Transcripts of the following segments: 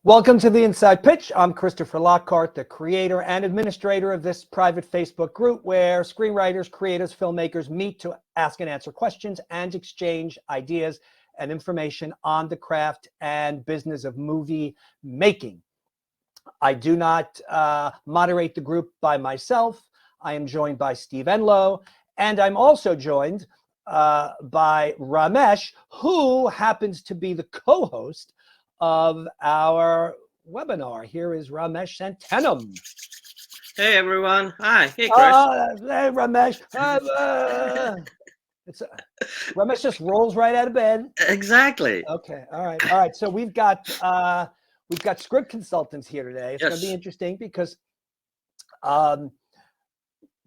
Welcome to the Inside Pitch. I'm Christopher Lockhart, the creator and administrator of this private Facebook group where screenwriters, creators, filmmakers meet to ask and answer questions and exchange ideas and information on the craft and business of movie making. I do not moderate the group by myself. I am joined by Steve Enlow, and I'm also joined by Ramesh, who happens to be the co-host of our webinar. Here is Ramesh Santanam. Hey everyone. Hi. Hey Chris. Hey Ramesh. Ramesh just rolls right out of bed. Exactly. Okay. All right. So we've got script consultants here today. It's going to be interesting because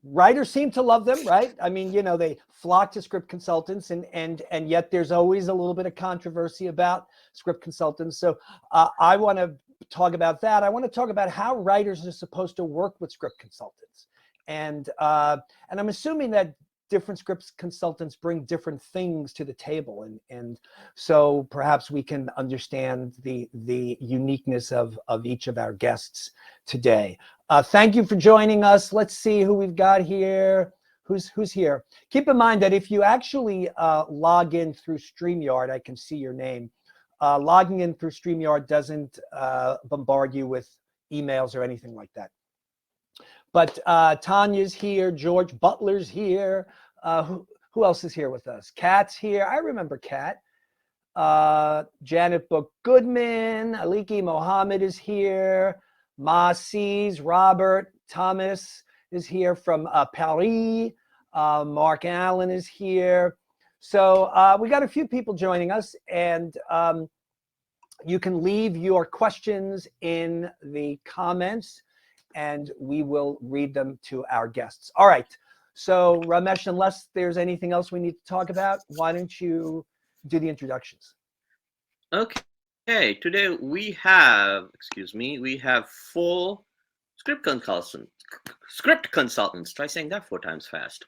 writers seem to love them, right? I mean, they flock to script consultants, and yet there's always a little bit of controversy about script consultants. So I want to talk about that. I want to talk about how writers are supposed to work with script consultants, and I'm assuming that different script consultants bring different things to the table, and so perhaps we can understand the uniqueness of each of our guests today. Thank you for joining us. Let's see who we've got here. Who's here? Keep in mind that if you actually log in through StreamYard, I can see your name. Logging in through StreamYard doesn't bombard you with emails or anything like that. But Tanya's here, George Butler's here. Who else is here with us? Kat's here. I remember Kat. Janet Book Goodman, Aliki Mohammed is here. Ma Sees, Robert Thomas is here from Paris. Mark Allen is here. So we got a few people joining us, and you can leave your questions in the comments and we will read them to our guests. All right. So Ramesh, unless there's anything else we need to talk about, why don't you do the introductions? Okay. Today we have, four script consultants. Try saying that 4 times fast.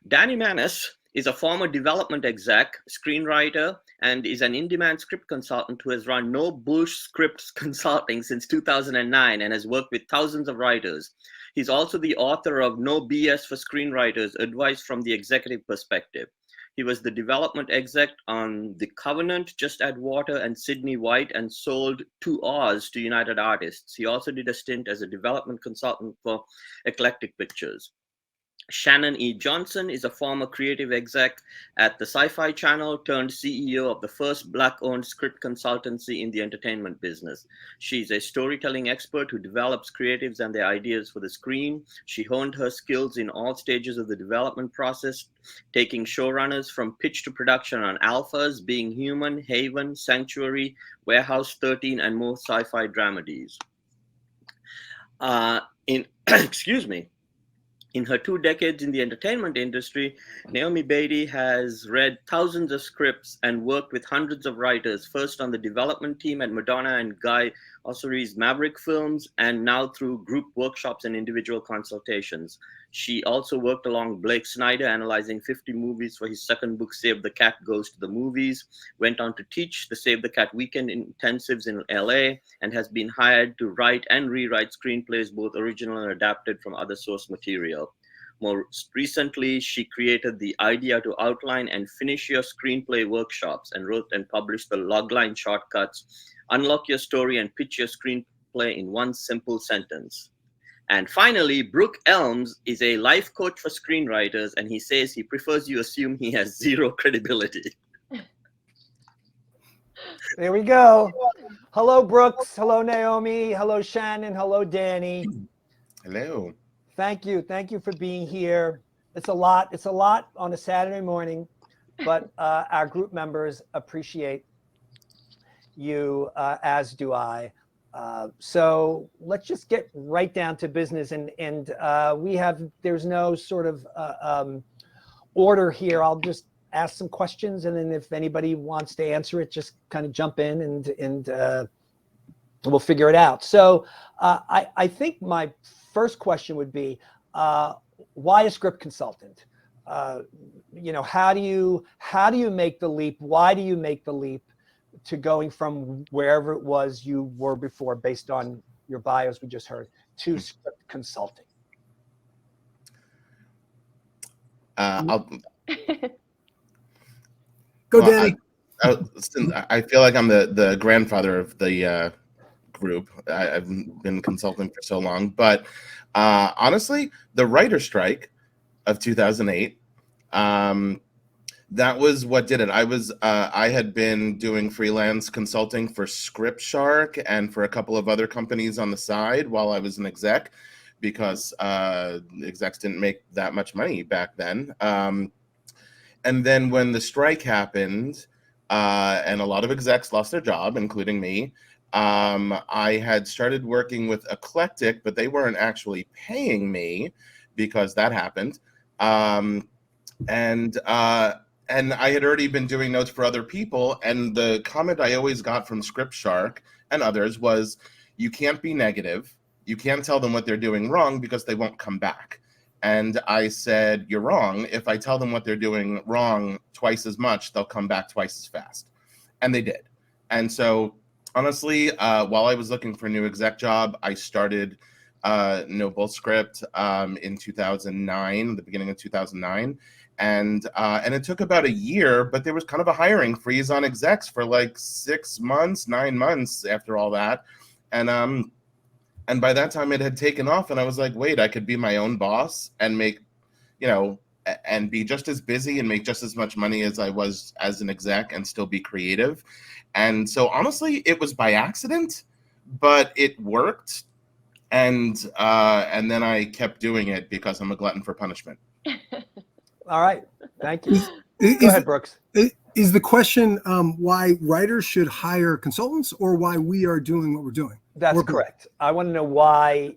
Danny Manis is a former development exec, screenwriter, and is an in-demand script consultant who has run No Bullsh Scripts Consulting since 2009 and has worked with thousands of writers. He's also the author of No BS for Screenwriters, Advice from the Executive Perspective. He was the development exec on The Covenant, Just Add Water, and Sydney White, and sold 2 Oz to United Artists. He also did a stint as a development consultant for Eclectic Pictures. Shannon E. Johnson is a former creative exec at the Sci-Fi Channel turned CEO of the first Black-owned script consultancy in the entertainment business. She's a storytelling expert who develops creatives and their ideas for the screen. She honed her skills in all stages of the development process, taking showrunners from pitch to production on alphas, Being Human, Haven, Sanctuary, Warehouse 13, and more sci-fi dramedies. In her 2 decades in the entertainment industry, Naomi Beatty has read thousands of scripts and worked with hundreds of writers, first on the development team at Madonna and Guy Ossory's Maverick films, and now through group workshops and individual consultations. She also worked along Blake Snyder, analyzing 50 movies for his second book, Save the Cat Goes to the Movies, went on to teach the Save the Cat Weekend intensives in LA, and has been hired to write and rewrite screenplays, both original and adapted from other source material. More recently, she created the Idea to Outline and Finish Your Screenplay workshops and wrote and published the Logline Shortcuts, Unlock Your Story and Pitch Your Screenplay in One Simple Sentence. And finally, Brooke Elms is a life coach for screenwriters, and he says he prefers you assume he has zero credibility. There we go. Hello, Brooks. Hello, Naomi. Hello, Shannon. Hello, Danny. Hello. Thank you for being here. It's a lot on a Saturday morning, but our group members appreciate you, as do I. So let's just get right down to business, and there's no sort of order here. I'll just ask some questions, and then if anybody wants to answer it, just kind of jump in and we'll figure it out. So I think my first question would be, why a script consultant? How do you make the leap? Why do you make the leap? to going from wherever it was you were before, based on your bios we just heard, to script consulting? I'll Go, Danny. I feel like I'm the grandfather of the group. I've been consulting for so long, but honestly, the writer strike of 2008, that was what did it. I had been doing freelance consulting for Script Shark and for a couple of other companies on the side while I was an exec, because execs didn't make that much money back then. And then when the strike happened, and a lot of execs lost their job, including me, I had started working with Eclectic, but they weren't actually paying me because that happened. And I had already been doing notes for other people. And the comment I always got from Script Shark and others was, you can't be negative. You can't tell them what they're doing wrong because they won't come back. And I said, you're wrong. If I tell them what they're doing wrong twice as much, they'll come back twice as fast. And they did. And so honestly, while I was looking for a new exec job, I started No Bull Script in 2009, the beginning of 2009. And it took about a year, but there was kind of a hiring freeze on execs for like 6 months, 9 months after all that. And by that time it had taken off, and I was like, wait, I could be my own boss and make, and be just as busy and make just as much money as I was as an exec and still be creative. And so honestly, it was by accident, but it worked. And then I kept doing it because I'm a glutton for punishment. All right. Thank you. Go ahead, Brooks. Is the question why writers should hire consultants, or why we are doing what we're doing? That's correct. I want to know why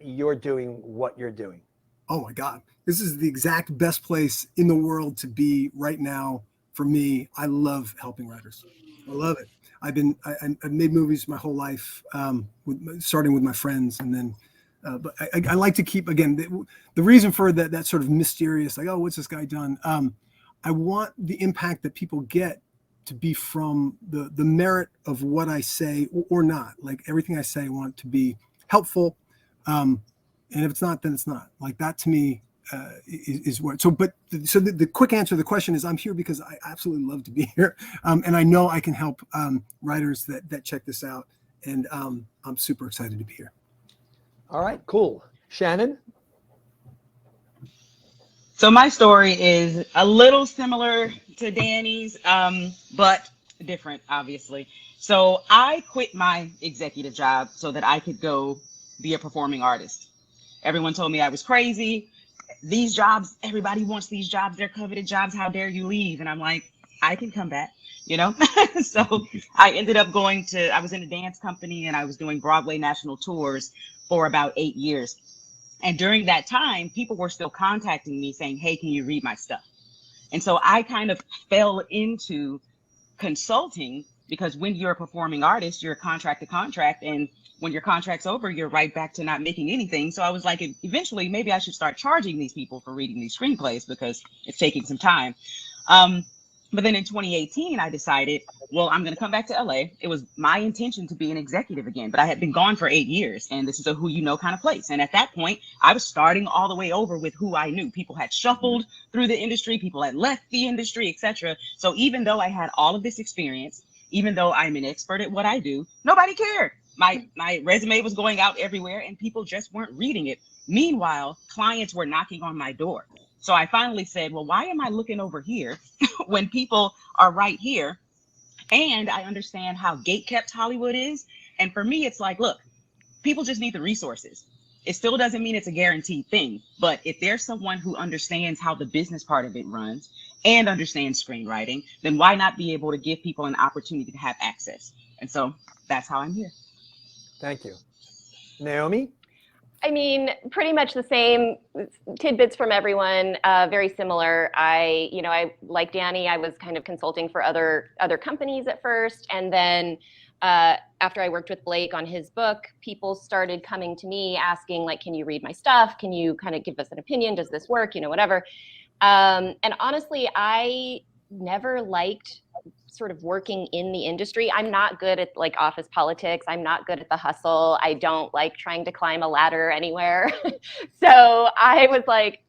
you're doing what you're doing. Oh my God. This is the exact best place in the world to be right now for me. I love helping writers. I love it. I've made movies my whole life, starting with my friends, and then but I like to keep, again, the reason for that sort of mysterious, like, oh, what's this guy done? I want the impact that people get to be from the merit of what I say or not. Like, everything I say, I want it to be helpful. And if it's not, then it's not. Like, that to me is what. So the quick answer to the question is, I'm here because I absolutely love to be here. And I know I can help writers that check this out. And I'm super excited to be here. All right, cool. Shannon? So my story is a little similar to Danny's, but different, obviously. So I quit my executive job so that I could go be a performing artist. Everyone told me I was crazy. These jobs, everybody wants these jobs. They're coveted jobs. How dare you leave? And I'm like, I can come back, So I ended up I was in a dance company, and I was doing Broadway national tours for about 8 years. And during that time, people were still contacting me saying, hey, can you read my stuff? And so I kind of fell into consulting, because when you're a performing artist, you're contract to contract. And when your contract's over, you're right back to not making anything. So I was like, eventually, maybe I should start charging these people for reading these screenplays, because it's taking some time. But then in 2018, I decided, well, I'm going to come back to LA. It was my intention to be an executive again, but I had been gone for 8 years, and this is a who you know kind of place. And at that point, I was starting all the way over with who I knew. People had shuffled through the industry, people had left the industry, etc. So even though I had all of this experience, even though I'm an expert at what I do, nobody cared. My resume was going out everywhere, and people just weren't reading it. Meanwhile, clients were knocking on my door. So I finally said, well, why am I looking over here when people are right here? And I understand how gatekept Hollywood is. And for me, it's like, look, people just need the resources. It still doesn't mean it's a guaranteed thing. But if there's someone who understands how the business part of it runs and understands screenwriting, then why not be able to give people an opportunity to have access? And so that's how I'm here. Thank you. Naomi? I mean, pretty much the same tidbits from everyone, very similar. I like Danny, I was kind of consulting for other companies at first. And then after I worked with Blake on his book, people started coming to me asking, like, can you read my stuff? Can you kind of give us an opinion? Does this work? Whatever. And honestly, I never liked sort of working in the industry. I'm not good at like office politics. I'm not good at the hustle. I don't like trying to climb a ladder anywhere. So I was like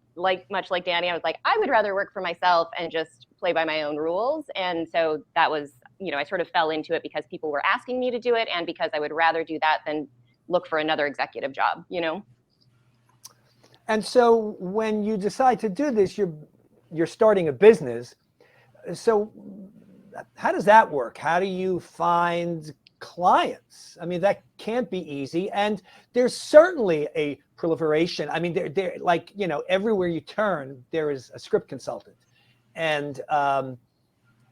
much like Danny, I was like, I would rather work for myself and just play by my own rules. And so that was, you know, I sort of fell into it because people were asking me to do it, and because I would rather do that than look for another executive job, you know? And so when you decide to do this, you're starting a business. So how does that work? How do you find clients? I mean, that can't be easy. And there's certainly a proliferation. I mean, they're like, you know, everywhere you turn, there is a script consultant. And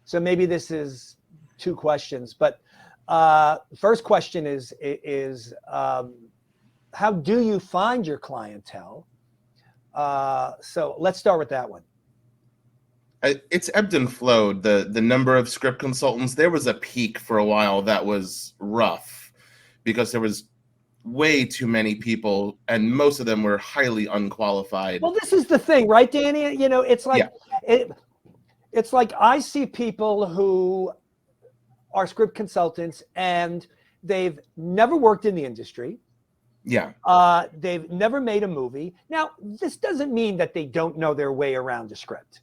so maybe this is two questions, but first question is how do you find your clientele? So let's start with that one. It's ebbed and flowed. The number of script consultants, there was a peak for a while that was rough because there was way too many people, and most of them were highly unqualified. Well, this is the thing, right, Danny? You know, it's like it's like I see people who are script consultants and they've never worked in the industry. Yeah. They've never made a movie. Now, this doesn't mean that they don't know their way around a script.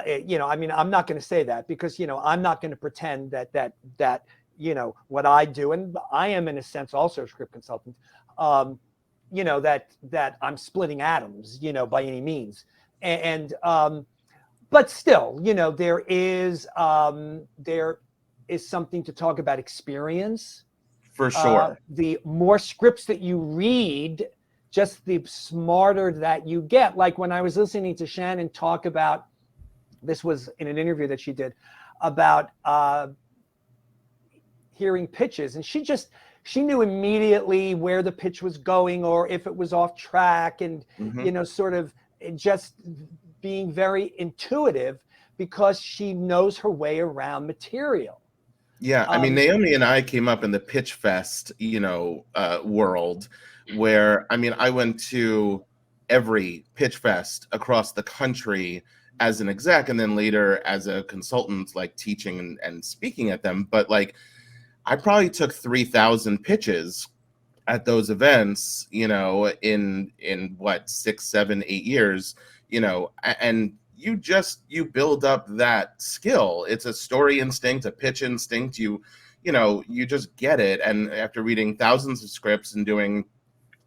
You know, I mean, I'm not going to say that because, you know, I'm not going to pretend that, you know, what I do, and I am in a sense also a script consultant, you know, that I'm splitting atoms, you know, by any means. And but still, you know, there is something to talk about experience. For sure. The more scripts that you read, just the smarter that you get. Like when I was listening to Shannon talk about, this was in an interview that she did about hearing pitches, and she knew immediately where the pitch was going or if it was off track, and you know, sort of just being very intuitive because she knows her way around material. Yeah, I mean, Naomi and I came up in the Pitch Fest, you know, world where, I mean, I went to every Pitch Fest across the country as an exec, and then later as a consultant, like teaching and speaking at them. But like, I probably took 3,000 pitches at those events, you know, in what, 6, 7, 8 years, you know, and you build up that skill. It's a story instinct, a pitch instinct. You know, you just get it. And after reading thousands of scripts and doing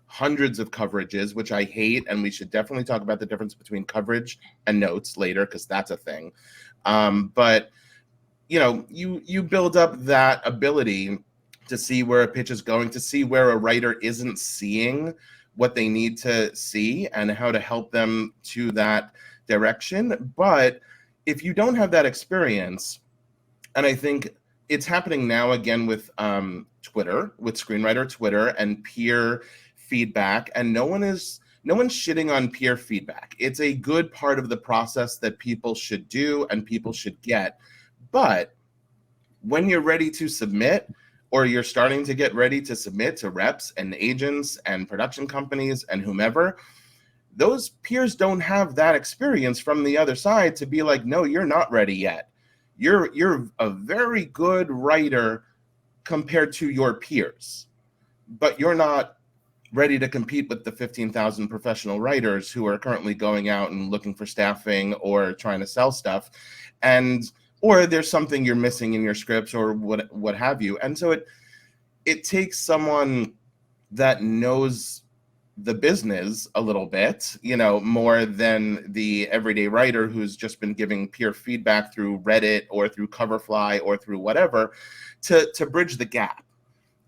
hundreds of coverages, which I hate, and we should definitely talk about the difference between coverage and notes later, because that's a thing. But you know, you build up that ability to see where a pitch is going, to see where a writer isn't seeing what they need to see, and how to help them to that direction. But if you don't have that experience, and I think it's happening now again with Twitter, with screenwriter Twitter and peer feedback, and no one's shitting on peer feedback. It's a good part of the process that people should do and people should get. But when you're ready to submit, or you're starting to get ready to submit to reps and agents and production companies and whomever, those peers don't have that experience from the other side to be like, no, you're not ready yet. You're a very good writer compared to your peers, but you're not ready to compete with the 15,000 professional writers who are currently going out and looking for staffing or trying to sell stuff. Or there's something you're missing in your scripts or what have you. And so it takes someone that knows the business a little bit, you know, more than the everyday writer who's just been giving peer feedback through Reddit or through Coverfly or through whatever, to bridge the gap.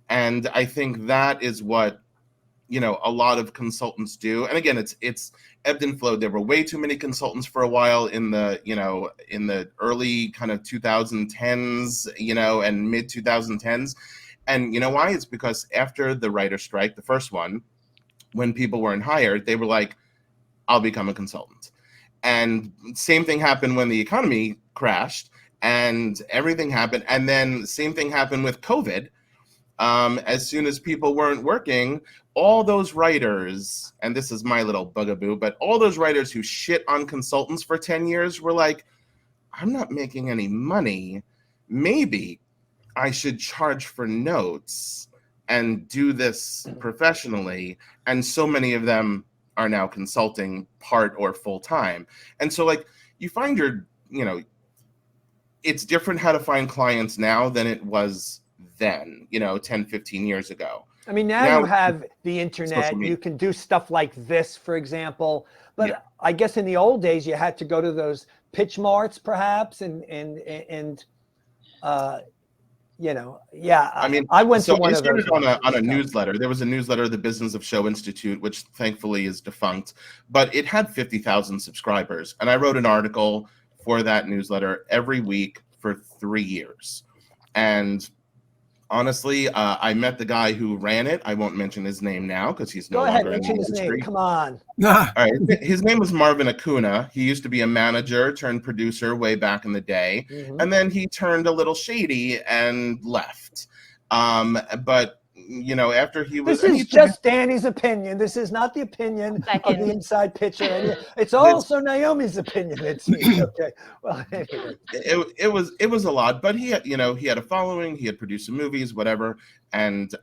And I think that is what, you know, a lot of consultants do. And again, it's ebbed and flowed. There were way too many consultants for a while in the early kind of 2010s, you know, and mid 2010s. And you know why? It's because after the writer's strike, the first one, when people weren't hired, they were like, I'll become a consultant. And same thing happened when the economy crashed and everything happened. And then same thing happened with COVID. As soon as people weren't working, all those writers, and this is my little bugaboo, but all those writers who shit on consultants for 10 years were like, I'm not making any money. maybe I should charge for notes and do this professionally. And so many of them are now consulting part or full time. And so like you find it's different how to find clients now than it was then, 10, 15 years ago. I mean, now you have the internet, you can do stuff like this, for example, but I guess in the old days you had to go to those pitch marts perhaps and I mean, I went to one of those. On a newsletter. There was a newsletter, the Business of Show Institute, which thankfully is defunct, but it had 50,000 subscribers. And I wrote an article for that newsletter every week for 3 years. And honestly, I met the guy who ran it. I won't mention his name now because he's no longer in the industry. Come on. All right. His name was Marvin Acuna. He used to be a manager turned producer way back in the day. Mm-hmm. And then he turned a little shady and left. But after he was... This is just Danny's opinion. This is not the opinion of the inside pitcher. It's also Naomi's opinion. It's okay. Well, anyway. It was a lot, but he had a following. He had produced some movies, whatever. And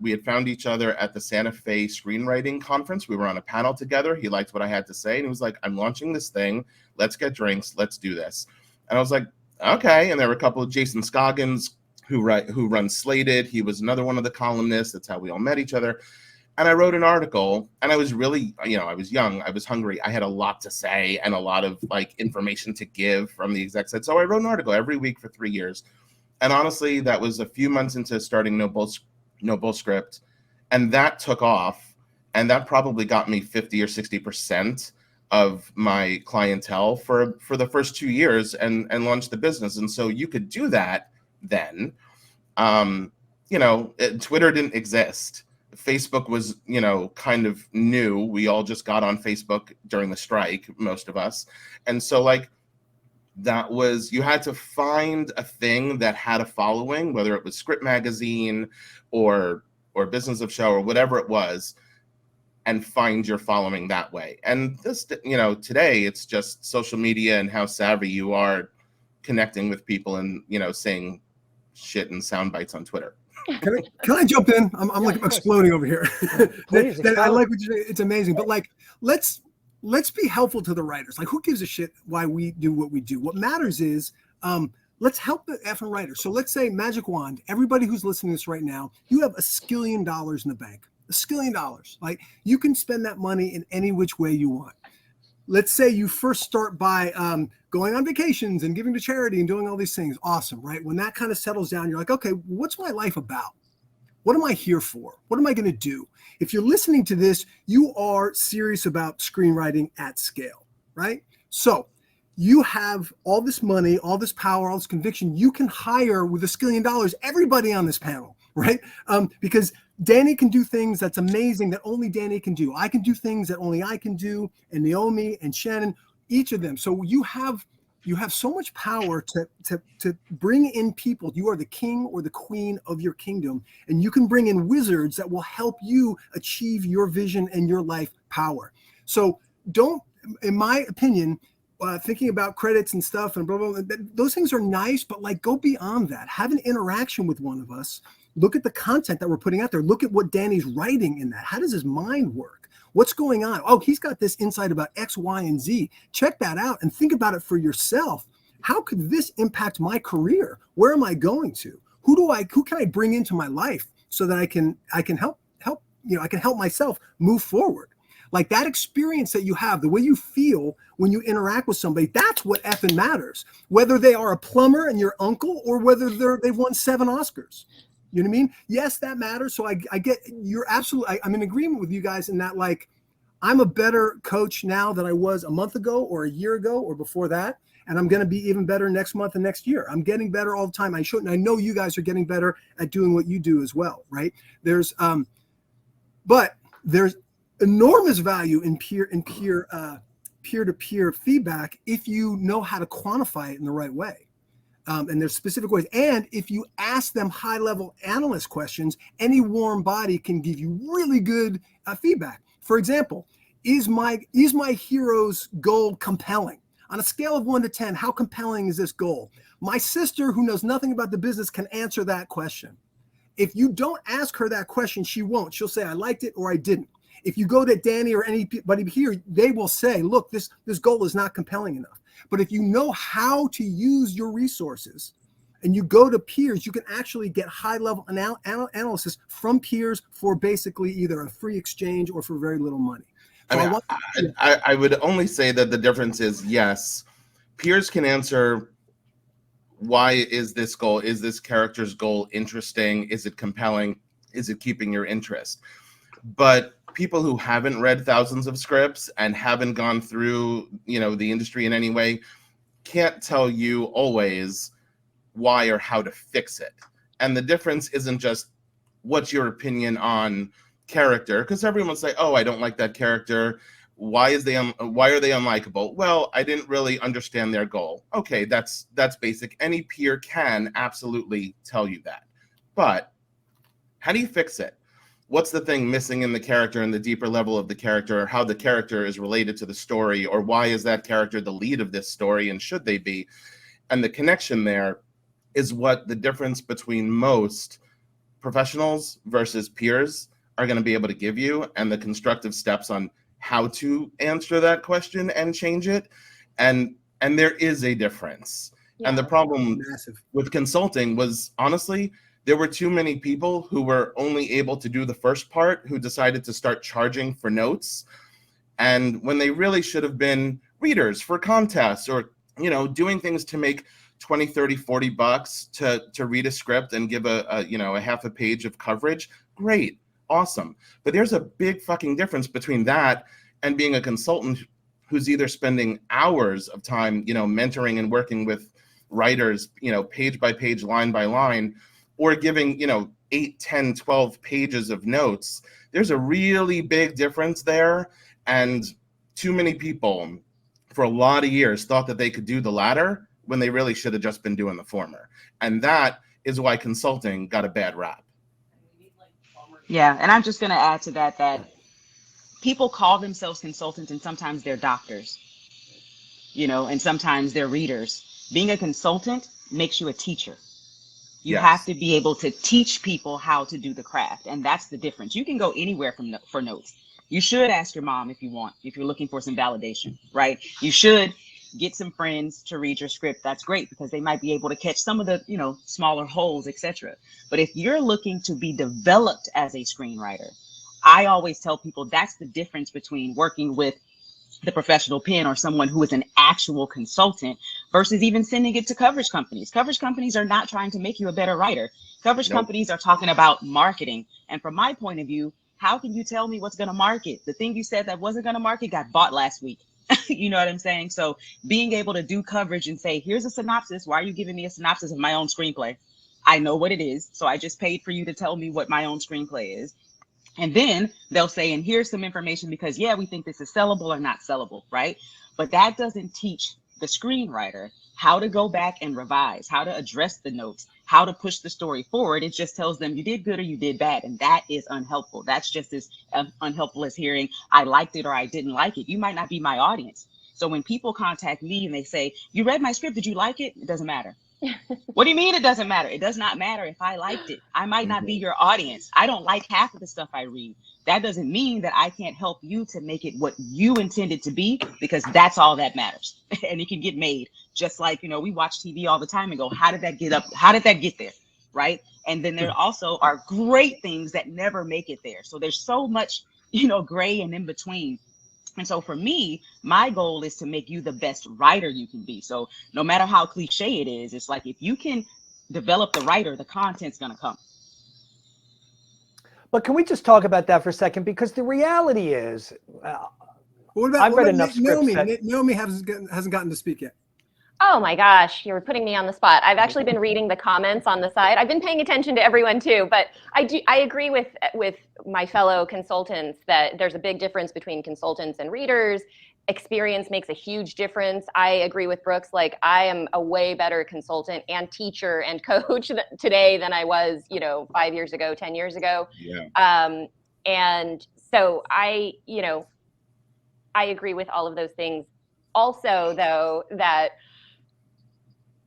we had found each other at the Santa Fe Screenwriting Conference. We were on a panel together. He liked what I had to say. And he was like, I'm launching this thing. Let's get drinks. Let's do this. And I was like, okay. And there were a couple of Jason Scoggins, who runs Slated. He was another one of the columnists. That's how we all met each other. And I wrote an article, and I was really, I was young, I was hungry. I had a lot to say and a lot of information to give from the exec side. So I wrote an article every week for 3 years. And honestly, that was a few months into starting No Bull Script. And that took off. And that probably got me 50 or 60% of my clientele for the first 2 years and launched the business. And so you could do that then. Twitter didn't exist. Facebook was, kind of new. We all just got on Facebook during the strike, most of us. And so you had to find a thing that had a following, whether it was Script Magazine or Business of Show or whatever it was, and find your following that way. And this, today it's just social media and how savvy you are connecting with people and, saying shit and sound bites on Twitter. Can I jump in? I'm exploding over here. I like what you say. It's amazing. But let's be helpful to the writers. Who gives a shit why we do what we do? What matters is let's help the effing writers. So let's say magic wand. Everybody who's listening to this right now, you have $1 skillion in the bank. $1 skillion. You can spend that money in any which way you want. Let's say you first start by going on vacations and giving to charity and doing all these things. Awesome, right? When that kind of settles down, you're like, okay, what's my life about? What am I here for? What am I going to do? If you're listening to this, you are serious about screenwriting at scale, right? So you have all this money, all this power, all this conviction. You can hire with $1 skillion everybody on this panel, right? Because Danny can do things that's amazing that only Danny can do. I can do things that only I can do, and Naomi and Shannon, each of them. So you have so much power to bring in people. You are the king or the queen of your kingdom, and you can bring in wizards that will help you achieve your vision and your life power. So don't, in my opinion, thinking about credits and stuff and blah, blah, blah, those things are nice, but go beyond that. Have an interaction with one of us. Look at the content that we're putting out there. Look at what Danny's writing in that. How does his mind work? What's going on? Oh, he's got this insight about X, Y, and Z. Check that out and think about it for yourself. How could this impact my career? Where am I going to? Who can I bring into my life so that I can help I can help myself move forward? That experience that you have, the way you feel when you interact with somebody, that's what effing matters. Whether they are a plumber and your uncle or whether they've won 7 Oscars. You know what I mean? Yes, that matters. So I get, you're absolutely, I'm in agreement with you guys in that, I'm a better coach now than I was a month ago or a year ago or before that. And I'm going to be even better next month and next year. I'm getting better all the time. I know you guys are getting better at doing what you do as well, right? But there's enormous value in peer-to-peer feedback if you know how to quantify it in the right way. And there's specific ways. And if you ask them high-level analyst questions, any warm body can give you really good feedback. For example, is my hero's goal compelling? On a scale of 1 to 10, how compelling is this goal? My sister, who knows nothing about the business, can answer that question. If you don't ask her that question, she won't. She'll say, I liked it or I didn't. If you go to Danny or anybody here, they will say, look, this goal is not compelling enough. But if you know how to use your resources and you go to peers, you can actually get high-level analysis from peers for basically either a free exchange or for very little money. So I would only say that the difference is, yes, peers can answer, why is this goal, is this character's goal interesting? Is it compelling? Is it keeping your interest? But people who haven't read thousands of scripts and haven't gone through, the industry in any way can't tell you always why or how to fix it. And the difference isn't just what's your opinion on character, because everyone will say, oh, I don't like that character. Why are they unlikable? Well, I didn't really understand their goal. Okay, that's basic. Any peer can absolutely tell you that. But how do you fix it? What's the thing missing in the character and the deeper level of the character, or how the character is related to the story, or why is that character the lead of this story and should they be? And the connection there is what the difference between most professionals versus peers are going to be able to give you, and the constructive steps on how to answer that question and change it. And there is a difference. Yeah. And the problem with consulting was, honestly, there were too many people who were only able to do the first part who decided to start charging for notes. And when they really should have been readers for contests, or, doing things to make 20, 30, 40 bucks to read a script and give a half a page of coverage. Great. Awesome. But there's a big fucking difference between that and being a consultant who's either spending hours of time, mentoring and working with writers, page by page, line by line, or giving, 8, 10, 12 pages of notes. There's a really big difference there. And too many people for a lot of years thought that they could do the latter when they really should have just been doing the former. And that is why consulting got a bad rap. Yeah, and I'm just going to add to that people call themselves consultants, and sometimes they're doctors, and sometimes they're readers. Being a consultant makes you a teacher. You have to be able to teach people how to do the craft, and that's the difference. You can go anywhere for notes. You should ask your mom if you want, if you're looking for some validation, right? You should get some friends to read your script. That's great, because they might be able to catch some of the, smaller holes, etc. But if you're looking to be developed as a screenwriter, I always tell people that's the difference between working with the professional pen or someone who is an actual consultant versus even sending it to coverage companies. Coverage companies are not trying to make you a better writer. Coverage companies are talking about marketing. And from my point of view, how can you tell me what's going to market? The thing you said that wasn't going to market got bought last week. You know what I'm saying? So being able to do coverage and say, here's a synopsis. Why are you giving me a synopsis of my own screenplay? I know what it is. So I just paid for you to tell me what my own screenplay is. And then they'll say, and here's some information because, we think this is sellable or not sellable, right? But that doesn't teach the screenwriter how to go back and revise, how to address the notes, how to push the story forward. It just tells them you did good or you did bad. And that is unhelpful. That's just as unhelpful as hearing I liked it or I didn't like it. You might not be my audience. So when people contact me and they say, you read my script, did you like it? It doesn't matter. What do you mean it doesn't matter? It does not matter if I liked it. I might not be your audience. I don't like half of the stuff I read. That doesn't mean that I can't help you to make it what you intended to be, because that's all that matters. And it can get made. Just like, we watch TV all the time and go, how did that get up? How did that get there? Right. And then there also are great things that never make it there. So there's so much, gray and in between. And so for me, my goal is to make you the best writer you can be. So no matter how cliche it is, it's like if you can develop the writer, the content's going to come. But can we just talk about that for a second? Because the reality is, I've read enough scripts. Naomi hasn't gotten to speak yet. Oh my gosh, you're putting me on the spot. I've actually been reading the comments on the side. I've been paying attention to everyone too, but I agree with my fellow consultants that there's a big difference between consultants and readers. Experience makes a huge difference. I agree with Brooks. Like, I am a way better consultant and teacher and coach today than I was, 5 years ago, 10 years ago. Yeah. And so I agree with all of those things also, though, that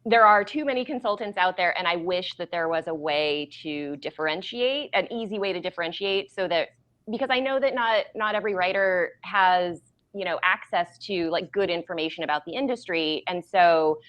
there are too many consultants out there, and I wish that there was a way to differentiate, an easy way to differentiate, so that, because I know that not every writer has, you know, access to like good information about the industry, and so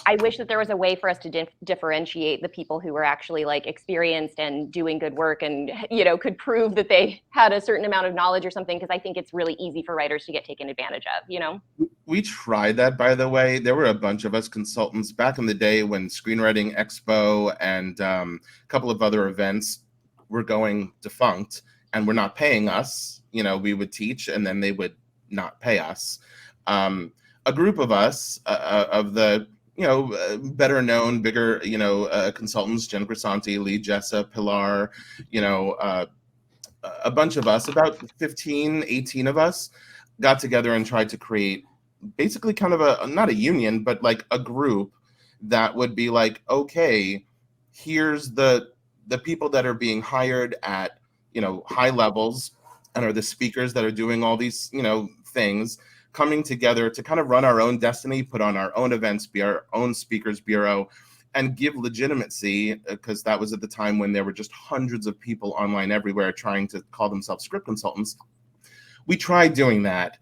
I wish that there was a way for us to differentiate the people who were actually like experienced and doing good work and, you know, could prove that they had a certain amount of knowledge or something, because I think it's really easy for writers to get taken advantage of, you know? We tried that, by the way. There were a bunch of us consultants back in the day when Screenwriting Expo and a couple of other events were going defunct and were not paying us. You know, we would teach and then they would not pay us. A group of us, of the, you know, better known, bigger, you know, consultants, Jen Grisanti, Lee Jessup, Pilar, you know, a bunch of us, about 15, 18 of us, got together and tried to create basically kind of a, not a union, but like a group that would be like, okay, here's the people that are being hired at, you know, high levels and are the speakers that are doing all these, you know, things, coming together to kind of run our own destiny, put on our own events, be our own speakers bureau, and give legitimacy, because that was at the time when there were just hundreds of people online everywhere trying to call themselves script consultants. We tried doing that.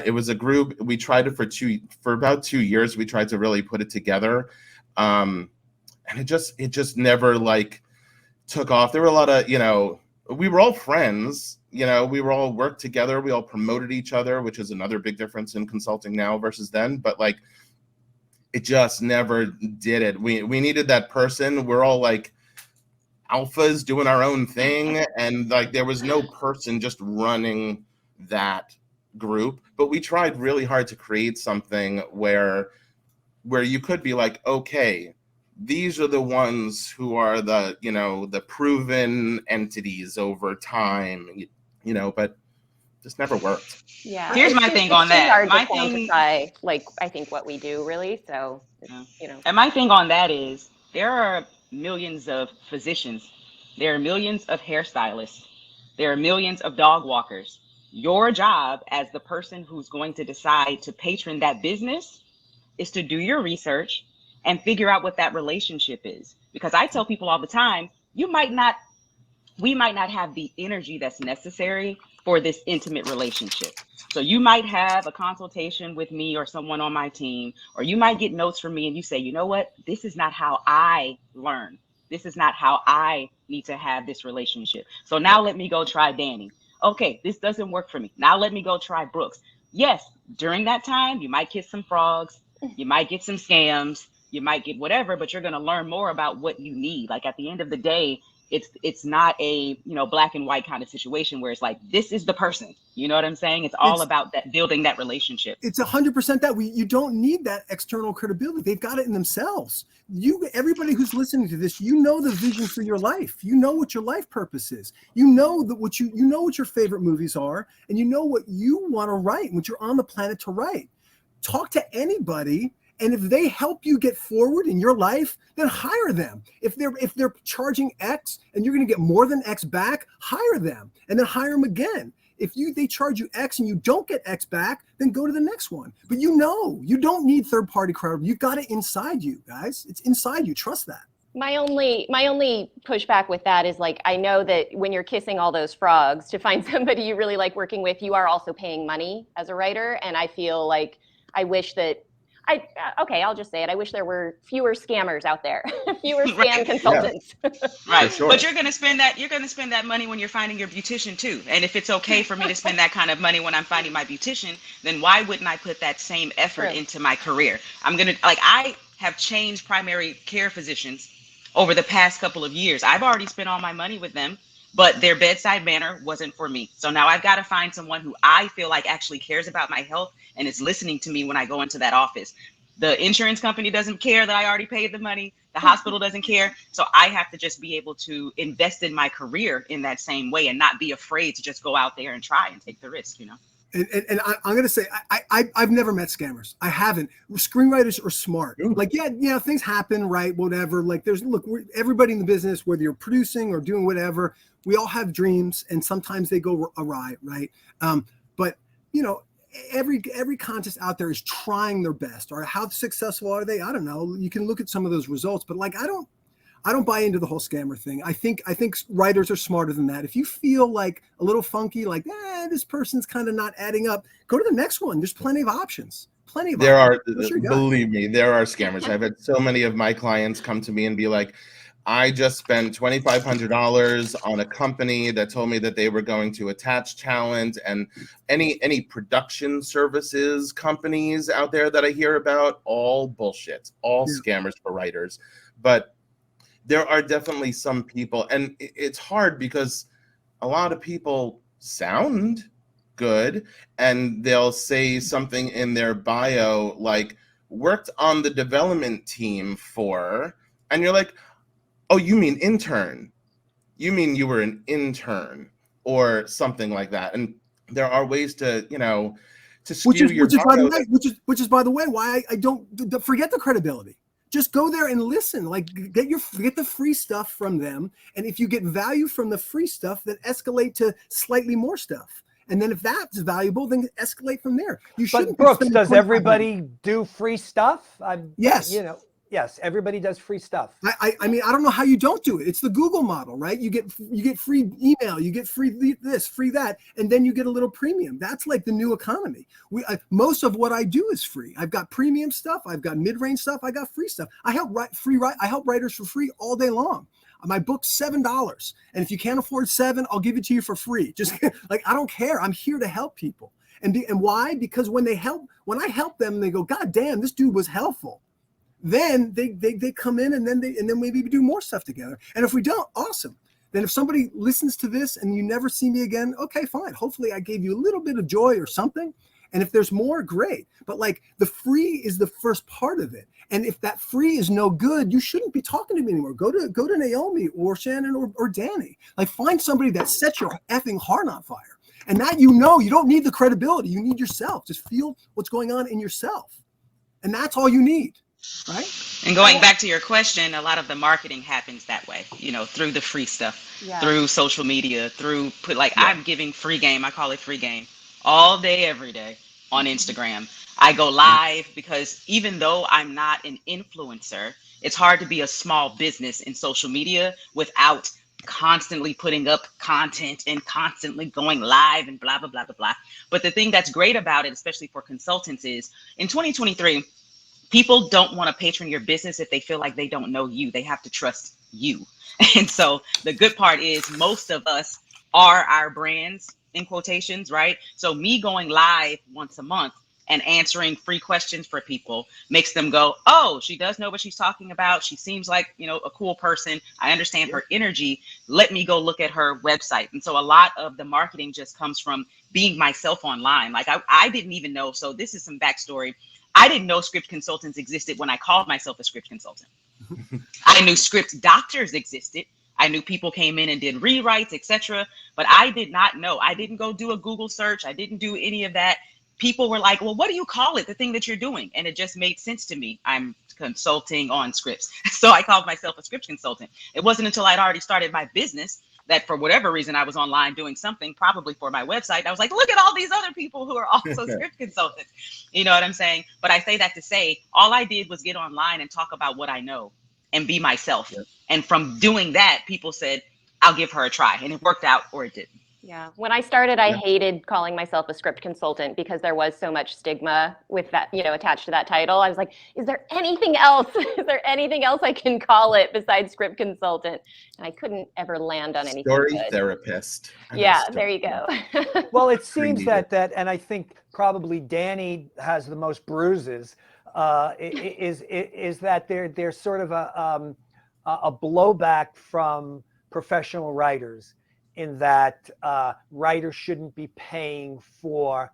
It was a group. We tried it for about 2 years. We tried to really put it together, and it just never like took off. There were a lot of, you know, we were all friends. You know, we were all worked together. We all promoted each other, which is another big difference in consulting now versus then. But like, it just never did it. We needed that person. We're all like alphas doing our own thing, and like there was no person just running that group. But we tried really hard to create something where you could be like, okay, these are the ones who are the, you know, the proven entities over time, you know, but just never worked. Yeah. Here's my thing on that. Hard My to quantify, like, I think what we do really. So, you know. And my thing on that is there are millions of physicians. There are millions of hairstylists. There are millions of dog walkers. Your job as the person who's going to decide to patron that business is to do your research and figure out what that relationship is. Because I tell people all the time, we might not have the energy that's necessary for this intimate relationship. So you might have a consultation with me or someone on my team, or you might get notes from me and you say, you know what, this is not how I learn. This is not how I need to have this relationship. So now let me go try Danny. Okay, this doesn't work for me. Now let me go try Brooks. Yes, during that time, you might kiss some frogs, you might get some scams, you might get whatever, but you're going to learn more about what you need. Like at the end of the day, it's not a, you know, black and white kind of situation where it's like, this is the person, you know what I'm saying? It's all about that, building that relationship. It's 100% that you don't need that external credibility. They've got it in themselves. Everybody who's listening to this, you know the vision for your life. You know what your life purpose is. You know that what you know what your favorite movies are, and you know what you want to write, what you're on the planet to write. Talk to anybody. And if they help you get forward in your life, then hire them. If they're charging X and you're going to get more than X back, hire them and then hire them again. If they charge you X and you don't get X back, then go to the next one. But you know, you don't need third-party credibility. You've got it inside you, guys. It's inside you. Trust that. My only pushback with that is, like, I know that when you're kissing all those frogs to find somebody you really like working with, you are also paying money as a writer. And I feel like I wish that I'll just say it. I wish there were fewer scammers out there, fewer scam consultants. Yeah. Right. Sure. But you're going to spend that money when you're finding your beautician too. And if it's okay for me to spend that kind of money when I'm finding my beautician, then why wouldn't I put that same effort into my career? I have changed primary care physicians over the past couple of years. I've already spent all my money with them, but their bedside manner wasn't for me. So now I've got to find someone who I feel like actually cares about my health and is listening to me when I go into that office. The insurance company doesn't care that I already paid the money. The hospital doesn't care. So I have to just be able to invest in my career in that same way and not be afraid to just go out there and try and take the risk, you know? And I'm going to say, I've never met scammers. I haven't. Screenwriters are smart. Like, yeah, things happen, right? Whatever. Like everybody in the business, whether you're producing or doing whatever, we all have dreams and sometimes they go awry, right? But, you know, every contest out there is trying their best. Or how successful are they? I don't know. You can look at some of those results, but like I don't buy into the whole scammer thing. I think writers are smarter than that. If you feel like a little funky, like this person's kind of not adding up, go to the next one. There's plenty of options. There are, Gut. believe me, there are scammers. I've had so many of my clients come to me and be like, I just spent $2,500 on a company that told me that they were going to attach talent, and any production services companies out there that I hear about, all bullshit, all scammers for writers. But there are definitely some people, and it's hard because a lot of people sound good and they'll say something in their bio like worked on the development team for, and you're like, oh, you mean intern? You mean you were an intern or something like that? And there are ways to, to skew your bio. Which is by the way, why I don't forget the credibility. Just go there and listen. Like get the free stuff from them, and if you get value from the free stuff, then escalate to slightly more stuff. And then if that's valuable, then escalate from there. You shouldn't. But Brooks, does everybody do free stuff? Yes. Yes, everybody does free stuff. I mean, I don't know how you don't do it. It's the Google model, right? You get free email, you get free this, free that, and then you get a little premium. That's like the new economy. Most of what I do is free. I've got premium stuff, I've got mid-range stuff, I got free stuff. I help writers for free all day long. My book's $7, and if you can't afford $7, I'll give it to you for free. Just like I don't care. I'm here to help people, and why? Because when I help them, they go, God damn, this dude was helpful. Then they come in and then maybe we do more stuff together. And if we don't, awesome. Then if somebody listens to this and you never see me again, okay, fine. Hopefully I gave you a little bit of joy or something. And if there's more, great. But like the free is the first part of it. And if that free is no good, you shouldn't be talking to me anymore. Go to Naomi or Shannon or Danny. Like find somebody that sets your effing heart on fire. And that you don't need the credibility. You need yourself. Just feel what's going on in yourself. And that's all you need. Right. And going back to your question, a lot of the marketing happens that way, through the free stuff, through social media, I'm giving free game. I call it free game all day, every day on Instagram. I go live because even though I'm not an influencer, it's hard to be a small business in social media without constantly putting up content and constantly going live and blah, blah, blah, blah, blah. But the thing that's great about it, especially for consultants, is in 2023, people don't want to patron your business if they feel like they don't know you. They have to trust you. And so the good part is most of us are our brands, in quotations, right? So me going live once a month and answering free questions for people makes them go, oh, she does know what she's talking about. She seems like, a cool person. I understand her energy. Let me go look at her website. And so a lot of the marketing just comes from being myself online. Like I didn't even know. So this is some backstory. I didn't know script consultants existed when I called myself a script consultant. I knew script doctors existed. I knew people came in and did rewrites, etc. But I did not know. I didn't go do a Google search. I didn't do any of that. People were like, well, what do you call it? The thing that you're doing. And it just made sense to me. I'm consulting on scripts. So I called myself a script consultant. It wasn't until I'd already started my business that for whatever reason, I was online doing something, probably for my website. I was like, look at all these other people who are also script consultants. You know what I'm saying? But I say that to say, all I did was get online and talk about what I know and be myself. Yep. And from doing that, people said, I'll give her a try. And it worked out or it didn't. Yeah. When I started, I hated calling myself a script consultant because there was so much stigma with that, attached to that title. I was like, is there anything else? Is there anything else I can call it besides script consultant? And I couldn't ever land on anything. Story good. Therapist. Yeah, there you go. Well, it seems that, and I think probably Danny has the most bruises, is that there's sort of a blowback from professional writers, in that writers shouldn't be paying for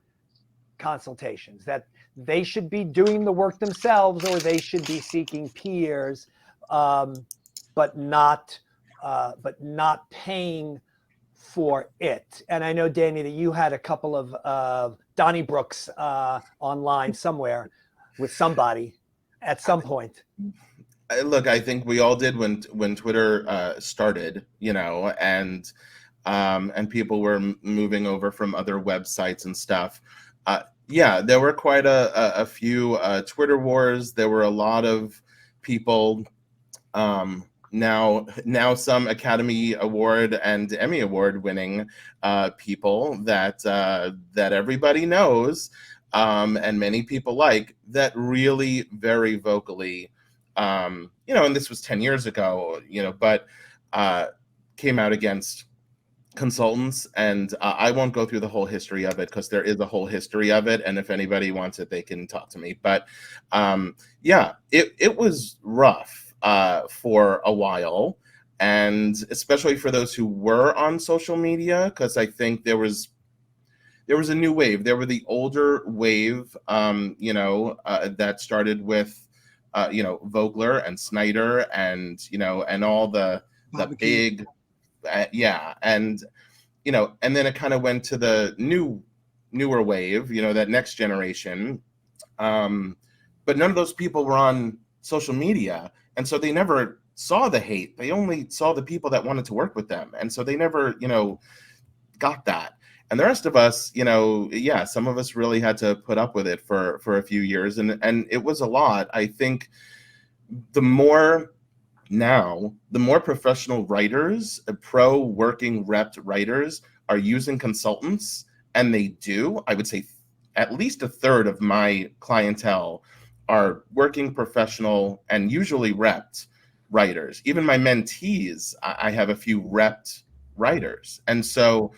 consultations, that they should be doing the work themselves, or they should be seeking peers, but not paying for it. And I know, Danny, that you had a couple of Donnybrooks online somewhere with somebody at some point. Look, I think we all did when Twitter started, and people were moving over from other websites and stuff. Yeah, there were quite a few Twitter wars. There were a lot of people, now some Academy Award and Emmy Award winning people that everybody knows, and many people like, that really very vocally, and this was 10 years ago, but came out against consultants. And I won't go through the whole history of it, because there is a whole history of it, and if anybody wants it, they can talk to me. But yeah, it was rough for a while, and especially for those who were on social media, because I think there was a new wave. There were the older wave, that started with Vogler and Snyder, and and all the big and and then it kind of went to the newer wave, that next generation, but none of those people were on social media, and so they never saw the hate. They only saw the people that wanted to work with them, and so they never got that. And the rest of us, some of us really had to put up with it for a few years, and it was a lot. I think the more professional writers, pro working rep writers, are using consultants, and I would say at least a third of my clientele are working professional and usually repped writers. Even my mentees, I have a few repped writers. And so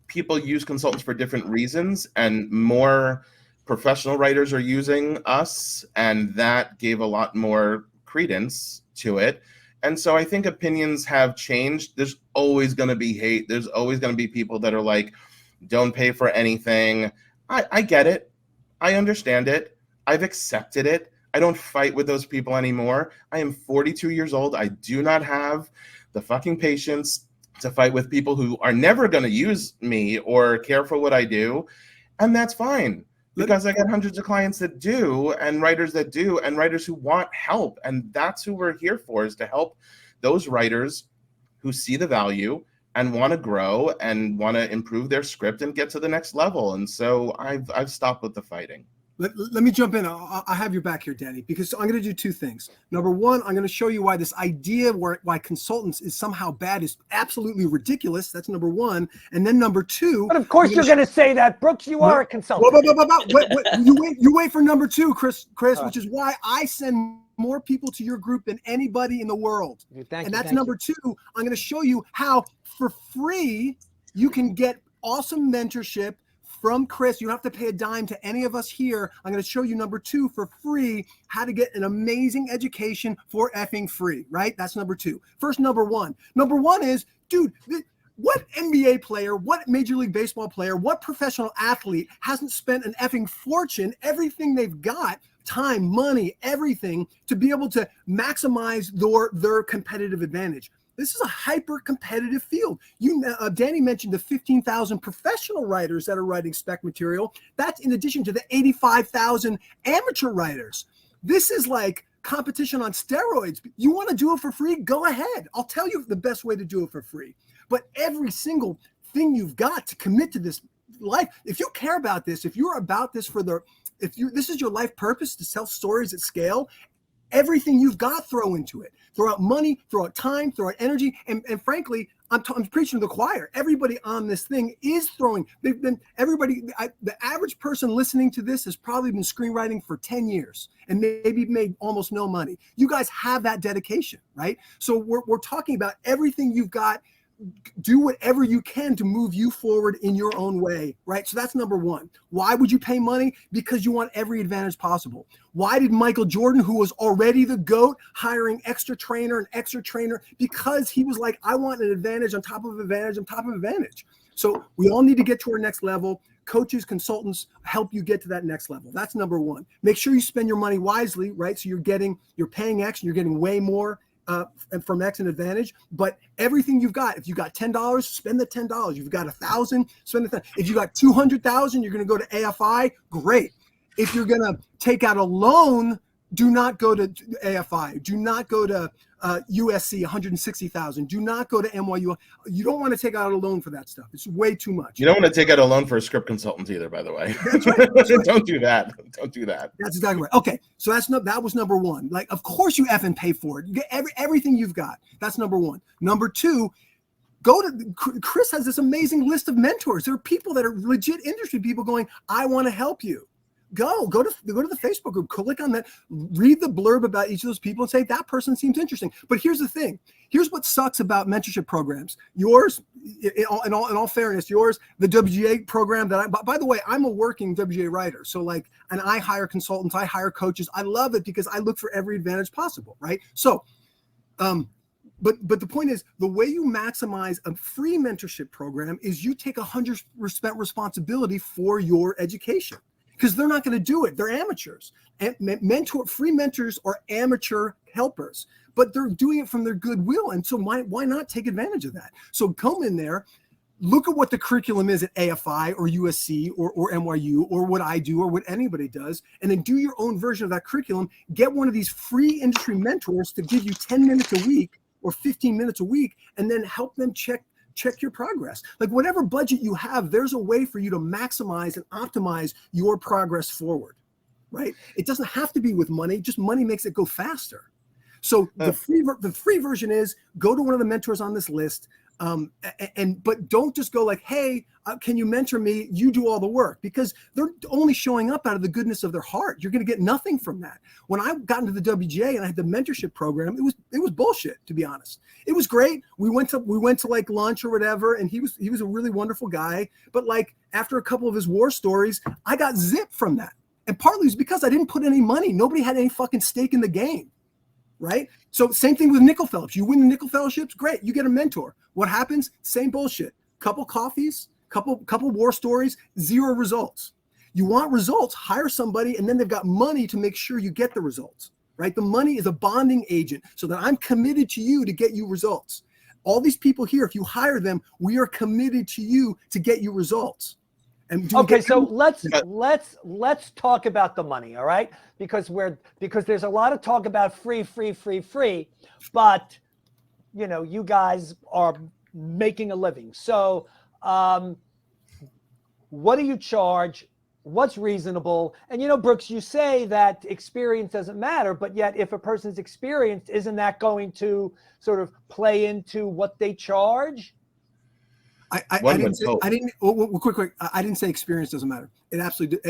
people use consultants for different reasons, and more professional writers are using us, and that gave a lot more credence to it. And so I think opinions have changed. There's always going to be hate. There's always going to be people that are like, don't pay for anything. I get it. I understand it. I've accepted it. I don't fight with those people anymore. I am 42 years old. I do not have the fucking patience to fight with people who are never going to use me or care for what I do. And that's fine, because I got hundreds of clients that do, and writers that do, and writers who want help. And that's who we're here for, is to help those writers who see the value and want to grow and want to improve their script and get to the next level. And so I've stopped with the fighting. Let me jump in. I have your back here, Danny, because I'm going to do two things. Number one, I'm going to show you why this idea why consultants is somehow bad is absolutely ridiculous. That's number one. And then number two. But of course you're going to say that, Brooks. You are a consultant. You wait for number two, Chris, which is why I send more people to your group than anybody in the world. And that's number two. I'm going to show you how for free you can get awesome mentorship from Chris. You don't have to pay a dime to any of us here. I'm going to show you number two for free, how to get an amazing education for effing free, right? That's number two. First, number one. Number one is, dude, what NBA player, what Major League Baseball player, what professional athlete hasn't spent an effing fortune, everything they've got, time, money, everything, to be able to maximize their competitive advantage? This is a hyper-competitive field. Danny mentioned the 15,000 professional writers that are writing spec material. That's in addition to the 85,000 amateur writers. This is like competition on steroids. You want to do it for free? Go ahead. I'll tell you the best way to do it for free. But every single thing you've got to commit to this life, if you care about this, if you're about this this is your life purpose, to tell stories at scale, everything you've got, throw into it. Throw out money, throw out time, throw out energy. And frankly, I'm preaching to the choir. Everybody on this thing is throwing. The average person listening to this has probably been screenwriting for 10 years and maybe made almost no money. You guys have that dedication, right? So we're talking about everything you've got. Do whatever you can to move you forward in your own way, right? So that's number one. Why would you pay money? Because you want every advantage possible. Why did Michael Jordan, who was already the GOAT, hiring extra trainer? Because he was like, I want an advantage on top of advantage on top of advantage. So we all need to get to our next level. Coaches, consultants help you get to that next level. That's number one. Make sure you spend your money wisely, right? So you're paying X and you're getting way more and from X an advantage. But everything you've got, if you got $10, spend the $10. If you've got 1,000, spend the 1,000. If you got 200,000, you're going to go to AFI. Great. If you're going to take out a loan, do not go to AFI. Do not go to USC, 160,000. Do not go to NYU. You don't want to take out a loan for that stuff. It's way too much. You don't want to take out a loan for a script consultant either, by the way. That's right. That's right. Don't do that. Don't do that. That's exactly right. Okay, so that was number one. Like, of course you effing pay for it. You get everything you've got. That's number one. Number two, Chris has this amazing list of mentors. There are people that are legit industry people going, I want to help you. Go to the Facebook group, click on that, read the blurb about each of those people and say, that person seems interesting. But here's the thing. Here's what sucks about mentorship programs. Yours, in all fairness, yours, the WGA program by the way, I'm a working WGA writer. So like, and I hire consultants, I hire coaches. I love it because I look for every advantage possible, right? So, but the point is, the way you maximize a free mentorship program is you take 100% responsibility for your education, because they're not going to do it. They're amateurs. And free mentors are amateur helpers, but they're doing it from their goodwill. And so why not take advantage of that? So come in there, look at what the curriculum is at AFI or USC or NYU or what I do or what anybody does, and then do your own version of that curriculum. Get one of these free industry mentors to give you 10 minutes a week or 15 minutes a week, and then help them check your progress. Like, whatever budget you have, there's a way for you to maximize and optimize your progress forward, right? It doesn't have to be with money, just money makes it go faster. So the free version is go to one of the mentors on this list, but don't just go like, hey, can you mentor me? You do all the work, because they're only showing up out of the goodness of their heart. You're going to get nothing from that. When I got into the WGA and I had the mentorship program, it was bullshit, to be honest. It was great. We went to like lunch or whatever, and he was a really wonderful guy. But like, after a couple of his war stories, I got zipped from that. And partly it was because I didn't put any money. Nobody had any fucking stake in the game. Right? So same thing with Nickel Fellowships. You win the Nickel Fellowships, great. You get a mentor. What happens? Same bullshit. Couple coffees, couple war stories, zero results. You want results, hire somebody, and then they've got money to make sure you get the results. Right? The money is a bonding agent, so that I'm committed to you to get you results. All these people here, if you hire them, we are committed to you to get you results. Okay, so let's talk about the money, all right? Because there's a lot of talk about free, but you know, you guys are making a living. So what do you charge? What's reasonable? And you know, Brooks, you say that experience doesn't matter, but yet if a person's experienced, isn't that going to sort of play into what they charge? I didn't say experience doesn't matter. It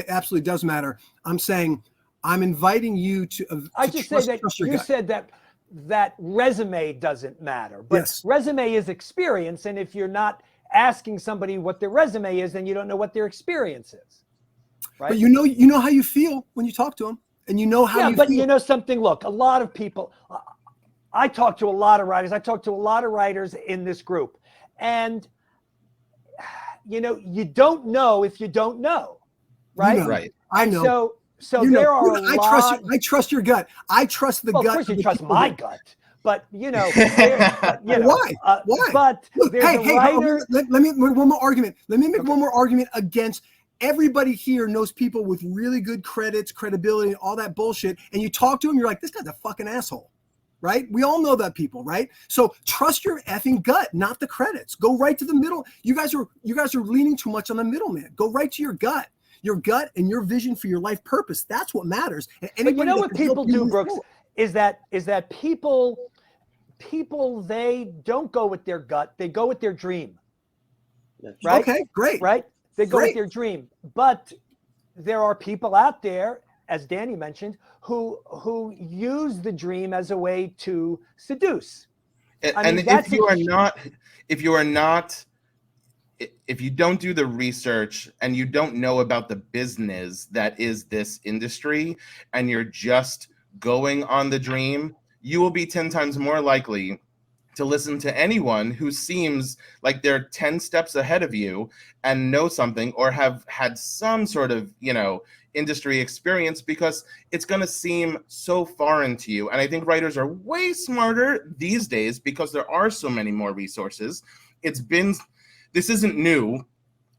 absolutely does matter. I'm saying I'm inviting you to. I just said that you said that resume doesn't matter, but yes. Resume is experience, and if you're not asking somebody what their resume is, then you don't know what their experience is, right? But you know how you feel when you talk to them, and you know how. Yeah, you but feel. You know something. Look, a lot of people. I talk to a lot of writers. I talk to a lot of writers in this group, and you know, you don't know if you don't know, right? You know. Right. I know. So you there know, are a lot. I trust your gut. I trust the gut. Of course you trust my gut, but you know, why? Why? But look, there's a writer. Let me make one more argument. Let me make one more argument against. Everybody here knows people with really good credits, credibility, and all that bullshit. And you talk to them, you're like, this guy's a fucking asshole. Right? We all know that people, right? So trust your effing gut, not the credits. Go right to the middle. You guys are leaning too much on the middle, man. Go right to your gut and your vision for your life purpose. That's what matters. And but you know what people do, Brooks, is that people they don't go with their gut, they go with their dream. Right? Okay, great. Right? They go with their dream. But there are people out there, as Danny mentioned, who use the dream as a way to seduce. And if you don't do the research and you don't know about the business that is this industry, and you're just going on the dream, you will be 10 times more likely to listen to anyone who seems like they're 10 steps ahead of you and know something or have had some sort of, industry experience, because it's going to seem so foreign to you. And I think writers are way smarter these days because there are so many more resources. This isn't new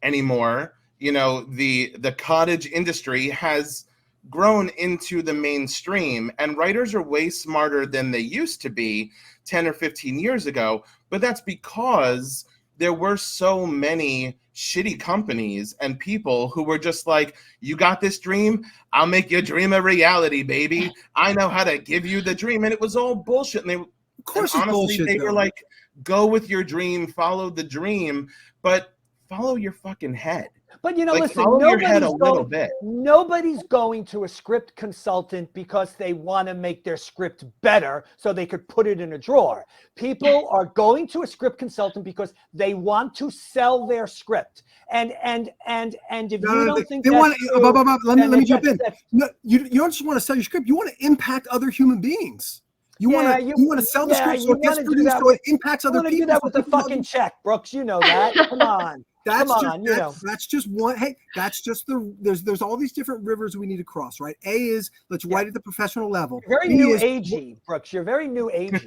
anymore. The cottage industry has grown into the mainstream, and writers are way smarter than they used to be 10 or 15 years ago. But that's because there were so many shitty companies and people who were just like, you got this dream? I'll make your dream a reality, baby. I know how to give you the dream. And it was all bullshit. And they, Of course, and it's honestly, bullshit. they Though. were like, go with your dream, follow the dream, but follow your fucking head. But you know, Like, listen, follow your head a nobody's little going, bit. nobody's going to a script consultant because they want to make their script better so they could put it in a drawer. People are going to a script consultant because they want to sell their script. And if you don't think they that's want true, let then me jump in. that's- No, you don't just want to sell your script. You want to impact other human beings. You Yeah, want to sell the script so you it gets wanna do produced that so with- it impacts You other want to people. do that so with a people love fucking you. check, Brooks. You know that. Come on. That's Come just on, you know. that's just one. Hey, that's just there's all these different rivers we need to cross, right? A is let's write at the professional level. You're very B new is- agey, Brooks. You're very new agey.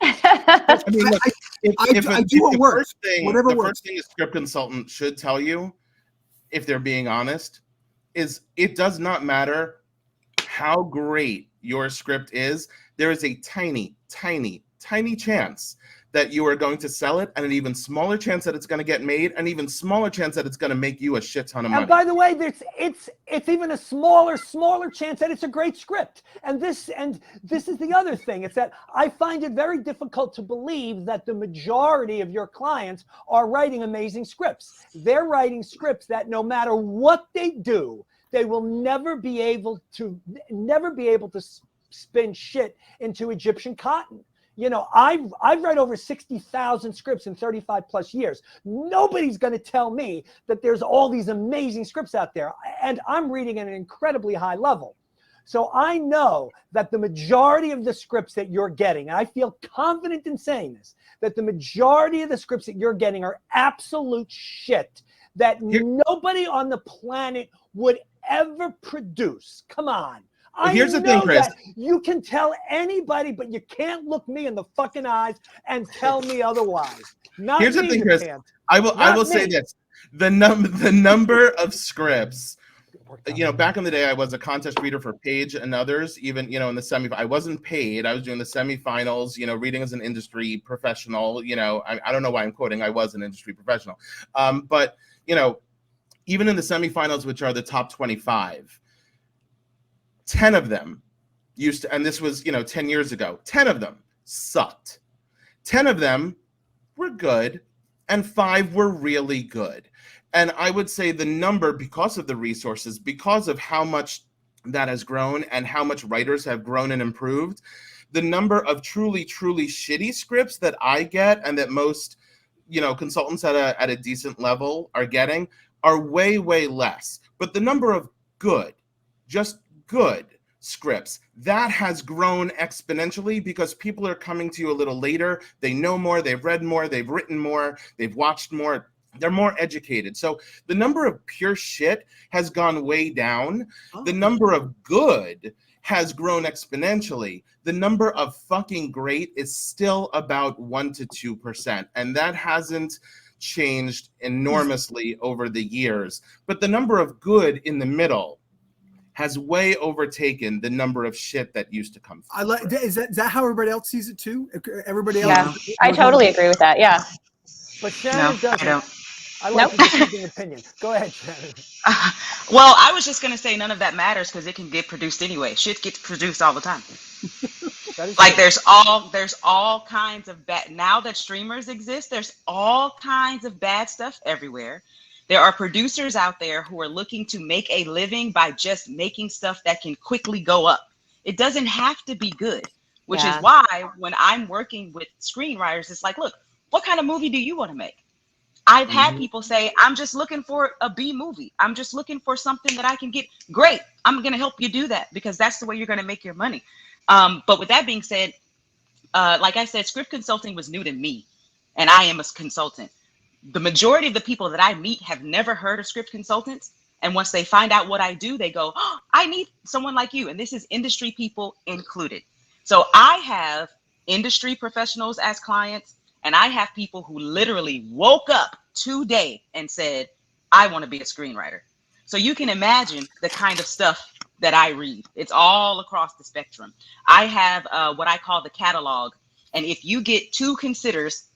I mean, look, I do what works. Whatever the works. first thing a script consultant should tell you, if they're being honest, is it does not matter how great your script is. There is a tiny, tiny, tiny chance that you are going to sell it, and an even smaller chance that it's going to get made, an even smaller chance that it's going to make you a shit ton of money. And by the way, it's even a smaller chance that it's a great script. And this is the other thing. It's that I find it very difficult to believe that the majority of your clients are writing amazing scripts. They're writing scripts that no matter what they do, they will never be able to spin shit into Egyptian cotton. You know, I've read over 60,000 scripts in 35 plus years. Nobody's going to tell me that there's all these amazing scripts out there. And I'm reading at an incredibly high level. So I know that the majority of the scripts that you're getting, and I feel confident in saying this, that the majority of the scripts that you're getting are absolute shit that nobody on the planet would ever produce. Come on. Here's the thing, know Chris. that you can tell anybody, but you can't look me in the fucking eyes and tell me otherwise. Not Here's the me, thing, you Chris. can't. I will say me. this: the number of scripts. You know, back in the day, I was a contest reader for Page and others. Even, you know, in the I wasn't paid. I was doing the semifinals. You know, reading as an industry professional. You know, I don't know why I'm quoting. I was an industry professional, but you know, even in the semifinals, which are the top 25. 10 of them used to, and this was, you know, 10 years ago, 10 of them sucked. 10 of them were good, and 5 were really good. And I would say the number, because of the resources, because of how much that has grown and how much writers have grown and improved, the number of truly, truly shitty scripts that I get and that most, you know, consultants at a decent level are getting are way, way less. But the number of good, just good scripts, that has grown exponentially because people are coming to you a little later. They know more, they've read more, they've written more, they've watched more, they're more educated. So the number of pure shit has gone way down. The number of good has grown exponentially. The number of fucking great is still about 1 to 2%, and that hasn't changed enormously over the years. But the number of good in the middle has way overtaken the number of shit that used to come through. I like. Is that how everybody else sees it too? Everybody else. Yeah, I totally agree with that. Yeah. But Shannon I doesn't. don't. I like Nope. the different opinion. Go ahead, Shannon. Well, I was just gonna say none of that matters because it can get produced anyway. Shit gets produced all the time. That is Like true. there's all kinds of bad. Now that streamers exist, there's all kinds of bad stuff everywhere. There are producers out there who are looking to make a living by just making stuff that can quickly go up. It doesn't have to be good, which is Yeah. why when I'm working with screenwriters, it's like, look, what kind of movie do you want to make? I've had people say, I'm just looking for a B movie. I'm just looking for something that I can get. Great. I'm going to help you do that because that's the way you're going to make your money. But with that being said, like I said, script consulting was new to me, and I am a consultant. The majority of the people that I meet have never heard of script consultants. And once they find out what I do, they go, oh, I need someone like you. And this is industry people included. So I have industry professionals as clients, and I have people who literally woke up today and said, I want to be a screenwriter. So you can imagine the kind of stuff that I read. It's all across the spectrum. I have what I call the catalog. And if you get 2 considers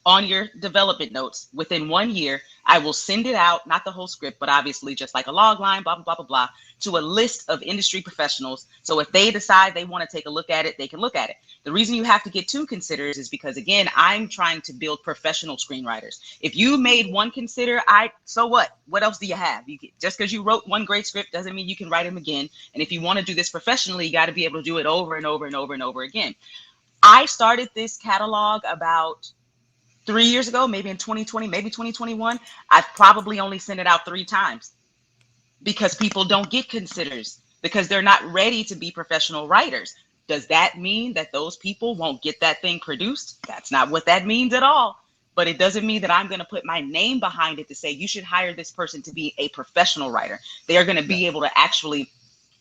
on your development notes within 1 year, I will send it out, not the whole script, but obviously just like a log line, blah, blah, blah, blah, blah, to a list of industry professionals. So if they decide they want to take a look at it, they can look at it. The reason you have to get 2 considers is because, again, I'm trying to build professional screenwriters. If you made 1 consider, so what? What else do you have? Just because you wrote 1 great script doesn't mean you can write them again. And if you want to do this professionally, you got to be able to do it over and over and over and over again. I started this catalog about 3 years ago, maybe in 2020, maybe 2021. I've probably only sent it out 3 times because people don't get considers because they're not ready to be professional writers. Does that mean that those people won't get that thing produced? That's not what that means at all. But it doesn't mean that I'm going to put my name behind it to say you should hire this person to be a professional writer. They are going to be able to actually,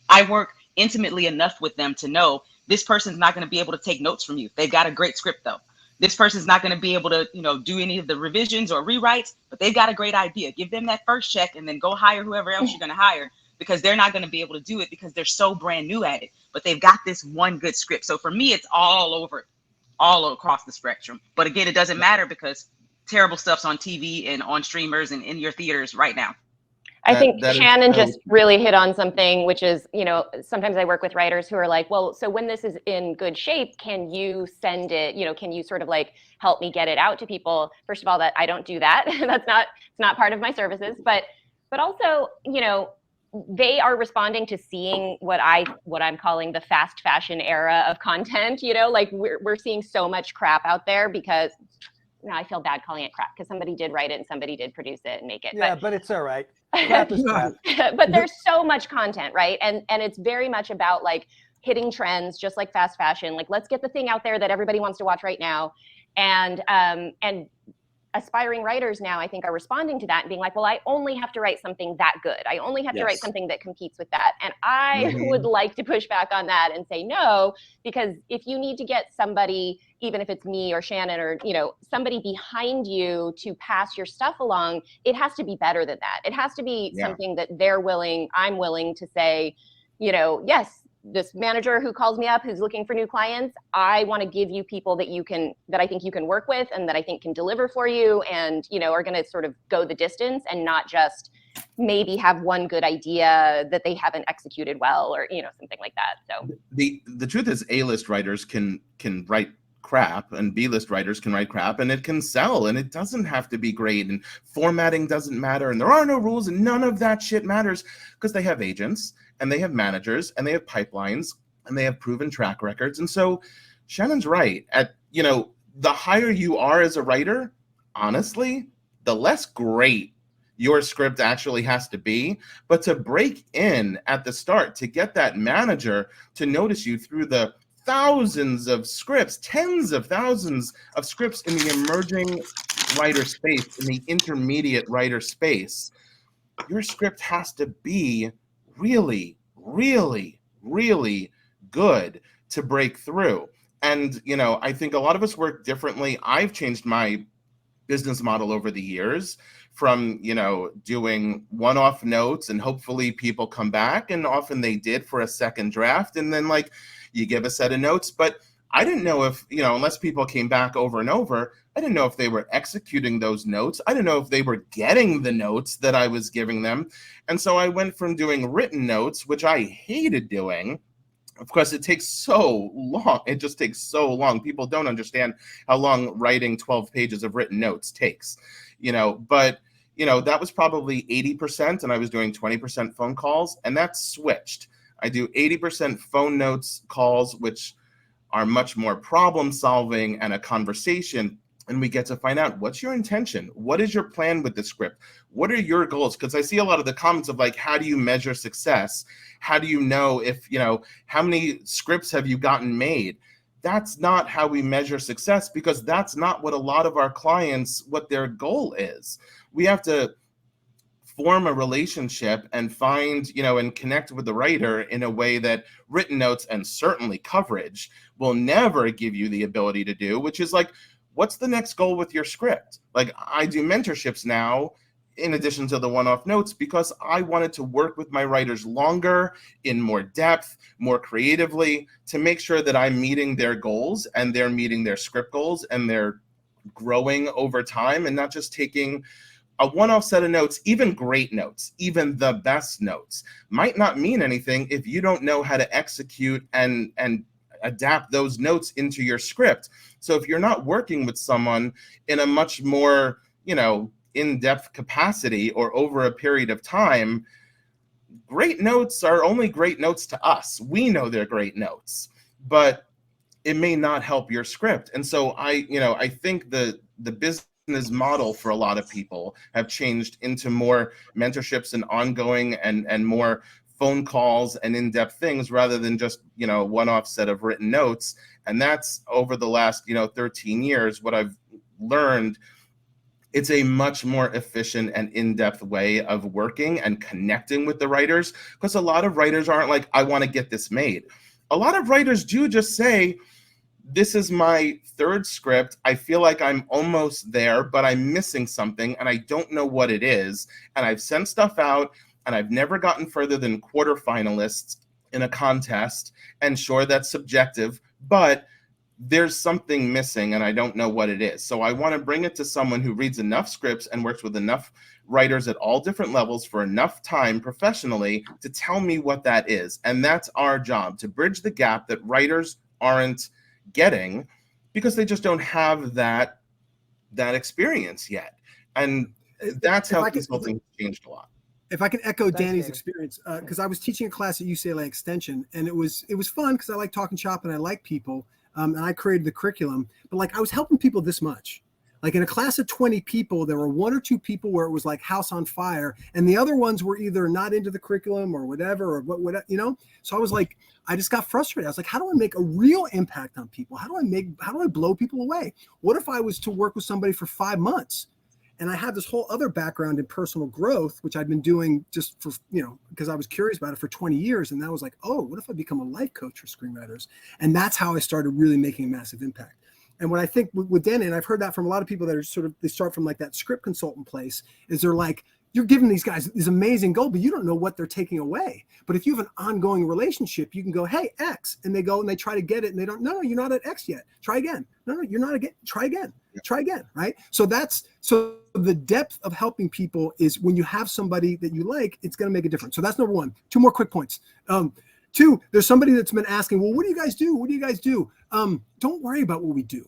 I work intimately enough with them to know this person's not going to be able to take notes from you. They've got a great script though. This person's not going to be able to, do any of the revisions or rewrites, but they've got a great idea. Give them that first check and then go hire whoever else you're going to hire, because they're not going to be able to do it because they're so brand new at it. But they've got this 1 good script. So for me, it's all across the spectrum. But again, it doesn't matter because terrible stuff's on TV and on streamers and in your theaters right now. I think Shannon just really hit on something, which is, sometimes I work with writers who are like, well, so when this is in good shape, can you send it, can you sort of like help me get it out to people? First of all, that I don't do that. It's not part of my services, but also, they are responding to seeing what I'm calling the fast fashion era of content, like we're seeing so much crap out there because I feel bad calling it crap because somebody did write it and somebody did produce it and make it. Yeah, but it's all right. Crap is crap. But there's so much content, right? And it's very much about like hitting trends, just like fast fashion. Like, let's get the thing out there that everybody wants to watch right now. And aspiring writers now, I think, are responding to that and being like, well, I only have to write something that good. I only have to write something that competes with that. And I would like to push back on that and say no, because if you need to get somebody, even if it's me or Shannon or, somebody behind you to pass your stuff along, it has to be better than that. It has to be something that I'm willing to say, yes, this manager who calls me up, who's looking for new clients, I want to give you people that I think you can work with and that I think can deliver for you and, are going to sort of go the distance and not just maybe have 1 good idea that they haven't executed well or, something like that. So the truth is A-list writers can write crap and B-list writers can write crap and it can sell and it doesn't have to be great and formatting doesn't matter and there are no rules and none of that shit matters because they have agents and they have managers and they have pipelines and they have proven track records. And so Shannon's right. The higher you are as a writer, honestly, the less great your script actually has to be. But to break in at the start, to get that manager to notice you through the thousands of scripts, tens of thousands of scripts in the emerging writer space, in the intermediate writer space, your script has to be really, really, really good to break through. And, I think a lot of us work differently. I've changed my business model over the years from, doing one-off notes and hopefully people come back, and often they did for a second draft. And then you give a set of notes, but I didn't know if, unless people came back over and over, I didn't know if they were executing those notes. I didn't know if they were getting the notes that I was giving them. And so I went from doing written notes, which I hated doing. Of course, it takes so long. It just takes so long. People don't understand how long writing 12 pages of written notes takes, but that was probably 80%, and I was doing 20% phone calls, and that's switched. I do 80% phone notes calls, which are much more problem solving and a conversation. And we get to find out, what's your intention? What is your plan with the script? What are your goals? Because I see a lot of the comments of how do you measure success? How do you know if, how many scripts have you gotten made? That's not how we measure success, because that's not what a lot of our clients, what their goal is. We have to form a relationship and find, and connect with the writer in a way that written notes and certainly coverage will never give you the ability to do, which is what's the next goal with your script? I do mentorships now, in addition to the one-off notes, because I wanted to work with my writers longer, in more depth, more creatively, to make sure that I'm meeting their goals and they're meeting their script goals and they're growing over time, and not just taking a one-off set of notes. Even great notes, even the best notes, might not mean anything if you don't know how to execute and adapt those notes into your script. So if you're not working with someone in a much more, in-depth capacity or over a period of time, great notes are only great notes to us. We know they're great notes, but it may not help your script. And so I think the business model for a lot of people have changed into more mentorships and ongoing and more phone calls and in-depth things, rather than just, one-off set of written notes. And that's over the last, 13 years, what I've learned. It's a much more efficient and in-depth way of working and connecting with the writers, because a lot of writers aren't like, I want to get this made. A lot of writers do just say, this is my third script. I feel like I'm almost there, but I'm missing something and I don't know what it is. And I've sent stuff out and I've never gotten further than quarterfinalists in a contest. And sure, that's subjective, but there's something missing and I don't know what it is. So I want to bring it to someone who reads enough scripts and works with enough writers at all different levels for enough time professionally to tell me what that is. And that's our job, to bridge the gap that writers aren't getting because they just don't have that experience yet. And that's how consulting has changed a lot. If I can echo Thanks, Danny's Danny. experience, because I was teaching a class at UCLA Extension, and it was fun because I like talking shop and I like people. And I created the curriculum, but I was helping people this much. In a class of 20 people, there were 1 or 2 people where it was like house on fire, and the other ones were either not into the curriculum or whatever, or what. So I was like, I just got frustrated. I was like, how do I make a real impact on people? How do I blow people away? What if I was to work with somebody for 5 months? And I had this whole other background in personal growth, which I'd been doing just for, because I was curious about it for 20 years. And that was like, oh, what if I become a life coach for screenwriters? And that's how I started really making a massive impact. And what I think with Danny, and I've heard that from a lot of people that are they start from that script consultant place, is they're like, you're giving these guys this amazing goal, but you don't know what they're taking away. But if you have an ongoing relationship, you can go, hey, X, and they go and they try to get it, and they don't, no, you're not at X yet. Try again. No, you're not again. Try again. Try again. Right. So the depth of helping people is when you have somebody that you like, it's going to make a difference. So that's number 1. 2 more quick points. 2, there's somebody that's been asking, well, what do you guys do? What do you guys do? Don't worry about what we do.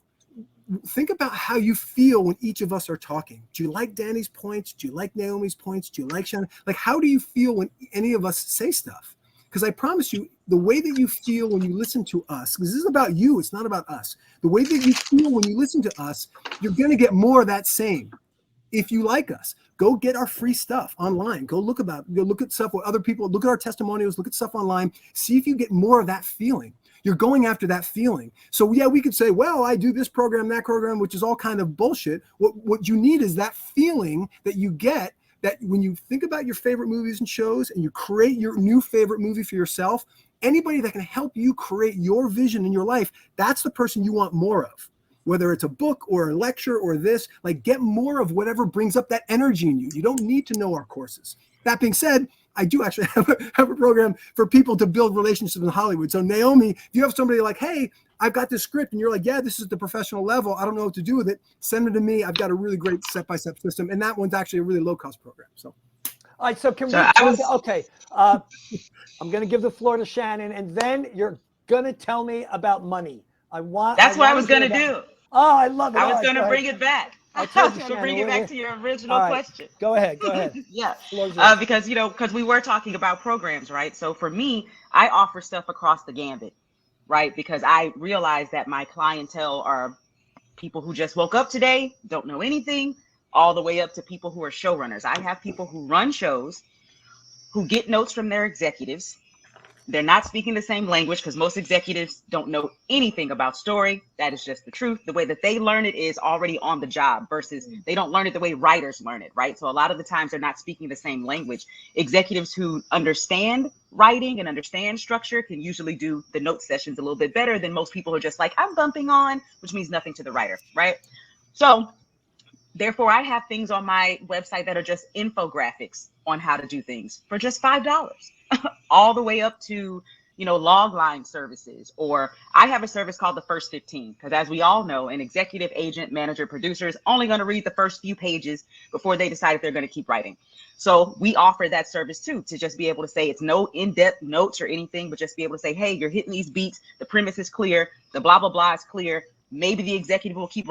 Think about how you feel when each of us are talking. Do you like Danny's points? Do you like Naomi's points? Do you like Shannon? How do you feel when any of us say stuff? Because I promise you, the way that you feel when you listen to us, because this is about you, it's not about us. The way that you feel when you listen to us, you're going to get more of that same. If you like us, go get our free stuff online. Go look at stuff with other people. Look at our testimonials. Look at stuff online. See if you get more of that feeling. You're going after that feeling. So yeah, we could say, well, I do this program, that program, which is all kind of bullshit. What you need is that feeling that you get, that when you think about your favorite movies and shows and you create your new favorite movie for yourself, anybody that can help you create your vision in your life, that's the person you want more of. Whether it's a book or a lecture or this, get more of whatever brings up that energy in you. You don't need to know our courses. That being said, I do actually have a program for people to build relationships in Hollywood. So Naomi, if you have somebody like, hey, I've got this script, and you're like, yeah, this is the professional level, I don't know what to do with it, send it to me. I've got a really great step-by-step system. And that one's actually a really low-cost program. So. All right, so can we talk? Okay, I'm going to give the floor to Shannon, and then you're going to tell me about money. That's what I was going to do. Oh, I love it. I was going to bring it back. I was going to bring it back to your original question. Go ahead. Yeah, because we were talking about programs, right? So for me, I offer stuff across the gambit, right? Because I realize that my clientele are people who just woke up today, don't know anything, all the way up to people who are showrunners. I have people who run shows, who get notes from their executives. They're not speaking the same language because most executives don't know anything about story. That is just the truth. The way that they learn it is already on the job versus they don't learn it the way writers learn it, right? So a lot of the times they're not speaking the same language. Executives who understand writing and understand structure can usually do the note sessions a little bit better than most people who are just like, I'm bumping on, which means nothing to the writer, right? So therefore, I have things on my website that are just infographics on how to do things for just $5, all the way up to, log line services. Or I have a service called the First 15, because as we all know, an executive, agent, manager, producer is only going to read the first few pages before they decide if they're going to keep writing. So we offer that service too, to just be able to say, it's no in-depth notes or anything, but just be able to say, hey, you're hitting these beats, the premise is clear, the blah, blah, blah is clear. Maybe the executive will keep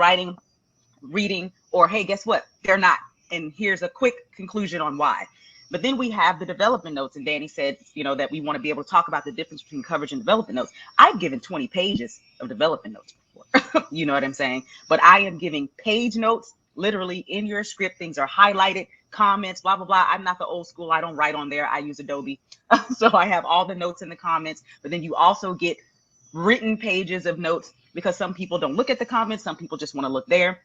reading, or hey, guess what? They're not. And here's a quick conclusion on why. But then we have the development notes. And Danny said, that we want to be able to talk about the difference between coverage and development notes. I've given 20 pages of development notes before. You know what I'm saying? But I am giving page notes, literally in your script. Things are highlighted, comments, blah, blah, blah. I'm not the old school. I don't write on there. I use Adobe. So I have all the notes in the comments. But then you also get written pages of notes, because some people don't look at the comments. Some people just want to look there.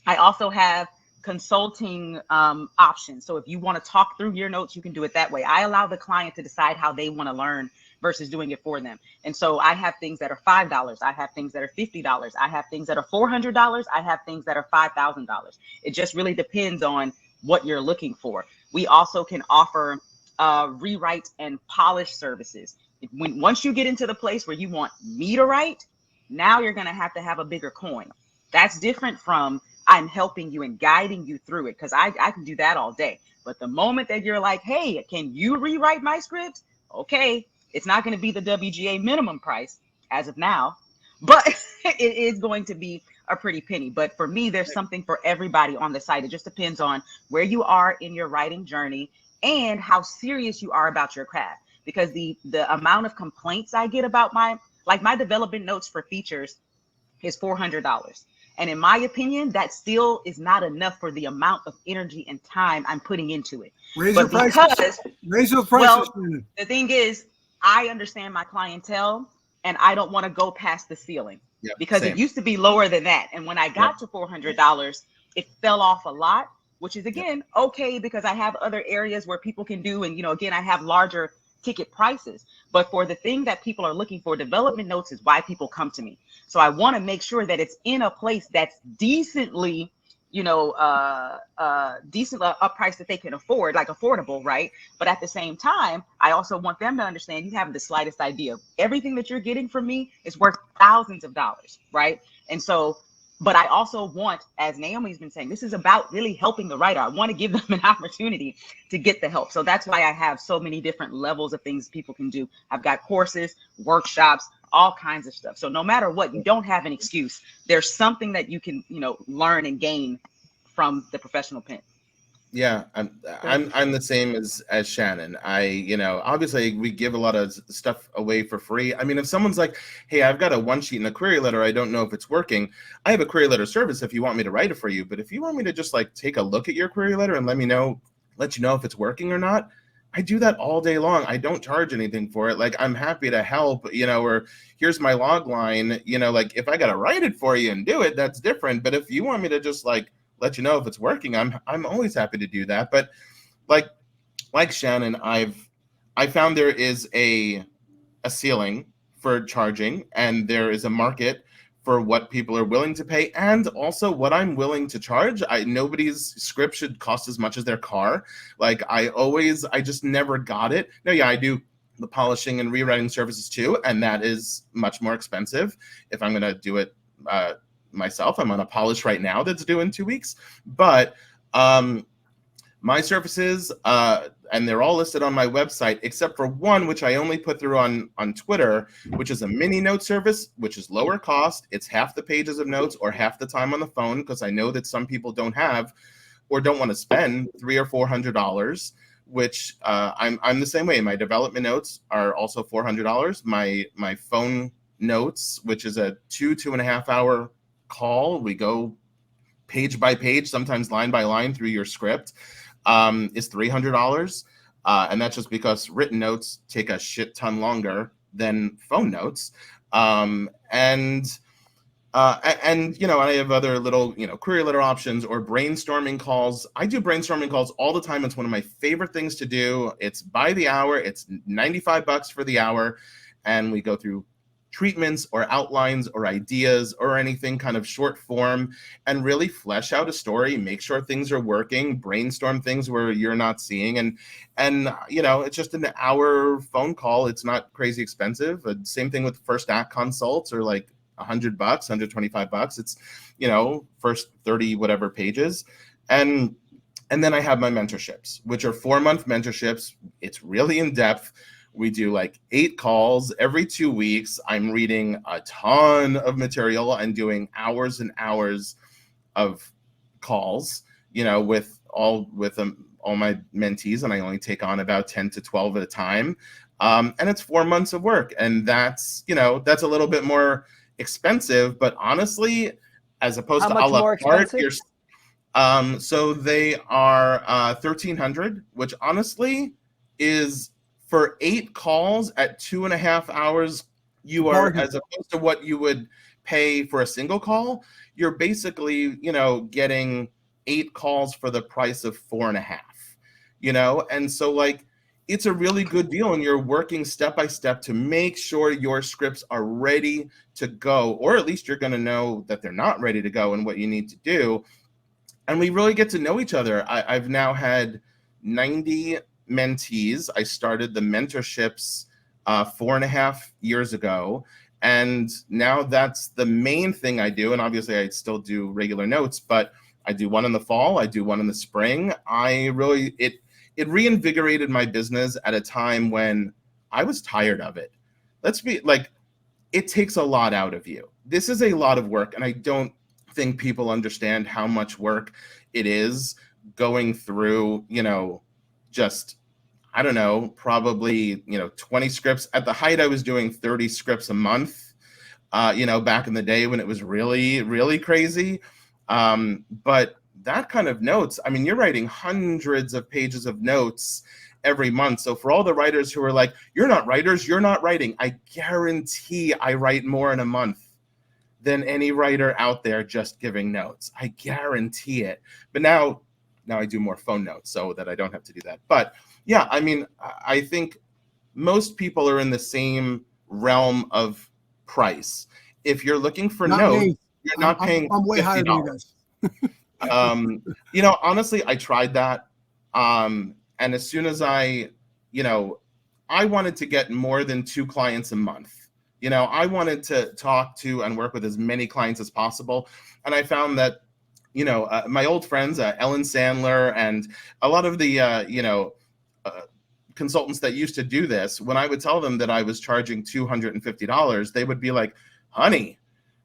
I also have consulting options. So if you want to talk through your notes, you can do it that way. I allow the client to decide how they want to learn versus doing it for them. And so I have things that are $5. I have things that are $50. I have things that are $400. I have things that are $5,000. It just really depends on what you're looking for. We also can offer rewrite and polish services. Once you get into the place where you want me to write, now you're going to have a bigger coin. That's different from I'm helping you and guiding you through it, because I can do that all day. But the moment that you're like, hey, can you rewrite my script? Okay, it's not going to be the WGA minimum price as of now, but it is going to be a pretty penny. But for me, there's something for everybody on the site. It just depends on where you are in your writing journey and how serious you are about your craft. Because the amount of complaints I get about my development notes for features is $400. And in my opinion, that still is not enough for the amount of energy and time I'm putting into it. Raise your prices. Raise your prices. Well, the thing is, I understand my clientele and I don't want to go past the ceiling. Yep, because same. It used to be lower than that. And when I got to $400, it fell off a lot, which is, again, okay, because I have other areas where people can do. And, again, I have larger ticket prices. But for the thing that people are looking for, development notes is why people come to me. So I want to make sure that it's in a place that's decently, a price that they can afford, like affordable, right? But at the same time, I also want them to understand you haven't the slightest idea. Everything that you're getting from me is worth thousands of dollars, right? And so, but I also want, as Naomi's been saying, this is about really helping the writer. I want to give them an opportunity to get the help. So that's why I have so many different levels of things people can do. I've got courses, workshops, all kinds of stuff. So no matter what, you don't have an excuse. There's something that you can, learn and gain from the professional pen. Yeah, I'm the same as Shannon. Obviously we give a lot of stuff away for free. I mean, if someone's like, hey, I've got a one sheet and a query letter, I don't know if it's working. I have a query letter service if you want me to write it for you. But if you want me to just take a look at your query letter and let you know if it's working or not, I do that all day long. I don't charge anything for it. I'm happy to help, or here's my log line, if I got to write it for you and do it, that's different. But if you want me to just let you know if it's working, I'm always happy to do that. But like Shannon, I found there is a ceiling for charging, and there is a market for what people are willing to pay, and also what I'm willing to charge. Nobody's script should cost as much as their car. I just never got it. No, yeah, I do the polishing and rewriting services too, and that is much more expensive. If I'm gonna do it myself, I'm on a polish right now that's due in 2 weeks. But my services, and they're all listed on my website, except for one, which I only put through on Twitter, which is a mini note service, which is lower cost. It's half the pages of notes or half the time on the phone, because I know that some people don't have or don't want to spend $300 or $400, which I'm the same way. My development notes are also $400. My phone notes, which is a 2.5 hour call, we go page by page, sometimes line by line through your script, is $300. And that's just because written notes take a shit ton longer than phone notes. And I have other little, query letter options or brainstorming calls. I do brainstorming calls all the time. It's one of my favorite things to do. It's by the hour. It's $95 for the hour. And we go through treatments or outlines or ideas or anything kind of short form, and really flesh out a story, make sure things are working, brainstorm things where you're not seeing. And you know, it's just an hour phone call. It's not crazy expensive. Same thing with first act consults, or like $100, $125. It's, you know, first 30 whatever pages. And then I have my mentorships, which are 4-month mentorships. It's really in depth. We do like 8 calls every 2 weeks. I'm reading a ton of material and doing hours and hours of calls, you know, with all my mentees, and I only take on about 10 to 12 at a time. And it's 4 months of work, and that's, you know, that's a little bit more expensive, but honestly, as opposed How to much a la more carte, expensive? so they are $1,300, which honestly is for 8 calls at 2.5 hours. You are, Bargain. as opposed to what you would pay for a single call, you're basically, you know, getting 8 calls for the price of 4.5, you know? And so like, it's a really good deal, and you're working step by step to make sure your scripts are ready to go, or at least you're going to know that they're not ready to go and what you need to do. And we really get to know each other. I've now had 90 mentees. I started the mentorships 4.5 years ago. And now that's the main thing I do. And obviously I still do regular notes, but I do one in the fall. I do one in the spring. It reinvigorated my business at a time when I was tired of it. Let's be like, it takes a lot out of you. This is a lot of work. And I don't think people understand how much work it is going through, you know, just, I don't know, probably, you know, 20 scripts. At the height, I was doing 30 scripts a month, you know, back in the day when it was really, really crazy. But that kind of notes, I mean, you're writing hundreds of pages of notes every month. So for all the writers who are like, you're not writers, you're not writing, I guarantee I write more in a month than any writer out there just giving notes. I guarantee it. But now I do more phone notes so that I don't have to do that. But yeah, I mean, I think most people are in the same realm of price. If you're looking for Not notes, me. you're not paying I'm way higher than you $50. guys. You know, honestly, I tried that. And as soon as I wanted to get more than 2 clients a month. You know, I wanted to talk to and work with as many clients as possible. And I found that, you know, my old friends, Ellen Sandler, and a lot of the, consultants that used to do this, when I would tell them that I was charging $250, they would be like, honey,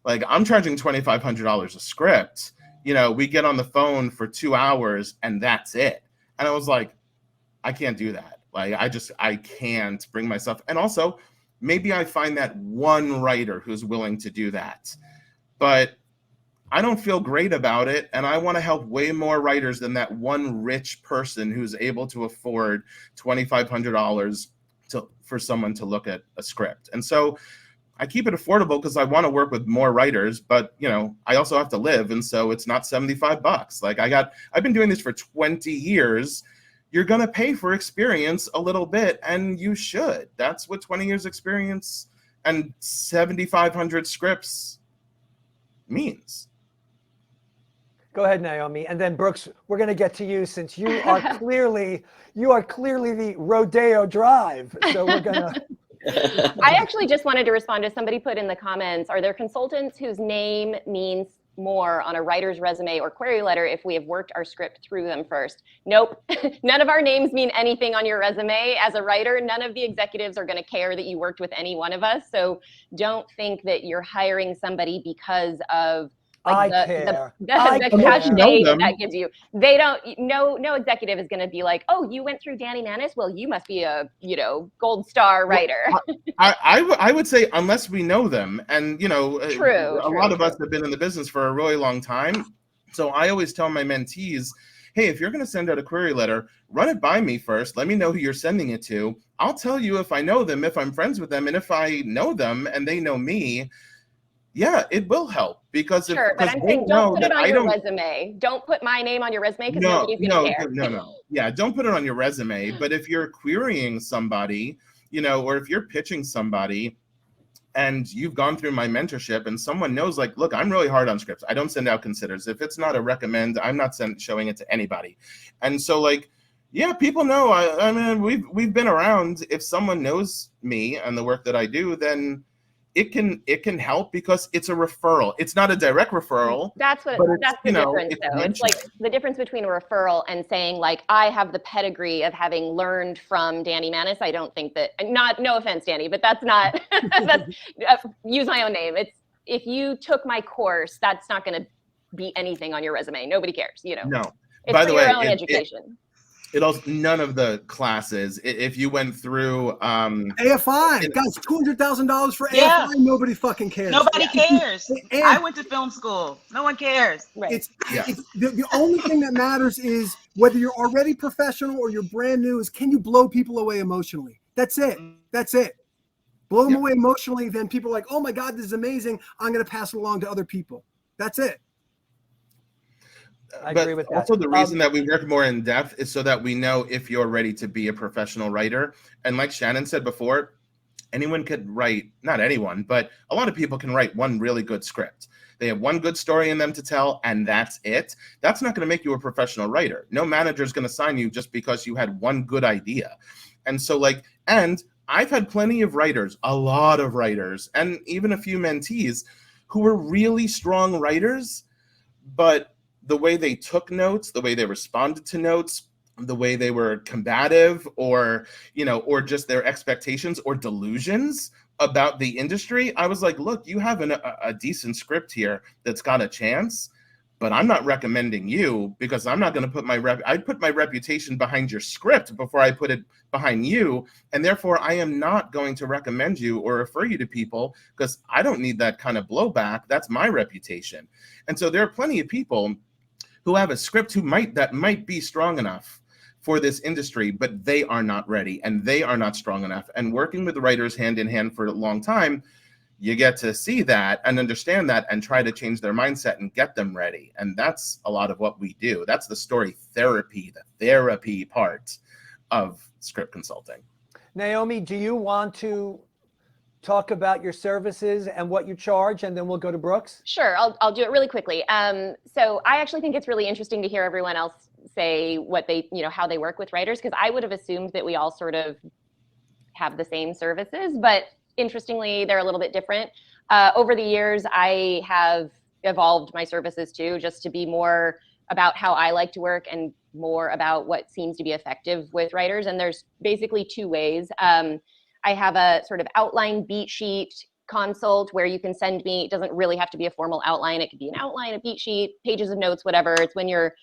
like I'm charging $2,500 a script. You know, we get on the phone for 2 hours and that's it. And I was like, I can't do that. Like, I can't bring myself. And also, maybe I find that one writer who's willing to do that, but I don't feel great about it. And I want to help way more writers than that one rich person who's able to afford $2,500 for someone to look at a script. And so I keep it affordable because I want to work with more writers, but you know, I also have to live. And so it's not $75. Like I've been doing this for 20 years. You're going to pay for experience a little bit, and you should. That's what 20 years experience and 7,500 scripts means. Go ahead, Naomi. And then Brooks, we're going to get to you since you are clearly the Rodeo Drive. So we're going to. I actually just wanted to respond to somebody put in the comments, are there consultants whose name means more on a writer's resume or query letter if we have worked our script through them first? Nope. None of our names mean anything on your resume. As a writer, none of the executives are going to care that you worked with any one of us. So don't think that you're hiring somebody because of like the cachet that gives you. They don't, no executive is going to be like, oh, you went through Danny Manis? Well, you must be a, gold star writer. I would say unless we know them, and a lot of us have been in the business for a really long time. So I always tell my mentees, hey, if you're going to send out a query letter, run it by me first. Let me know who you're sending it to. I'll tell you if I know them, if I'm friends with them, and if I know them and they know me, yeah, it will help because sure, but I'm saying don't put it on your resume. Don't put my name on your resume because nobody's going to care. No. Yeah, don't put it on your resume. But if you're querying somebody, or if you're pitching somebody, and you've gone through my mentorship and someone knows, like, look, I'm really hard on scripts. I don't send out considers. If it's not a recommend, I'm not showing it to anybody. And so, like, yeah, people know. I mean, we've been around. If someone knows me and the work that I do, then it can help because it's a referral. It's not a direct referral. That's the difference, though. It's like the difference between a referral and saying, like, I have the pedigree of having learned from Danny Manis. I don't think that, no offense, Danny, but that's not, use my own name. It's, if you took my course, that's not going to be anything on your resume. Nobody cares, you know. No. It's By for the way, your own education. It also, none of the classes, if you went through AFI, guys, $200,000 for AFI, nobody fucking cares. Nobody cares. And I went to film school. No one cares. Right. It's the only thing that matters is whether you're already professional or you're brand new, is can you blow people away emotionally? That's it. That's it. Blow them away emotionally, then people are like, oh my God, this is amazing. I'm going to pass it along to other people. That's it. I agree with that. Also, the reason that we work more in depth is so that we know if you're ready to be a professional writer. And like Shannon said before, anyone could write, not anyone, but a lot of people can write one really good script. They have one good story in them to tell, and that's it. That's not going to make you a professional writer. No manager is going to sign you just because you had one good idea. And so, like, and I've had plenty of writers, a lot of writers, and even a few mentees who were really strong writers, but the way they took notes, the way they responded to notes, the way they were combative, or, you know, or just their expectations or delusions about the industry, I was like, look, you have a decent script here that's got a chance, but I'm not recommending you because I'm not going to put I put my reputation behind your script before I put it behind you. And therefore I am not going to recommend you or refer you to people because I don't need that kind of blowback. That's my reputation. And so there are plenty of people who have a script that might be strong enough for this industry, but they are not ready and they are not strong enough. And working with the writers hand in hand for a long time, you get to see that and understand that and try to change their mindset and get them ready. And that's a lot of what we do. That's the story therapy, the therapy part of script consulting. Naomi, do you want to talk about your services and what you charge, and then we'll go to Brooks? Sure, I'll do it really quickly. So I actually think it's really interesting to hear everyone else say what they, you know, how they work with writers, because I would have assumed that we all sort of have the same services, but interestingly, they're a little bit different. Over the years, I have evolved my services too, just to be more about how I like to work and more about what seems to be effective with writers. And there's basically two ways. I have a sort of outline beat sheet consult where you can send me, it doesn't really have to be a formal outline. It could be an outline, a beat sheet, pages of notes, whatever. It's when you're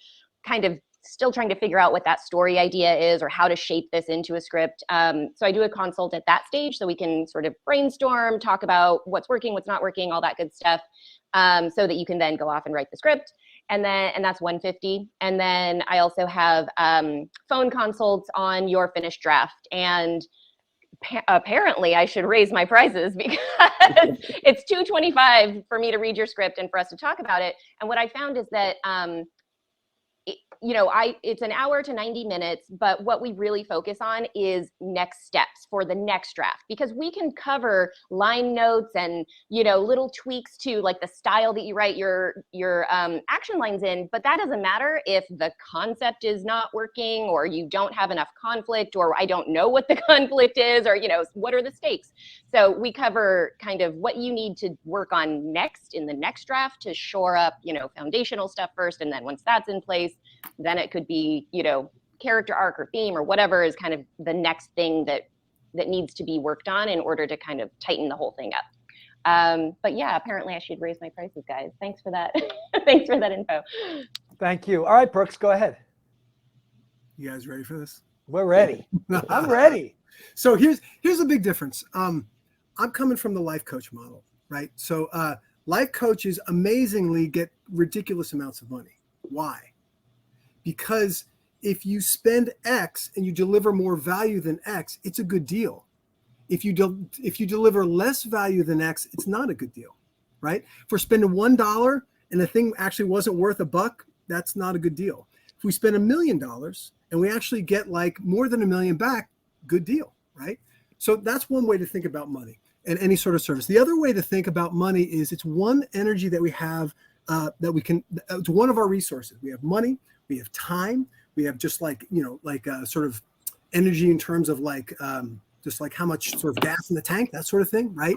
kind of still trying to figure out what that story idea is or how to shape this into a script. So I do a consult at that stage so we can sort of brainstorm, talk about what's working, what's not working, all that good stuff, so that you can then go off and write the script. And that's $150. And then I also have phone consults on your finished draft. And apparently I should raise my prices because it's $225 for me to read your script and for us to talk about it. And what I found is that it's an hour to 90 minutes, but what we really focus on is next steps for the next draft, because we can cover line notes and, little tweaks to like the style that you write your action lines in, but that doesn't matter if the concept is not working or you don't have enough conflict, or I don't know what the conflict is, or, what are the stakes? So we cover kind of what you need to work on next in the next draft to shore up, foundational stuff first. And then once that's in place, then it could be, character arc or theme or whatever is kind of the next thing that needs to be worked on in order to kind of tighten the whole thing up. But yeah, apparently I should raise my prices, guys. Thanks for that. Thanks for that info. Thank you. All right, Brooks, go ahead. You guys ready for this? We're ready. I'm ready. So here's a big difference. I'm coming from the life coach model, right? So life coaches amazingly get ridiculous amounts of money. Why? Because if you spend X and you deliver more value than X, it's a good deal. If you deliver less value than X, it's not a good deal, right? For spending $1 and the thing actually wasn't worth $1, that's not a good deal. If we spend $1 million and we actually get like more than $1 million back, good deal, right? So that's one way to think about money. and any sort of service. The other way to think about money is it's one energy that we have that we can, it's one of our resources. We have money, we have time, we have just like, sort of energy in terms of like, just like how much sort of gas in the tank, that sort of thing, right?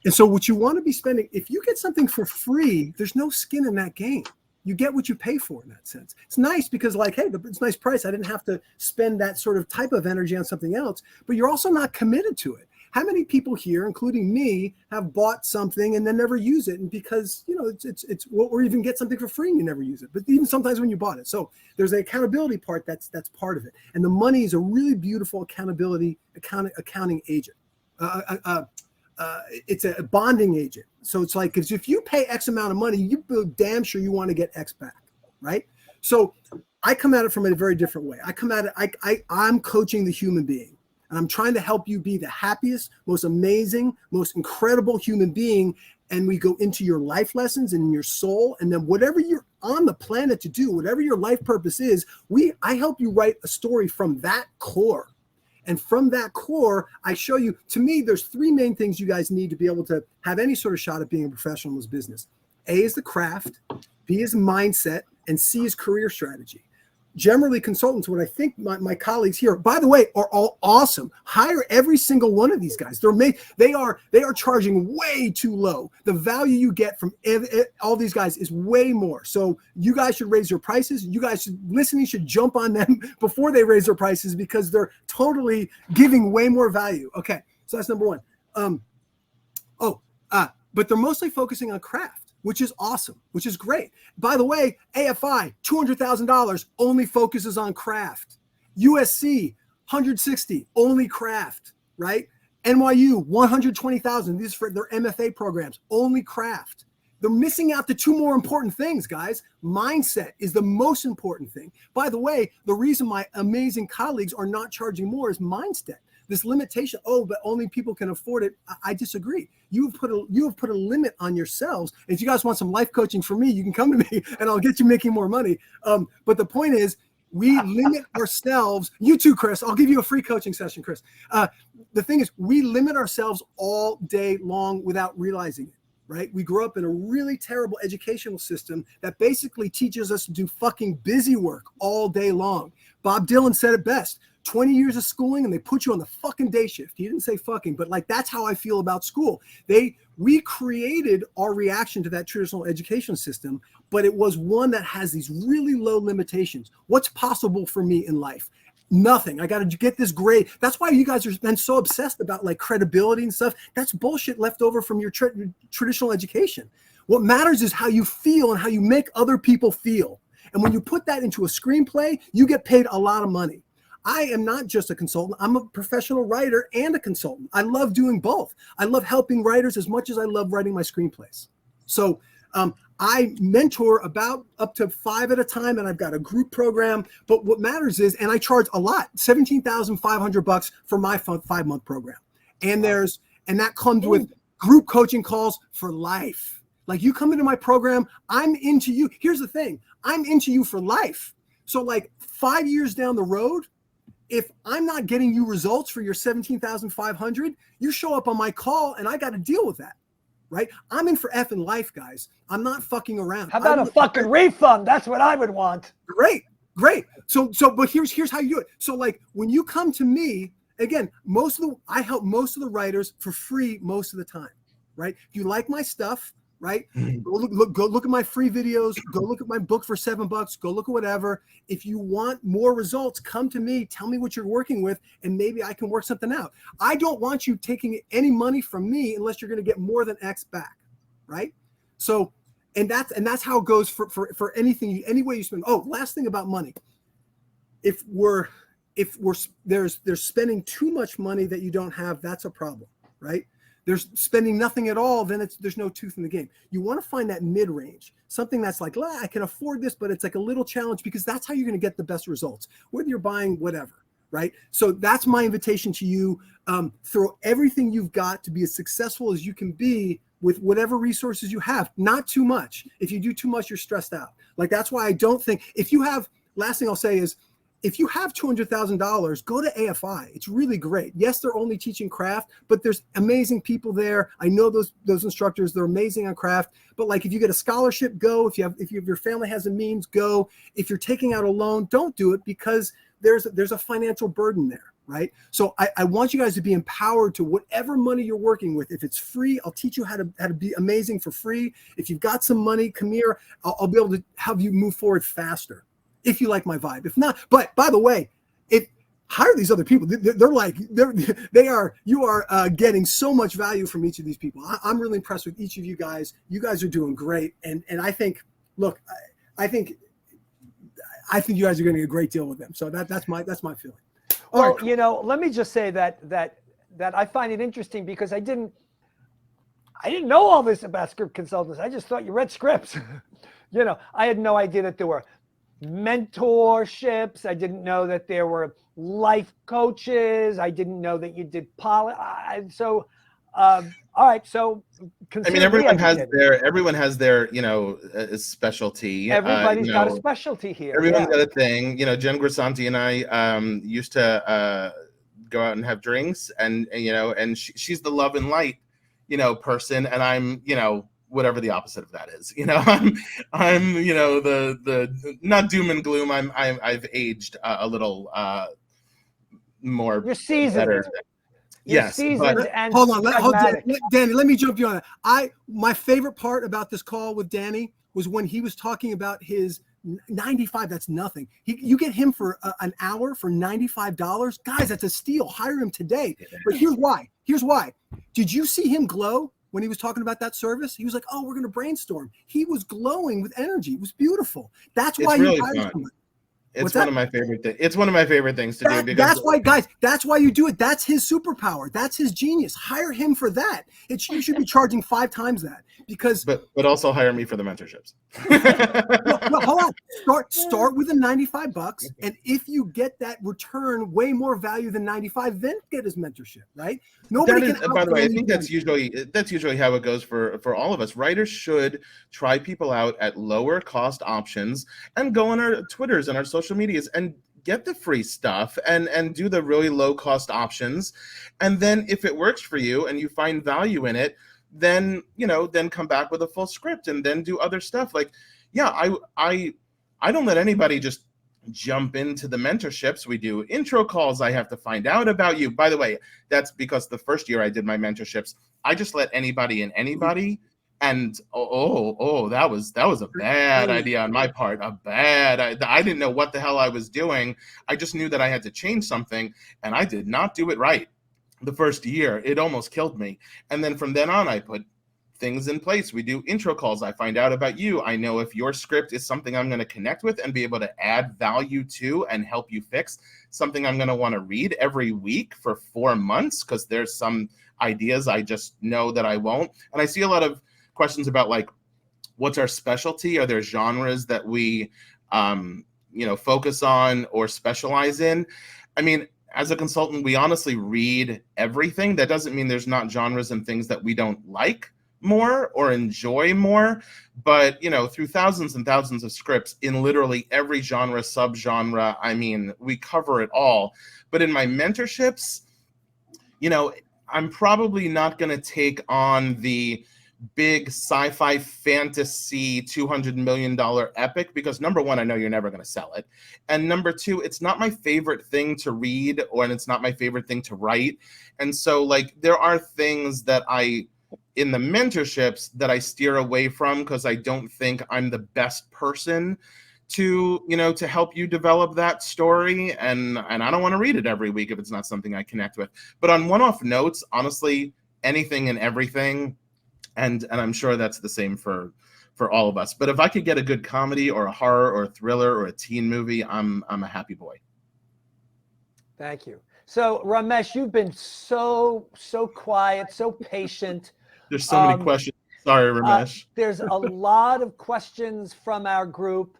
And so what you want to be spending, if you get something for free, there's no skin in that game. You get what you pay for in that sense. It's nice because like, hey, it's a nice price. I didn't have to spend that sort of type of energy on something else, but you're also not committed to it. How many people here, including me, have bought something and then never use it? And because, or even get something for free and you never use it, but even sometimes when you bought it. So there's an accountability part that's part of it. And the money is a really beautiful accounting agent. It's a bonding agent. So it's like, because if you pay X amount of money, you feel damn sure you want to get X back, right? So I come at it from a very different way. I come at it, I'm coaching the human being, and I'm trying to help you be the happiest, most amazing, most incredible human being. And we go into your life lessons and your soul, and then whatever you're on the planet to do, whatever your life purpose is, I help you write a story from that core. And from that core, I show you, to me, there's three main things you guys need to be able to have any sort of shot at being a professional in this business. A is the craft, B is mindset, and C is career strategy. Generally, consultants, what I think my colleagues here, by the way, are all awesome. Hire every single one of these guys. They are charging way too low. The value you get from all these guys is way more. So you guys should raise your prices. You guys should jump on them before they raise their prices because they're totally giving way more value. Okay, so that's number one. But they're mostly focusing on craft, which is awesome, which is great. By the way, AFI, $200,000, only focuses on craft. USC, 160, only craft, right? NYU, 120,000, these are for their MFA programs, only craft. They're missing out the two more important things, guys. Mindset is the most important thing. By the way, the reason my amazing colleagues are not charging more is mindset. This limitation, but only people can afford it. I disagree. You have put a limit on yourselves. If you guys want some life coaching from me, you can come to me and I'll get you making more money. But the point is, we limit ourselves. You too, Chris. I'll give you a free coaching session, Chris. The thing is, we limit ourselves all day long without realizing it, right? We grew up in a really terrible educational system that basically teaches us to do fucking busy work all day long. Bob Dylan said it best. 20 years of schooling and they put you on the fucking day shift. He didn't say fucking, but like that's how I feel about school. We created our reaction to that traditional education system, but it was one that has these really low limitations. What's possible for me in life? Nothing. I got to get this grade. That's why you guys are been so obsessed about like credibility and stuff. That's bullshit left over from your traditional education. What matters is how you feel and how you make other people feel. And when you put that into a screenplay, you get paid a lot of money. I am not just a consultant. I'm a professional writer and a consultant. I love doing both. I love helping writers as much as I love writing my screenplays. So I mentor about up to 5 at a time, and I've got a group program. But what matters is, and I charge a lot, $17,500 for my 5-month program. And that comes with group coaching calls for life. Like you come into my program, I'm into you. Here's the thing, I'm into you for life. So like 5 years down the road, if I'm not getting you results for your $17,500, you show up on my call and I got to deal with that, right? I'm in for effing life, guys. I'm not fucking around. How about a fucking refund? That's what I would want. Great. So, but here's how you do it. So like when you come to me, again, I help most of the writers for free most of the time, right? If you like my stuff, right? Go look at my free videos. Go look at my book for $7. Go look at whatever. If you want more results, come to me. Tell me what you're working with, and maybe I can work something out. I don't want you taking any money from me unless you're going to get more than X back, right? So, and that's how it goes for anything, any way you spend. Oh, last thing about money. If there's spending too much money that you don't have, that's a problem, right? There's spending nothing at all, then there's no tooth in the game. You want to find that mid-range, something that's like, I can afford this, but it's like a little challenge, because that's how you're going to get the best results, whether you're buying whatever, right? So that's my invitation to you. Throw everything you've got to be as successful as you can be with whatever resources you have, not too much. If you do too much, you're stressed out. Like, that's why I don't think, if you have, last thing I'll say is, if you have $200,000, go to AFI. It's really great. Yes, they're only teaching craft, but there's amazing people there. I know those instructors, they're amazing on craft. But like if you get a scholarship, go. If your family has a means, go. If you're taking out a loan, don't do it, because there's a financial burden there, right? So I want you guys to be empowered to whatever money you're working with. If it's free, I'll teach you how to be amazing for free. If you've got some money, come here. I'll be able to have you move forward faster, if you like my vibe. If not, but by the way, hire these other people. You are getting so much value from each of these people. I'm really impressed with each of you guys. You guys are doing great. And I think, look, I think you guys are going to get a great deal with them. So that's my feeling. Well, Right. you know, let me just say that I find it interesting, because I didn't know all this about script consultants. I just thought you read scripts. You know, I had no idea that there were mentorships. I didn't know that there were life coaches. I didn't know that you did all right. So I mean, everyone has their, you know, specialty. Everybody's you got a know, specialty here. Everyone's Yeah. got a thing. You know, Jen Grisanti and I used to go out and have drinks, and you know, and she's the love and light, you know, person, and I'm, you know, whatever the opposite of that is. You know, I'm you know, the not doom and gloom. I've aged a little more. You're seasoned. Better. You're Yes, seasoned but and Hold on, pragmatic. Danny, let me jump you on that. My favorite part about this call with Danny was when he was talking about his 95. That's nothing. You get him for an hour for $95. Guys, that's a steal. Hire him today. But here's why. Did you see him glow when he was talking about that service? He was like, "Oh, we're going to brainstorm." He was glowing with energy. It was beautiful. That's why really you hired fun. someone. It's one of my favorite things. It's one of my favorite things to do, because That's why, guys, that's why you do it. That's his superpower. That's his genius. Hire him for that. You should be charging 5 times that, because but also hire me for the mentorships. no, hold on. Start with the $95, and if you get that return way more value than 95, then get his mentorship, right? Nobody can. By the way, I think that's usually how it goes for all of us. Writers should try people out at lower cost options and go on our Twitters and our social medias and get the free stuff and do the really low cost options. And then if it works for you and you find value in it, then, you know, then come back with a full script and then do other stuff. Like, yeah, I don't let anybody just jump into the mentorships. We do intro calls. I have to find out about you. By the way, that's because the first year I did my mentorships, I just let anybody and anybody. And that was a bad idea on my part. I didn't know what the hell I was doing. I just knew that I had to change something, and I did not do it right the first year. It almost killed me. And then from then on, I put things in place. We do intro calls. I find out about you. I know if your script is something I'm going to connect with and be able to add value to and help you fix, something I'm going to want to read every week for 4 months, because there's some ideas I just know that I won't. And I see a lot of questions about, like, what's our specialty? Are there genres that we focus on or specialize in? I mean, as a consultant, we honestly read everything. That doesn't mean there's not genres and things that we don't like more or enjoy more, but, you know, through thousands and thousands of scripts in literally every genre, subgenre, I mean, we cover it all. But in my mentorships, you know, I'm probably not going to take on the big sci-fi fantasy $200 million epic, because number one, I know you're never going to sell it, and number two, it's not my favorite thing to read, and it's not my favorite thing to write. And so, like, there are things that in the mentorships that I steer away from, because I don't think I'm the best person to help you develop that story, and I don't want to read it every week if it's not something I connect with. But on one-off notes, honestly, anything and everything. And I'm sure that's the same for all of us. But if I could get a good comedy or a horror or a thriller or a teen movie, I'm a happy boy. Thank you. So Ramesh, you've been so quiet, so patient. There's so many questions. Sorry, Ramesh. There's a lot of questions from our group.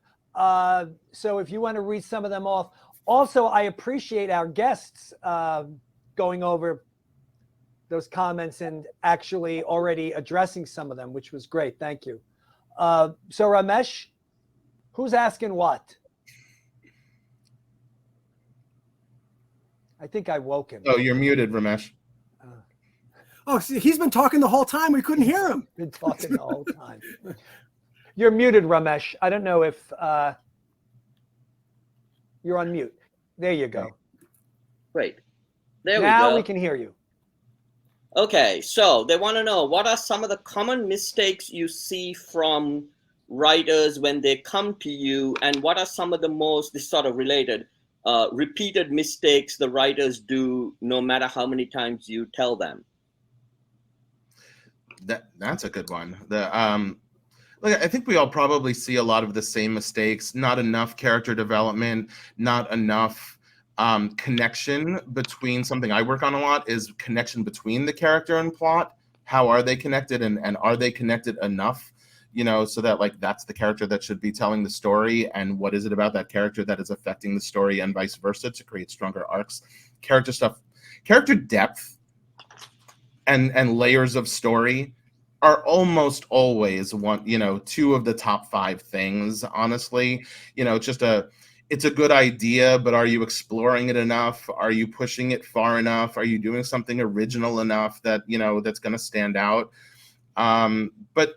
So if you want to read some of them off. Also, I appreciate our guests going over those comments and actually already addressing some of them, which was great. Thank you. So Ramesh, who's asking what? I think I woke him. Oh, you're muted, Ramesh. Oh, see, he's been talking the whole time. We couldn't hear him. Been talking the whole time. You're muted, Ramesh. I don't know if you're on mute. There you go. Great. There we Now go. we can hear you. Okay, so they want to know, what are some of the common mistakes you see from writers when they come to you, and what are some of the most, this sort of related, repeated mistakes the writers do no matter how many times you tell them? That's a good one. Look, I think we all probably see a lot of the same mistakes. Not enough character development, not enough connection between, something I work on a lot is connection between the character and plot. How are they connected, and are they connected enough, you know, so that like that's the character that should be telling the story, and what is it about that character that is affecting the story, and vice versa, to create stronger arcs. Character stuff, character depth and layers of story are almost always two of the top 5 things, honestly. You know, it's a good idea, but are you exploring it enough? Are you pushing it far enough? Are you doing something original enough that, you know, that's going to stand out? But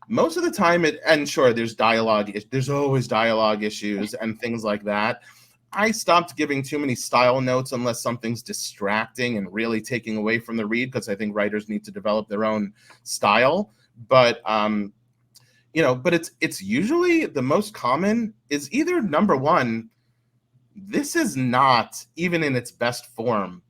most of the time and sure, there's always dialogue issues and things like that. I stopped giving too many style notes unless something's distracting and really taking away from the read, because I think writers need to develop their own style. But but it's usually, the most common is either, number one, this is not, even in its best form,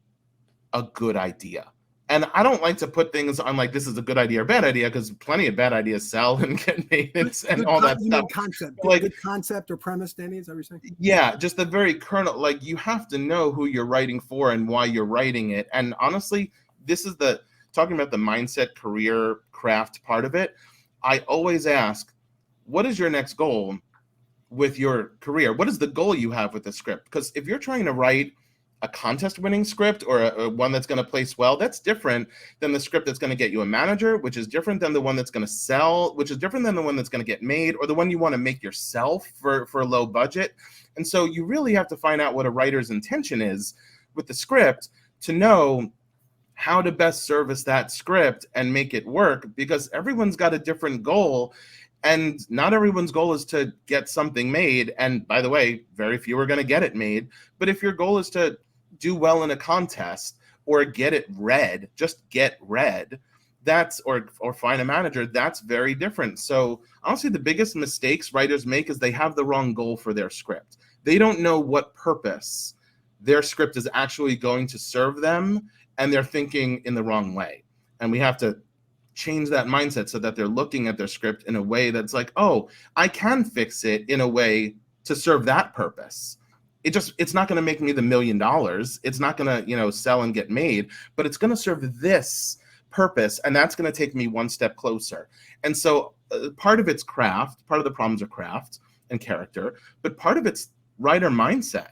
a good idea. And I don't like to put things on like this is a good idea or bad idea, because plenty of bad ideas sell and get made and all that stuff. Concept, like good concept or premise, Danny, is that what you're saying? Yeah, just the very kernel. Like, you have to know who you're writing for and why you're writing it. And honestly, this is talking about the mindset, career, craft part of it. I always ask, what is your next goal with your career? What is the goal you have with the script? Because if you're trying to write a contest-winning script or a one that's going to place well, that's different than the script that's going to get you a manager, which is different than the one that's going to sell, which is different than the one that's going to get made, or the one you want to make yourself for a low budget. And so you really have to find out what a writer's intention is with the script to know how to best service that script and make it work, because everyone's got a different goal. And not everyone's goal is to get something made. And by the way, very few are going to get it made. But if your goal is to do well in a contest or get it read, just get read, that's or find a manager, that's very different. So honestly, the biggest mistakes writers make is they have the wrong goal for their script. They don't know what purpose their script is actually going to serve them, and they're thinking in the wrong way. And we have to change that mindset so that they're looking at their script in a way that's like, oh, I can fix it in a way to serve that purpose. It's not going to make me the $1 million. It's not going to, sell and get made, but it's going to serve this purpose. And that's going to take me one step closer. And so part of it's craft, part of the problems are craft and character, but part of it's writer mindset.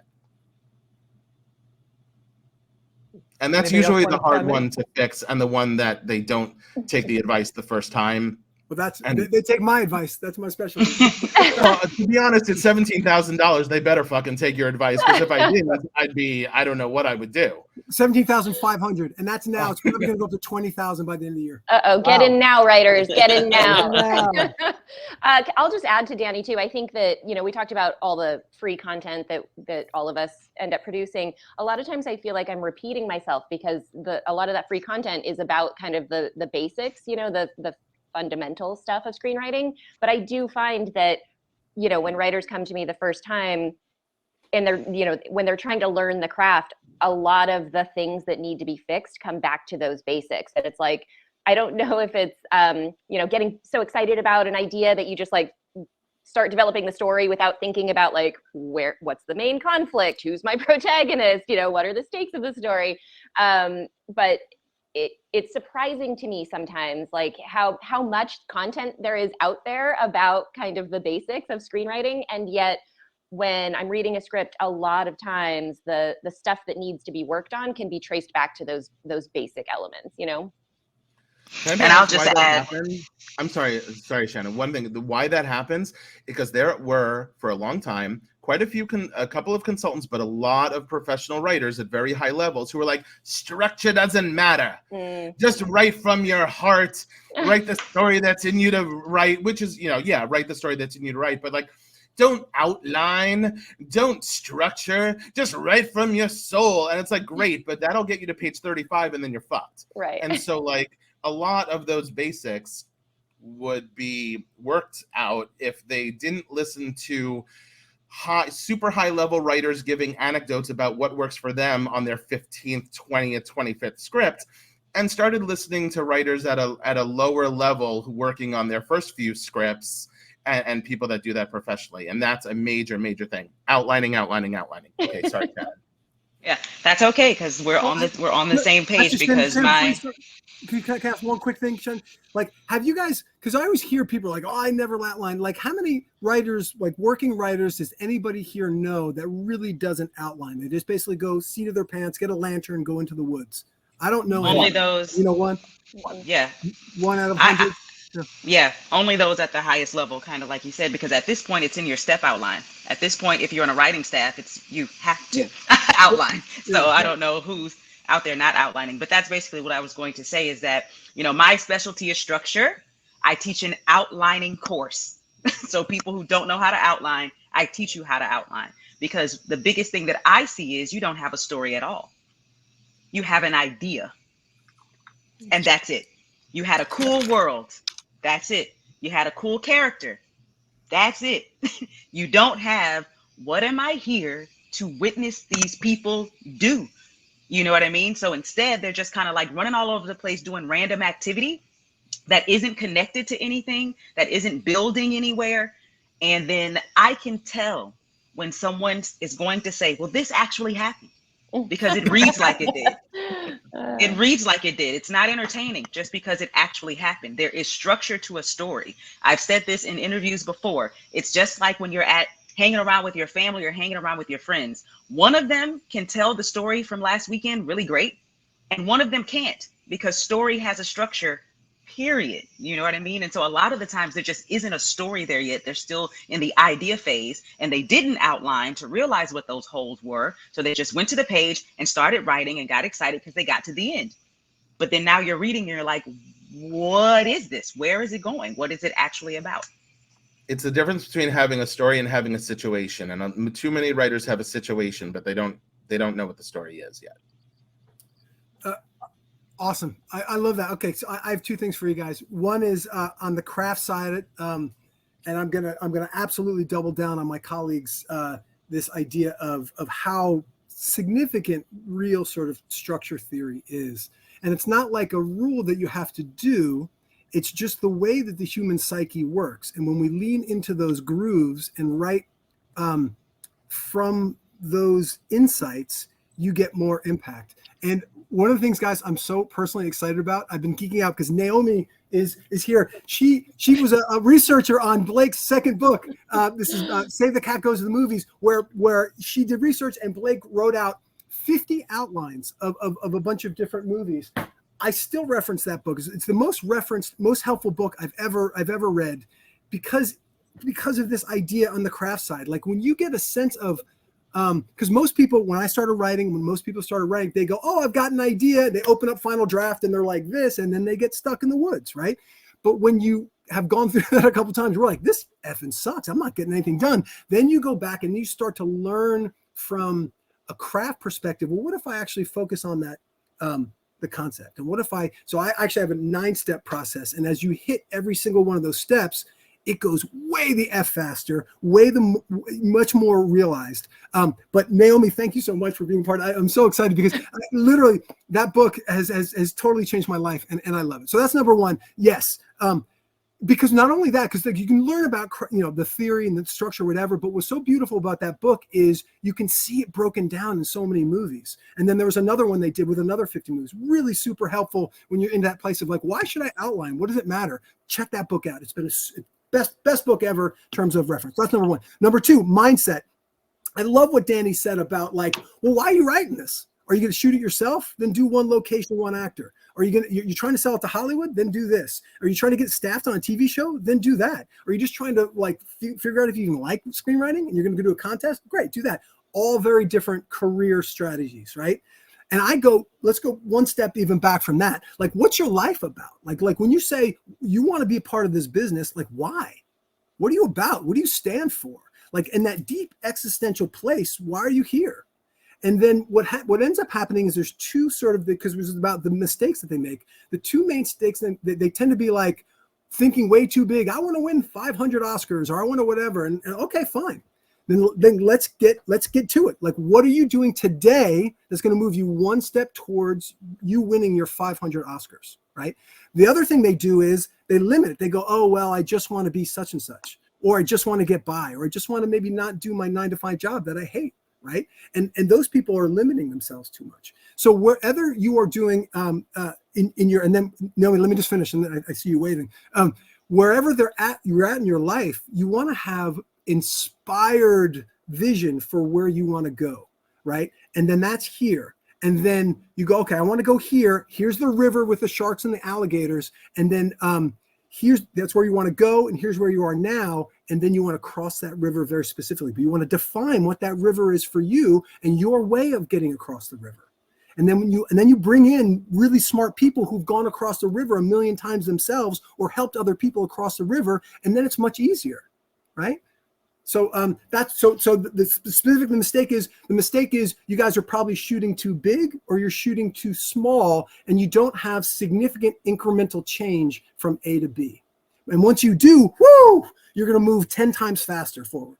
And that's usually the hard one to fix, and the one that they don't take the advice the first time. Well, they take my advice. That's my specialty. Well, to be honest, it's $17,000. They better fucking take your advice, because if I didn't, I don't know what I would do. 17,500, and that's now. It's probably going to go up to 20,000 by the end of the year. Get in now, writers. Get in now. I'll just add to Danny too. I think that we talked about all the free content that all of us end up producing. A lot of times, I feel like I'm repeating myself, because a lot of that free content is about kind of the basics. The fundamental stuff of screenwriting. But I do find that, when writers come to me the first time and they're, when they're trying to learn the craft, a lot of the things that need to be fixed come back to those basics. And it's like, I don't know if it's, getting so excited about an idea that you just like start developing the story without thinking about like, what's the main conflict? Who's my protagonist? What are the stakes of the story? But it's surprising to me sometimes, like how much content there is out there about kind of the basics of screenwriting. And yet when I'm reading a script, a lot of times the stuff that needs to be worked on can be traced back to those basic elements, And I'll just add, I'm sorry, Shannon. One thing, why that happens, because there were for a long time a couple of consultants, but a lot of professional writers at very high levels who were like, structure doesn't matter. Just write from your heart, write the story that's in you to write, which is, write the story that's in you to write, but like, don't outline, don't structure, just write from your soul. And it's like, great, but that'll get you to page 35 and then you're fucked. Right. And so like a lot of those basics would be worked out if they didn't listen to super high level writers giving anecdotes about what works for them on their 15th, 20th, 25th script, and started listening to writers at a lower level working on their first few scripts and people that do that professionally. And that's a major, major thing. Outlining. Okay, sorry, Chad. Yeah, that's okay, because we're on the same page, because Can I ask one quick thing, Sean? Like, have you guys, because I always hear people like, oh, I never outline. Like, how many writers, like working writers, does anybody here know that really doesn't outline? They just basically go seat of their pants, get a lantern, go into the woods. I don't know. Only those. You know, one? Yeah. 1 out of 100. Yeah, only those at the highest level, kind of like you said, because at this point, it's in your step outline. At this point, if you're on a writing staff, you have to outline. So I don't know who's out there not outlining, but that's basically what I was going to say, is that, my specialty is structure. I teach an outlining course. So people who don't know how to outline, I teach you how to outline, because the biggest thing that I see is you don't have a story at all. You have an idea, and that's it. You had a cool world. That's it. You had a cool character. That's it. You don't have, what am I here to witness these people do? You know what I mean? So instead, they're just kind of like running all over the place doing random activity that isn't connected to anything, that isn't building anywhere. And then I can tell when someone is going to say, well, this actually happened, because it reads like it did. It reads like it did. It's not entertaining just because it actually happened. There is structure to a story. I've said this in interviews before. It's just like when you're hanging around with your family or hanging around with your friends. One of them can tell the story from last weekend really great, and one of them can't, because story has a structure, period. You know what I mean? And so a lot of the times there just isn't a story there yet. They're still in the idea phase, and they didn't outline to realize what those holes were. So they just went to the page and started writing and got excited because they got to the end. But then now you're reading and you're like, what is this? Where is it going? What is it actually about? It's the difference between having a story and having a situation. And too many writers have a situation, but they don't know what the story is yet. Awesome. I love that. Okay, so I have two things for you guys. One is on the craft side, and I'm gonna absolutely double down on my colleagues this idea of how significant real sort of structure theory is. And it's not like a rule that you have to do. It's just the way that the human psyche works. And when we lean into those grooves and write from those insights, you get more impact. And one of the things, guys, I'm so personally excited about, I've been geeking out because Naomi is here. She was a researcher on Blake's second book. This is Save the Cat Goes to the Movies, where she did research and Blake wrote out 50 outlines of a bunch of different movies. I still reference that book. It's the most referenced, most helpful book I've ever read, because of this idea on the craft side. Like when you get a sense of, because most people, when most people started writing, they go, oh, I've got an idea. They open up Final Draft and they're like this, and then they get stuck in the woods, right? But when you have gone through that a couple times, you're like, this effing sucks. I'm not getting anything done. Then you go back and you start to learn from a craft perspective. Well, what if I actually focus on that, the concept? And what if so I actually have a 9-step process. And as you hit every single one of those steps, it goes way the F faster, much more realized. But Naomi, thank you so much for being part of it. I'm so excited because literally that book has totally changed my life, and I love it. So that's number one. Yes. Because not only that, because you can learn about the theory and the structure, whatever. But what's so beautiful about that book is you can see it broken down in so many movies. And then there was another one they did with another 50 movies. Really super helpful when you're in that place of like, why should I outline? What does it matter? Check that book out. It's been best book ever in terms of reference. That's number one. Number two, mindset. I love what Danny said about like, well, why are you writing this? Are you going to shoot it yourself? Then do one location, one actor. Are you you're trying to sell it to Hollywood? Then do this. Are you trying to get staffed on a TV show? Then do that. Are you just trying to like figure out if you even like screenwriting and you're going to do a contest? Great, do that. All very different career strategies, right? And let's go one step even back from that. Like, what's your life about? Like when you say you want to be a part of this business, like why? What are you about? What do you stand for? Like in that deep existential place, why are you here? And then what ends up happening is there's two sort of, because it was about the mistakes that they make. The two main mistakes, they tend to be like thinking way too big. I want to win 500 Oscars or I want to whatever. And okay, fine. Then let's get to it. Like, what are you doing today that's going to move you one step towards you winning your 500 Oscars, right? The other thing they do is they limit it. They go, oh, well, I just want to be such and such, or I just want to get by, or I just want to maybe not do my 9-to-5 job that I hate, right? And those people are limiting themselves too much. So wherever you are doing in your, and then, Naomi, let me just finish, and then I see you waving. Wherever you're at in your life, you want to have inspired vision for where you want to go, right? And then that's here. And then you go, okay, I want to go here. Here's the river with the sharks and the alligators. And then that's where you want to go. And here's where you are now. And then you want to cross that river very specifically. But you want to define what that river is for you and your way of getting across the river. And then you bring in really smart people who've gone across the river 1,000,000 times themselves or helped other people across the river. And then it's much easier, right? So the mistake is you guys are probably shooting too big or you're shooting too small, and you don't have significant incremental change from A to B. And once you do, you're going to move 10 times faster forward.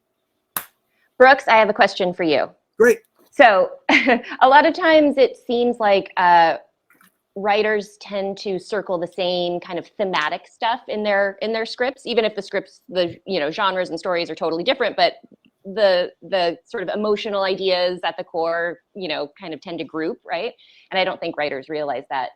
Brooks, I have a question for you. Great. So a lot of times it seems like writers tend to circle the same kind of thematic stuff in their scripts, even if the scripts, genres and stories are totally different, but the sort of emotional ideas at the core, kind of tend to group, right? And I don't think writers realize that.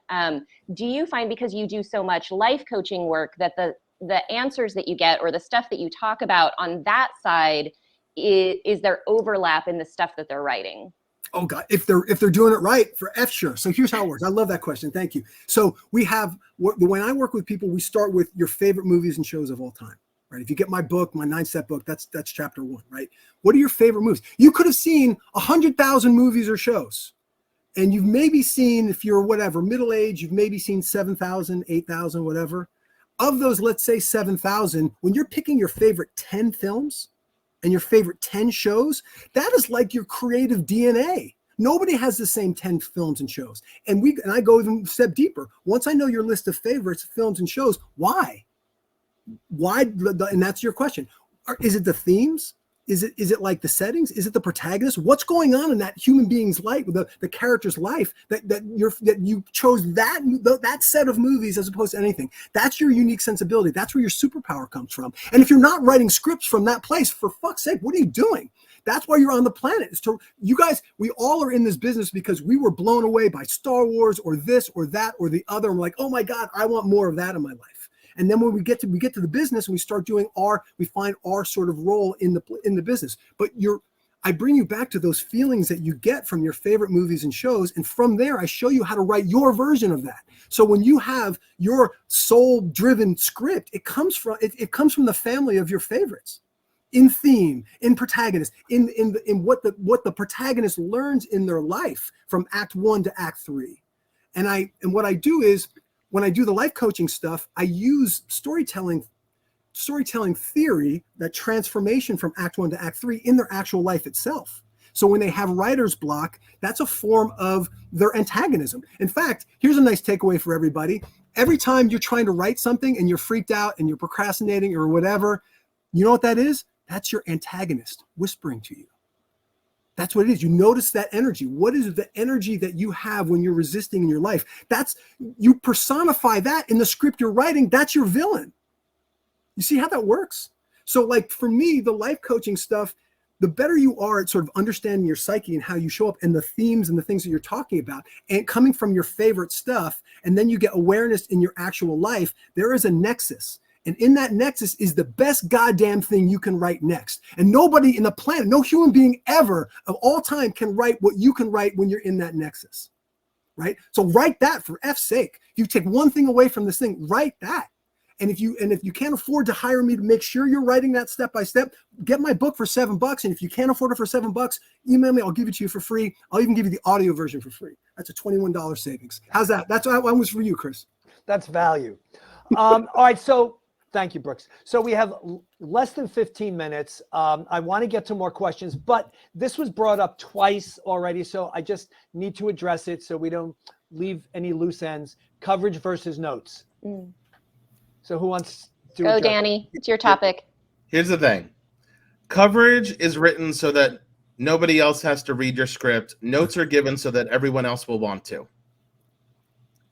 Do you find, because you do so much life coaching work, that the answers that you get or the stuff that you talk about on that side, is there overlap in the stuff that they're writing? Oh God, if they're doing it right, for F sure. So here's how it works. I love that question. Thank you. So when I work with people, we start with your favorite movies and shows of all time, right? If you get my book, my 9-step book, that's chapter 1, right? What are your favorite movies? You could have seen 100,000 movies or shows, and you've maybe seen, if you're whatever, middle age, you've maybe seen 7,000, 8,000, whatever. Of those, let's say 7,000, when you're picking your favorite 10 films, and your favorite 10 shows, that is like your creative DNA. Nobody has the same 10 films and shows. And I go even a step deeper. Once I know your list of favorites, films and shows, why? Why? And that's your question. Is it the themes? Is it like the settings? Is it the protagonist? What's going on in that human being's life, the character's life, that you chose that set of movies as opposed to anything? That's your unique sensibility. That's where your superpower comes from. And if you're not writing scripts from that place, for fuck's sake, what are you doing? That's why you're on the planet. You guys, we all are in this business because we were blown away by Star Wars or this or that or the other. And we're like, oh my God, I want more of that in my life. And then when we get to the business and we start doing we find our sort of role in the business. But I bring you back to those feelings that you get from your favorite movies and shows. And from there, I show you how to write your version of that. So when you have your soul driven script, it comes from the family of your favorites, in theme, in protagonist, in what the protagonist learns in their life from act 1 to act 3. And what I do is, when I do the life coaching stuff, I use storytelling theory, that transformation from act 1 to act 3 in their actual life itself. So when they have writer's block, that's a form of their antagonism. In fact, here's a nice takeaway for everybody. Every time you're trying to write something and you're freaked out and you're procrastinating or whatever, you know what that is? That's your antagonist whispering to you. That's what it is. You notice that energy. What is the energy that you have when you're resisting in your life? You personify that in the script you're writing. That's your villain. You see how that works? So like for me, the life coaching stuff, the better you are at sort of understanding your psyche and how you show up and the themes and the things that you're talking about and coming from your favorite stuff, and then you get awareness in your actual life, there is a nexus. And in that nexus is the best goddamn thing you can write next. And nobody in the planet, no human being ever of all time can write what you can write when you're in that nexus, right? So write that for F's sake. If you take one thing away from this thing, write that. And if you can't afford to hire me to make sure you're writing that step by step, get my book for $7. And if you can't afford it for $7, email me. I'll give it to you for free. I'll even give you the audio version for free. That's a $21 savings. How's that? That's what I was for you, Chris. That's value. All right. So thank you, Brooks. So we have less than 15 minutes. I want to get to more questions, but this was brought up twice already. So I just need to address it so we don't leave any loose ends. Coverage versus notes. So who wants to Go, address Danny. It's your topic. Here's the thing. Coverage is written so that nobody else has to read your script. Notes are given so that everyone else will want to.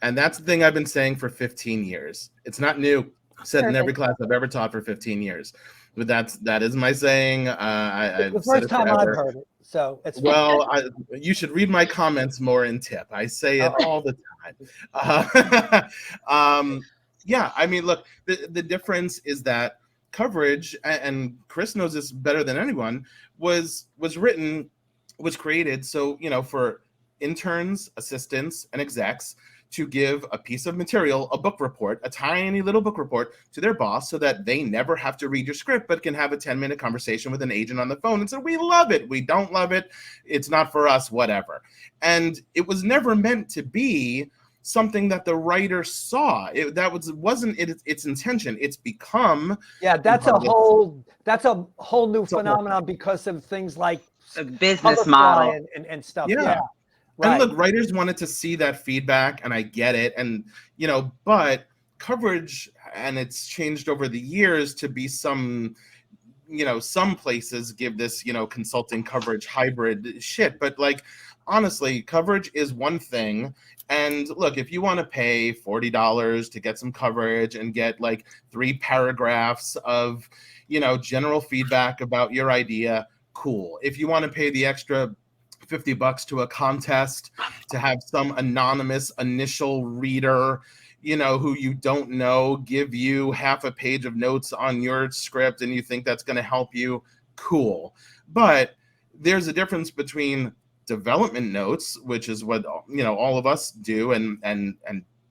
And that's the thing I've been saying for 15 years. It's not new. I've said in every class I've ever taught for 15 years. But that is my saying. It's the first time I've heard it. So it's well, you should read my comments more in tip. I say it all the time. Yeah, I mean, look, the difference is that coverage, and Chris knows this better than anyone, was created so, for interns, assistants, and execs to give a piece of material, a book report, a tiny little book report to their boss so that they never have to read your script, but can have a 10-minute conversation with an agent on the phone and say, we love it, we don't love it, it's not for us, whatever. And it was never meant to be something that the writer saw. Wasn't its intention. It's become that's a whole new phenomenon because of things like the business model and stuff. Yeah. Right. And look, writers wanted to see that feedback, and I get it. And but coverage, and it's changed over the years to be some places give this consulting coverage hybrid shit, but like honestly, coverage is one thing. And look, if you want to pay $40 to get some coverage and get like 3 paragraphs of, general feedback about your idea, cool. If you want to pay the extra $50 to a contest to have some anonymous initial reader, who you don't know, give you half a page of notes on your script and you think that's going to help you, cool. But there's a difference between development notes, which is what all of us do, and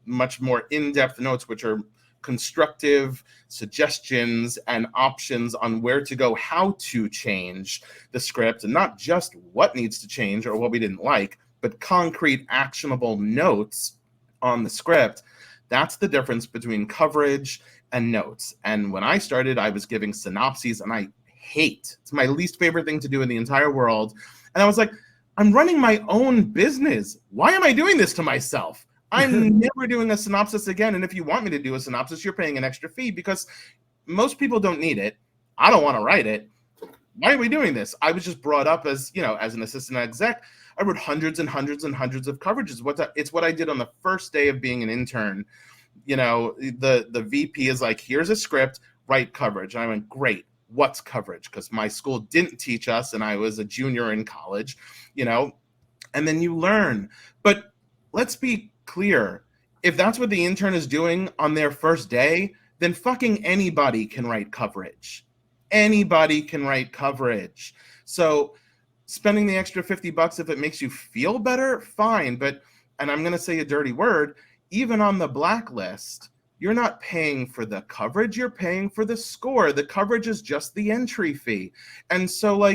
much more in-depth notes, which are constructive suggestions and options on where to go, how to change the script, and not just what needs to change or what we didn't like, but concrete actionable notes on the script. That's the difference between coverage and notes. And when I started, I was giving synopses, and it's my least favorite thing to do in the entire world. And I was like, I'm running my own business. Why am I doing this to myself? I'm never doing a synopsis again. And if you want me to do a synopsis, you're paying an extra fee, because most people don't need it. I don't want to write it. Why are we doing this? I was just brought up as, as an assistant exec. I wrote hundreds and hundreds and hundreds of coverages. It's what I did on the first day of being an intern. The VP is like, here's a script, write coverage. And I went, great. What's coverage? Because my school didn't teach us, and I was a junior in college, and then you learn. But let's be clear. If that's what the intern is doing on their first day, then fucking anybody can write coverage. Anybody can write coverage. So spending the extra $50, if it makes you feel better, fine. But, and I'm going to say a dirty word, even on the blacklist, you're not paying for the coverage, you're paying for the score. The coverage is just the entry fee. And so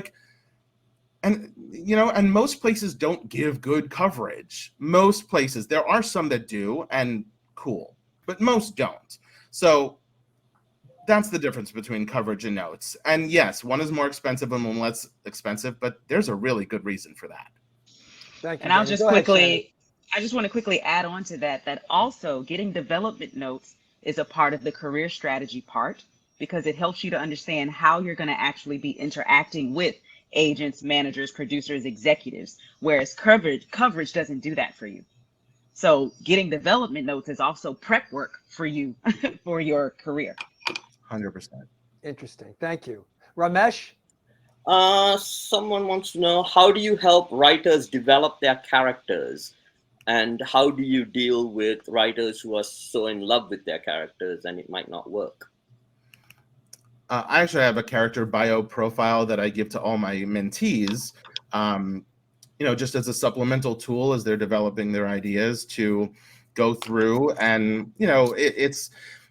and most places don't give good coverage. Most places, there are some that do, and cool, but most don't. So that's the difference between coverage and notes. And yes, one is more expensive and one less expensive, but there's a really good reason for that. Thank you. And I just want to quickly add on to that also getting development notes is a part of the career strategy part, because it helps you to understand how you're going to actually be interacting with agents, managers, producers, executives, whereas coverage doesn't do that for you. So getting development notes is also prep work for you for your career. 100%. Interesting. Thank you. Ramesh? Someone wants to know, how do you help writers develop their characters? And how do you deal with writers who are so in love with their characters and it might not work? I actually have a character bio profile that I give to all my mentees, just as a supplemental tool as they're developing their ideas to go through. And,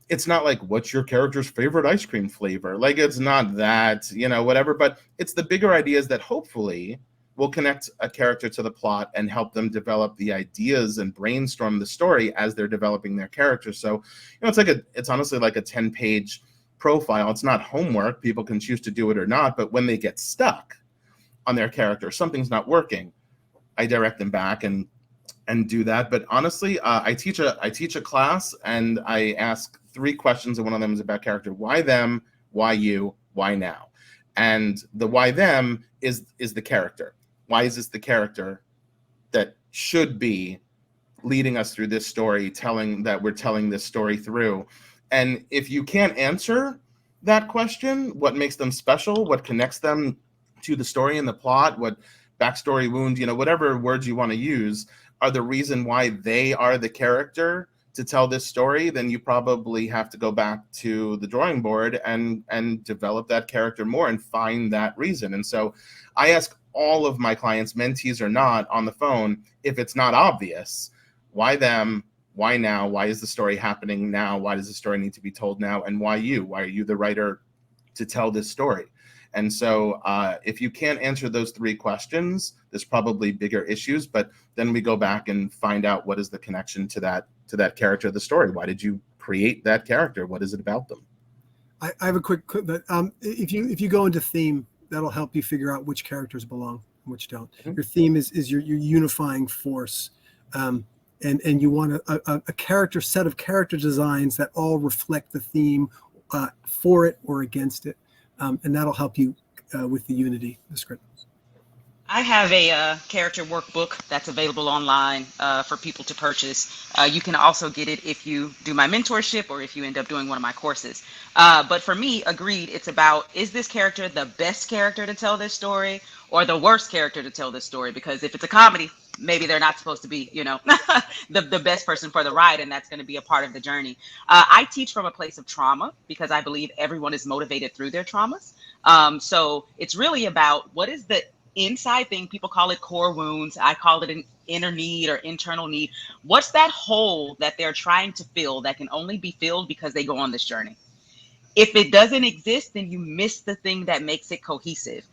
it's not like, what's your character's favorite ice cream flavor? Like, it's not that, whatever, but it's the bigger ideas that hopefully will connect a character to the plot and help them develop the ideas and brainstorm the story as they're developing their character. So, it's honestly like a 10-page profile. It's not homework. People can choose to do it or not, but when they get stuck on their character, something's not working, I direct them back and do that. But honestly, I teach a class, and I ask 3 questions, and one of them is about character. Why them? Why you? Why now? And the why them is the character. Why is this the character that should be leading us through this story, we're telling this story through? And if you can't answer that question, what makes them special, what connects them to the story and the plot, what backstory, wound, whatever words you want to use, are the reason why they are the character to tell this story, then you probably have to go back to the drawing board and develop that character more and find that reason. And so I ask all of my clients, mentees or not, on the phone, if it's not obvious, why them? Why now? Why is the story happening now? Why does the story need to be told now? And why you? Why are you the writer to tell this story? And so if you can't answer those 3 questions, there's probably bigger issues, but then we go back and find out what is the connection to that character of the story. Why did you create that character? What is it about them? I have a quick, but if you go into theme, that'll help you figure out which characters belong and which don't. Mm-hmm. Your theme is your unifying force. And you want a set of character designs that all reflect the theme for it or against it. And that'll help you with the unity of the script. I have a character workbook that's available online for people to purchase. You can also get it if you do my mentorship or if you end up doing one of my courses. But for me, agreed, it's about, is this character the best character to tell this story or the worst character to tell this story? Because if it's a comedy, maybe they're not supposed to be, the best person for the ride, and that's going to be a part of the journey. I teach from a place of trauma because I believe everyone is motivated through their traumas. So it's really about what is the inside thing. People call it core wounds. I call it an inner need or internal need. What's that hole that they're trying to fill that can only be filled because they go on this journey? If it doesn't exist, then you miss the thing that makes it cohesive.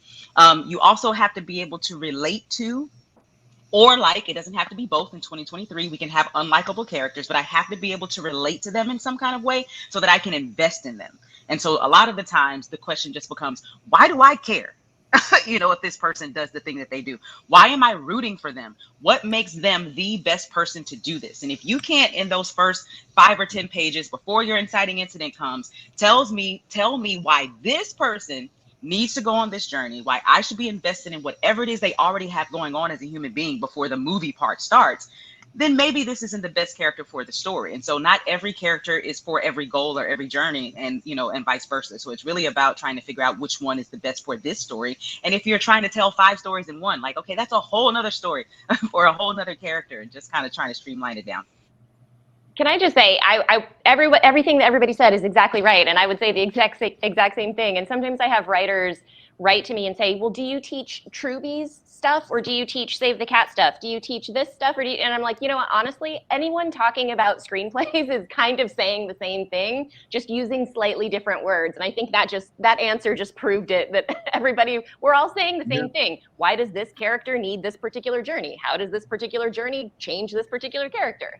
You also have to be able to relate to, or it doesn't have to be both. In 2023, we can have unlikable characters, but I have to be able to relate to them in some kind of way so that I can invest in them. And so a lot of the times the question just becomes, why do I care? If this person does the thing that they do, why am I rooting for them? What makes them the best person to do this? And if you can't, in those first 5 or 10 pages before your inciting incident comes, tell me why this person needs to go on this journey, why I should be invested in whatever it is they already have going on as a human being before the movie part starts, then maybe this isn't the best character for the story. And so not every character is for every goal or every journey, and and vice versa. So it's really about trying to figure out which one is the best for this story. And if you're trying to tell 5 stories in one, okay, that's a whole nother story for a whole nother character, and just kind of trying to streamline it down. Can I just say, everything that everybody said is exactly right, and I would say the exact same thing. And sometimes I have writers write to me and say, well, do you teach Truby's stuff, or do you teach Save the Cat stuff? Do you teach this stuff? And I'm like, what, honestly, anyone talking about screenplays is kind of saying the same thing, just using slightly different words. And I think that answer just proved it, that we're all saying the same thing. Why does this character need this particular journey? How does this particular journey change this particular character,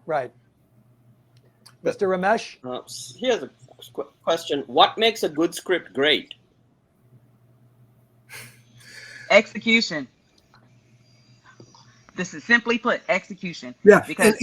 Right. Mr. Ramesh? Here's a question. What makes a good script great? Execution. This is simply put, execution. Yeah. Because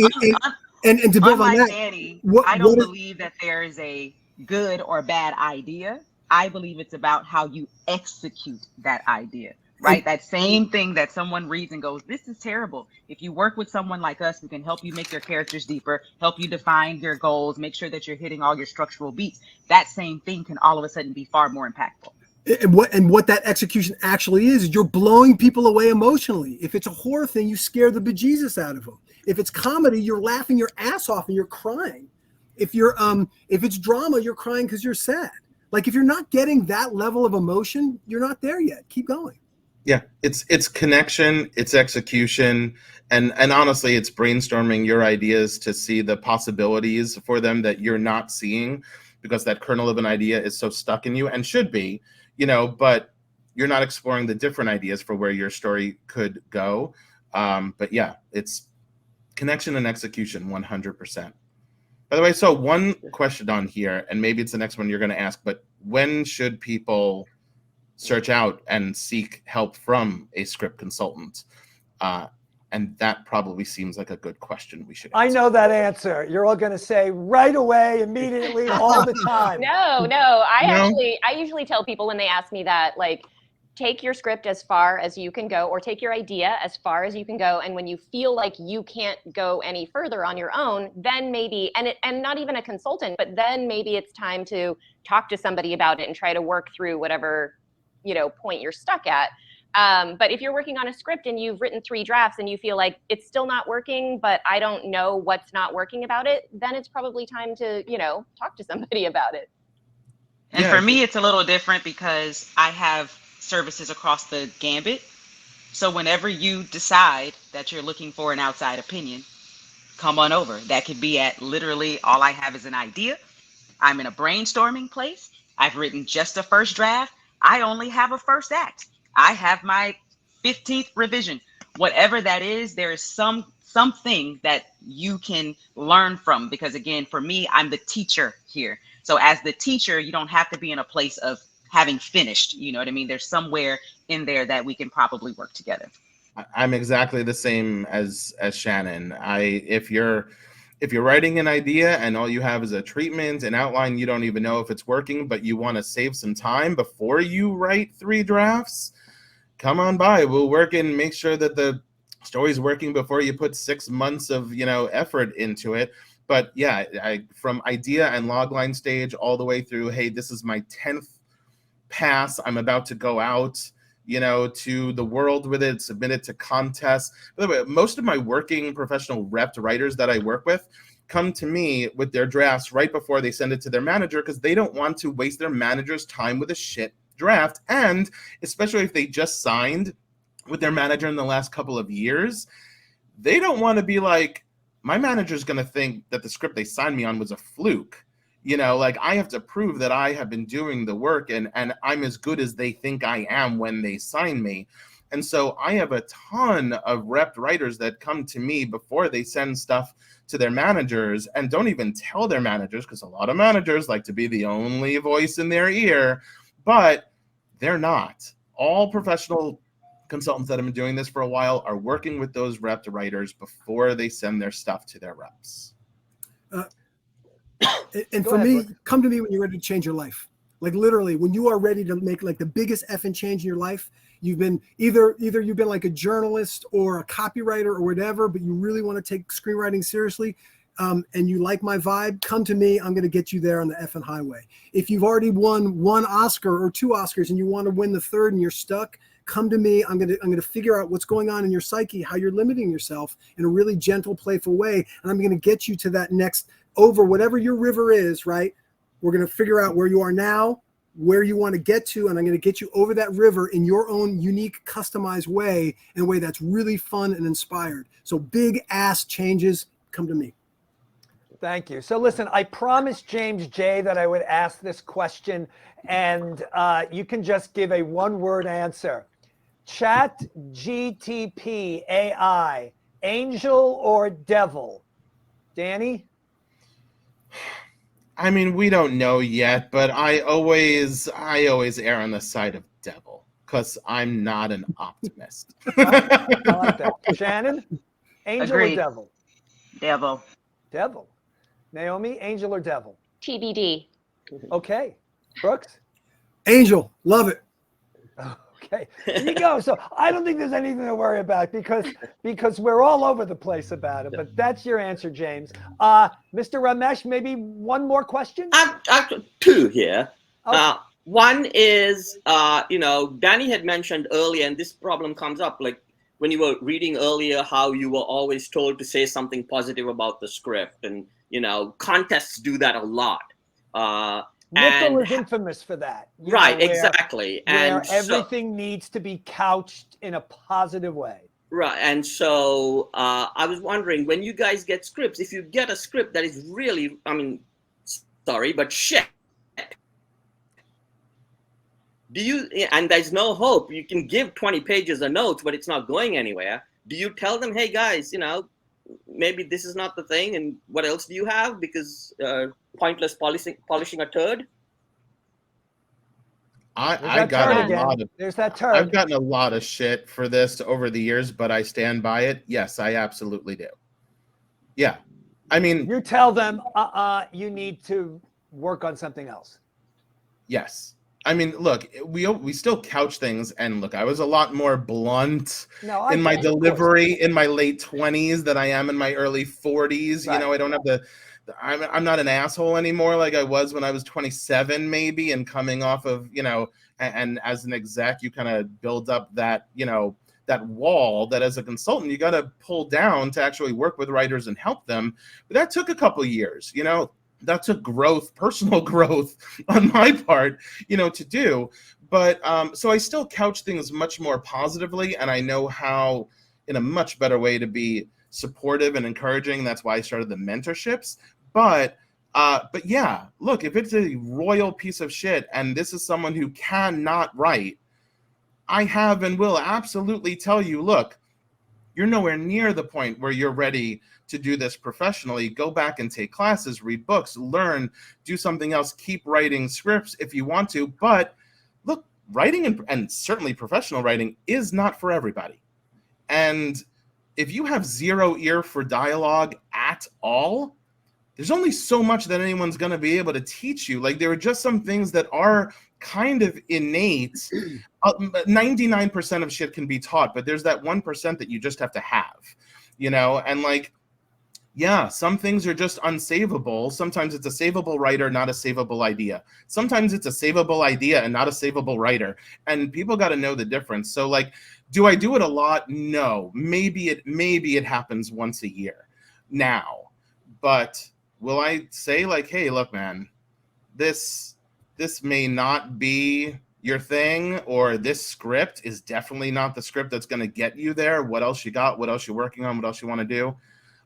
and to build on that, Danny, I don't believe that there is a good or bad idea. I believe it's about how you execute that idea. Right? That same thing that someone reads and goes, this is terrible. If you work with someone like us who can help you make your characters deeper, help you define your goals, make sure that you're hitting all your structural beats, that same thing can all of a sudden be far more impactful. And what that execution actually is you're blowing people away emotionally. If it's a horror thing, you scare the bejesus out of them. If it's comedy, you're laughing your ass off and you're crying. If it's drama, you're crying because you're sad. Like if you're not getting that level of emotion, you're not there yet. Keep going. Yeah, it's connection, it's execution, and honestly, it's brainstorming your ideas to see the possibilities for them that you're not seeing, because that kernel of an idea is so stuck in you and should be, but you're not exploring the different ideas for where your story could go. But yeah, it's connection and execution, 100%. By the way, so one question on here, and maybe it's the next one you're going to ask, but when should people search out and seek help from a script consultant? And that probably seems like a good question we should answer. I know that answer. You're all going to say right away, immediately, all the time. No. I usually tell people when they ask me that, like, take your script as far as you can go, or take your idea as far as you can go. And when you feel like you can't go any further on your own, then maybe, and not even a consultant, but then maybe it's time to talk to somebody about it and try to work through whatever, point you're stuck at. But if you're working on a script and you've written 3 drafts and you feel like it's still not working, but I don't know what's not working about it, then it's probably time to, talk to somebody about it. And for me, it's a little different because I have services across the gambit. So whenever you decide that you're looking for an outside opinion, come on over. That could be at literally all I have is an idea. I'm in a brainstorming place. I've written just a first draft. I only have a first act. I have my 15th revision. Whatever that is, there is something that you can learn from, because again, for me, I'm the teacher here. So as the teacher, you don't have to be in a place of having finished, you know what I mean? There's somewhere in there that we can probably work together. I'm exactly the same as Shannon. If you're writing an idea and all you have is a treatment, an outline, you don't even know if it's working, but you want to save some time before you write 3 drafts, come on by. We'll work and make sure that the story's working before you put 6 months of, effort into it. But yeah, from idea and logline stage all the way through, hey, this is my 10th pass. I'm about to go out, to the world with it, submit it to contests. By the way, most of my working professional repped writers that I work with come to me with their drafts right before they send it to their manager, because they don't want to waste their manager's time with a shit draft. And especially if they just signed with their manager in the last couple of years, they don't want to be like, my manager's going to think that the script they signed me on was a fluke. Like I have to prove that I have been doing the work and I'm as good as they think I am when they sign me. And so I have a ton of repped writers that come to me before they send stuff to their managers and don't even tell their managers, because a lot of managers like to be the only voice in their ear, but they're not. All professional consultants that have been doing this for a while are working with those repped writers before they send their stuff to their reps. And for me, come to me when you're ready to change your life. Like literally, when you are ready to make like the biggest effing change in your life, you've been either you've been like a journalist or a copywriter or whatever, but you really want to take screenwriting seriously, and you like my vibe, come to me. I'm going to get you there on the effing highway. If you've already won 1 Oscar or 2 Oscars and you want to win the 3rd and you're stuck, come to me. I'm going to figure out what's going on in your psyche, how you're limiting yourself in a really gentle, playful way, and I'm going to get you to that next, over whatever your river is, right? We're going to figure out where you are now, where you want to get to, and I'm going to get you over that river in your own unique, customized way, in a way that's really fun and inspired. So big ass changes, come to me. Thank you. So listen, I promised James J that I would ask this question, and you can just give a 1-word answer. Chat GTP AI, angel or devil? Danny? I mean, we don't know yet, but I always err on the side of devil because I'm not an optimist. I like that. Shannon, angel Agreed. or devil? Devil. Devil. Naomi, angel or devil? TBD. Okay. Brooks? Angel, love it. Okay, there you go. So I don't think there's anything to worry about because we're all over the place about it. But that's your answer, James. Mr. Ramesh, maybe one more question? I've 2 here. Okay. One is, Danny had mentioned earlier, and this problem comes up, like when you were reading earlier, how you were always told to say something positive about the script. And, contests do that a lot. Nickel And is infamous for that. right, Where exactly. where And everything needs to be couched in a positive way. right. And so I was wondering, when you guys get scripts, if you get a script that is really, I mean, sorry, but shit, and there's no hope, you can give 20 pages of notes, but it's not going anywhere. Do you tell them, hey guys, maybe this is not the thing, and what else do you have? Because pointless polishing a turd. I got a lot of There's that turd. I've gotten a lot of shit for this over the years, but I stand by it. Yes, I absolutely do. Yeah. I mean, you tell them, you need to work on something else. Yes. I mean, look, we still couch things, and look, I was a lot more blunt in my delivery in my late 20s than I am in my early 40s. Right. I don't have I'm not an asshole anymore like I was when I was 27, maybe, and coming off of, and as an exec, you kind of build up that, that wall that as a consultant, you got to pull down to actually work with writers and help them. But that took a couple years, that took growth, personal growth on my part, to do. But so I still couch things much more positively, and I know how in a much better way to be supportive and encouraging. That's why I started the mentorships. But yeah, look, if it's a royal piece of shit and this is someone who cannot write, I have and will absolutely tell you, look, you're nowhere near the point where you're ready to do this professionally. Go back and take classes, read books, learn, do something else, keep writing scripts if you want to. But look, writing and certainly professional writing is not for everybody. And if you have zero ear for dialogue at all, there's only so much that anyone's going to be able to teach you. Like, there are just some things that are kind of innate. 99% of shit can be taught, but there's that 1% that you just have to have, and like, yeah, some things are just unsavable. Sometimes it's a savable writer, not a savable idea. Sometimes it's a savable idea and not a savable writer. And people got to know the difference. So like, do I do it a lot? No. Maybe it happens once a year now. But will I say like, hey, look, man, this may not be your thing, or this script is definitely not the script that's going to get you there. What else you got? What else you're working on? What else you want to do?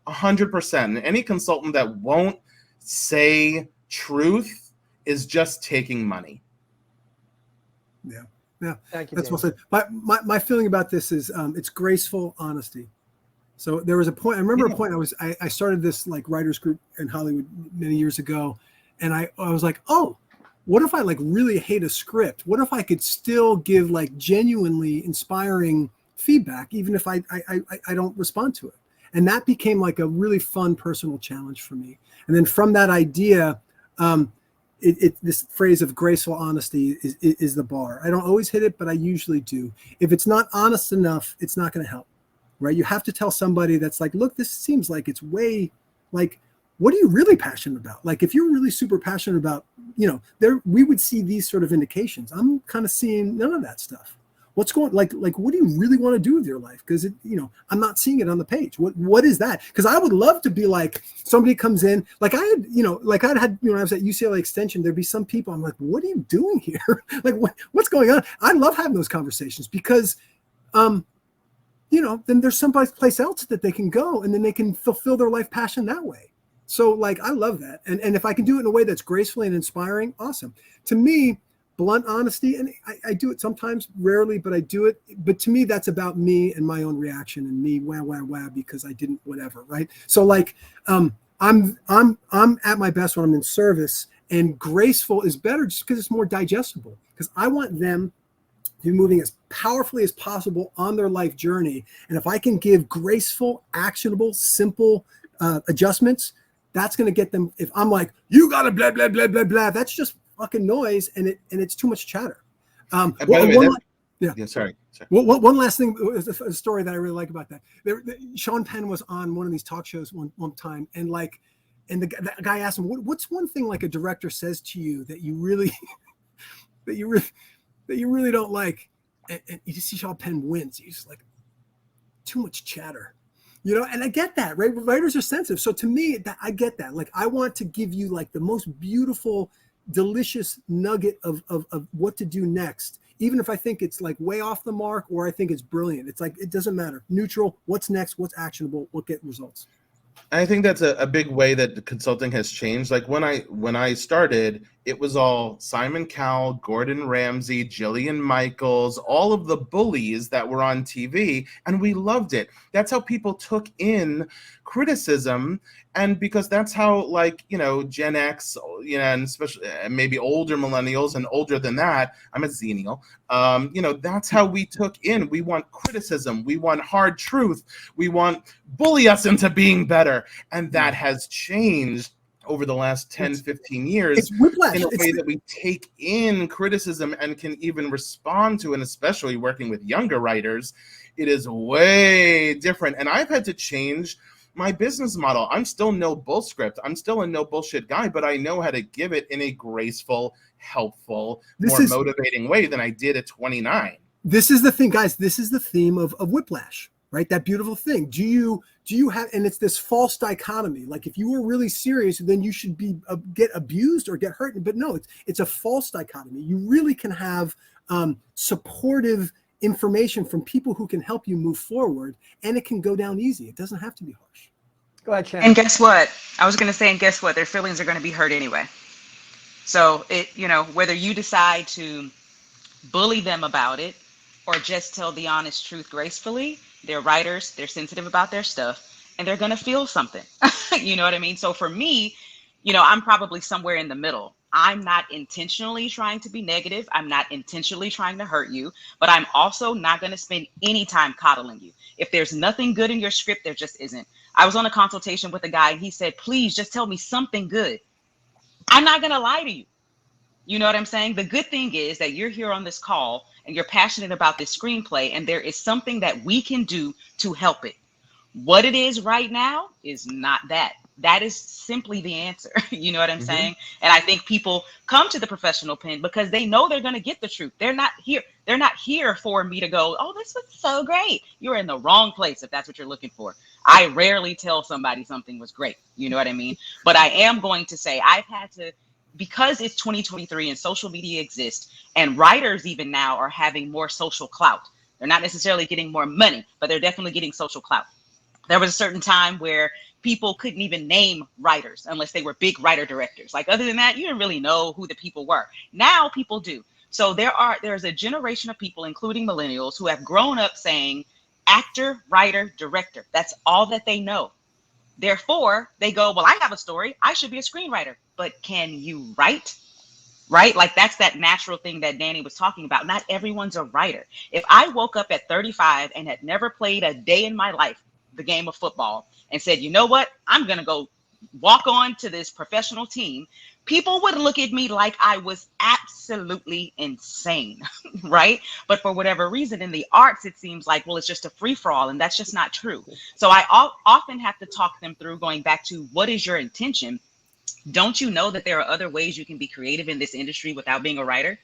100%. Any consultant that won't say truth is just taking money. Yeah. Thank you, that's Dave. well said. My feeling about this is it's graceful honesty. So there was a point, I remember a point I started this like writers group in Hollywood many years ago. And I was like, oh, what if I like really hate a script? What if I could still give like genuinely inspiring feedback, even if I don't respond to it? And that became like a really fun personal challenge for me. And then from that idea, this phrase of graceful honesty is the bar. I don't always hit it, but I usually do. If it's not honest enough, it's not going to help, right? You have to tell somebody that's like, look, this seems like it's way like, what are you really passionate about? Like, if you're really super passionate about, we would see these sort of indications. I'm kind of seeing none of that stuff. What's going, like, what do you really want to do with your life? Because I'm not seeing it on the page. What is that? Because I would love to be like, somebody comes in, like I had, when I was at UCLA Extension, there'd be some people, I'm like, what are you doing here? Like, what's going on? I love having those conversations because, then there's someplace else that they can go and then they can fulfill their life passion that way. So like, I love that. And if I can do it in a way that's gracefully and inspiring, awesome. To me, blunt honesty, and I do it sometimes, rarely, but I do it. But to me, that's about me and my own reaction and me, wah, because I didn't, whatever, right? So like, I'm at my best when I'm in service, and graceful is better just because it's more digestible. Because I want them to be moving as powerfully as possible on their life journey. And if I can give graceful, actionable, simple adjustments, that's going to get them. If I'm like, you got to blah, blah, blah, blah, blah, that's just fucking noise, and it's too much chatter. By the way, sorry. One last thing, a story that I really like about that. Sean Penn was on one of these talk shows one time, and the guy asked him, "What's one thing like a director says to you that you really, that you really don't like?" And you just see Sean Penn wince. He's just like, too much chatter. You know, and I get that, right? Writers are sensitive. So to me, I get that. Like, I want to give you like the most beautiful, delicious nugget of what to do next. Even if I think it's like way off the mark or I think it's brilliant. It's like, it doesn't matter. Neutral, what's next, what's actionable, what get results. I think that's a big way that the consulting has changed. Like when I started, it was all Simon Cowell, Gordon Ramsay, Jillian Michaels, all of the bullies that were on TV, and we loved it. That's how people took in criticism, and because that's how, like, you know, Gen X, you know, and especially maybe older millennials and older than that, I'm a Xennial, you know, that's how we took in. We want criticism, we want hard truth, we want bully us into being better, and that has changed over the last 10, 15 years It's whiplash. in a way that we take in criticism and can even respond to, and especially working with younger writers, it is way different. And I've had to change my business model. I'm still no bull script. I'm still a no bullshit guy, but I know how to give it in a graceful, helpful, more motivating way than I did at 29. This is the thing, guys. This is the theme of whiplash, right? That beautiful thing. Do you have, and it's this false dichotomy. Like, if you were really serious, then you should be get abused or get hurt. But no, it's a false dichotomy. You really can have supportive information from people who can help you move forward, and it can go down easy. It doesn't have to be harsh. Go ahead, Shannon. And guess what? I was going to say, and guess what? Their feelings are going to be hurt anyway. So it, you know, whether you decide to bully them about it or just tell the honest truth gracefully, they're writers, they're sensitive about their stuff, and they're going to feel something. You know what I mean? So for me, you know, I'm probably somewhere in the middle. I'm not intentionally trying to be negative. I'm not intentionally trying to hurt you, but I'm also not going to spend any time coddling you. If there's nothing good in your script, there just isn't. I was on a consultation with a guy and he said, please just tell me something good. I'm not going to lie to you. You know what I'm saying? The good thing is that you're here on this call and you're passionate about this screenplay, and there is something that we can do to help it. What it is right now is not that. That is simply the answer. You know what I'm saying? And I think people come to the professional pen because they know they're going to get the truth. They're not here. They're not here for me to go, oh, this was so great. You're in the wrong place if that's what you're looking for. I rarely tell somebody something was great. You know what I mean? But I am going to say I've had to, because it's 2023 and social media exists, and writers even now are having more social clout. They're not necessarily getting more money, but they're definitely getting social clout. There was a certain time where people couldn't even name writers unless they were big writer directors. Like, other than that, you didn't really know who the people were. Now people do. So there's a generation of people, including millennials, who have grown up saying actor, writer, director. That's all that they know. Therefore, they go, well, I have a story. I should be a screenwriter. But can you write? Right? Like, that's that natural thing that Danny was talking about. Not everyone's a writer. If I woke up at 35 and had never played a day in my life the game of football and said, you know what, I'm going to go walk on to this professional team, people would look at me like I was absolutely insane, right? But for whatever reason in the arts, it seems like, well, it's just a free for all, and that's just not true. So I often have to talk them through, going back to, what is your intention? Don't you know that there are other ways you can be creative in this industry without being a writer?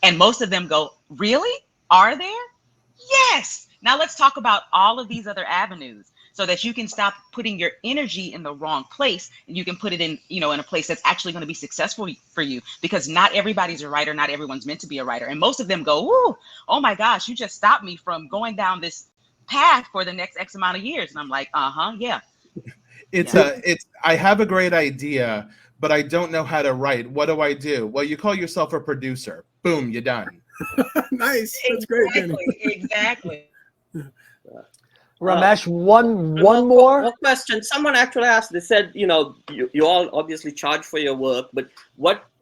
And most of them go, really? Are there? Yes. Now let's talk about all of these other avenues, so that you can stop putting your energy in the wrong place and you can put it in, you know, in a place that's actually going to be successful for you, because not everybody's a writer. Not everyone's meant to be a writer. And most of them go, woo, oh my gosh, you just stopped me from going down this path for the next X amount of years. And I'm like, yeah. I have a great idea, but I don't know how to write. What do I do? Well, you call yourself a producer. Boom, you're done. Nice. That's great. Exactly. Ramesh, one more. One question. Someone actually asked. They said, you know, you all obviously charge for your work, but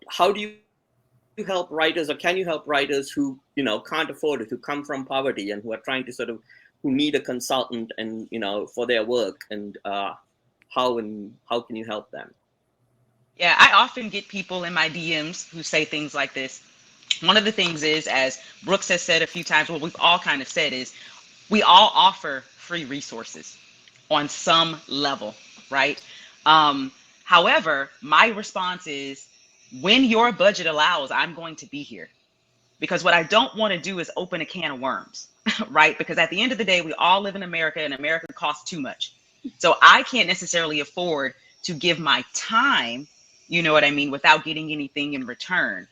how do you help writers, or can you help writers who, you know, can't afford it, who come from poverty and who are trying to who need a consultant and, you know, for their work, and how can you help them? Yeah, I often get people in my DMs who say things like this. One of the things is, as Brooks has said a few times, what we've all kind of said is, we all offer free resources on some level, right? However, my response is, when your budget allows, I'm going to be here. because what I don't want to do is open a can of worms, right? Because at the end of the day, we all live in America, and America costs too much. So I can't necessarily afford to give my time, you know what I mean, without getting anything in return.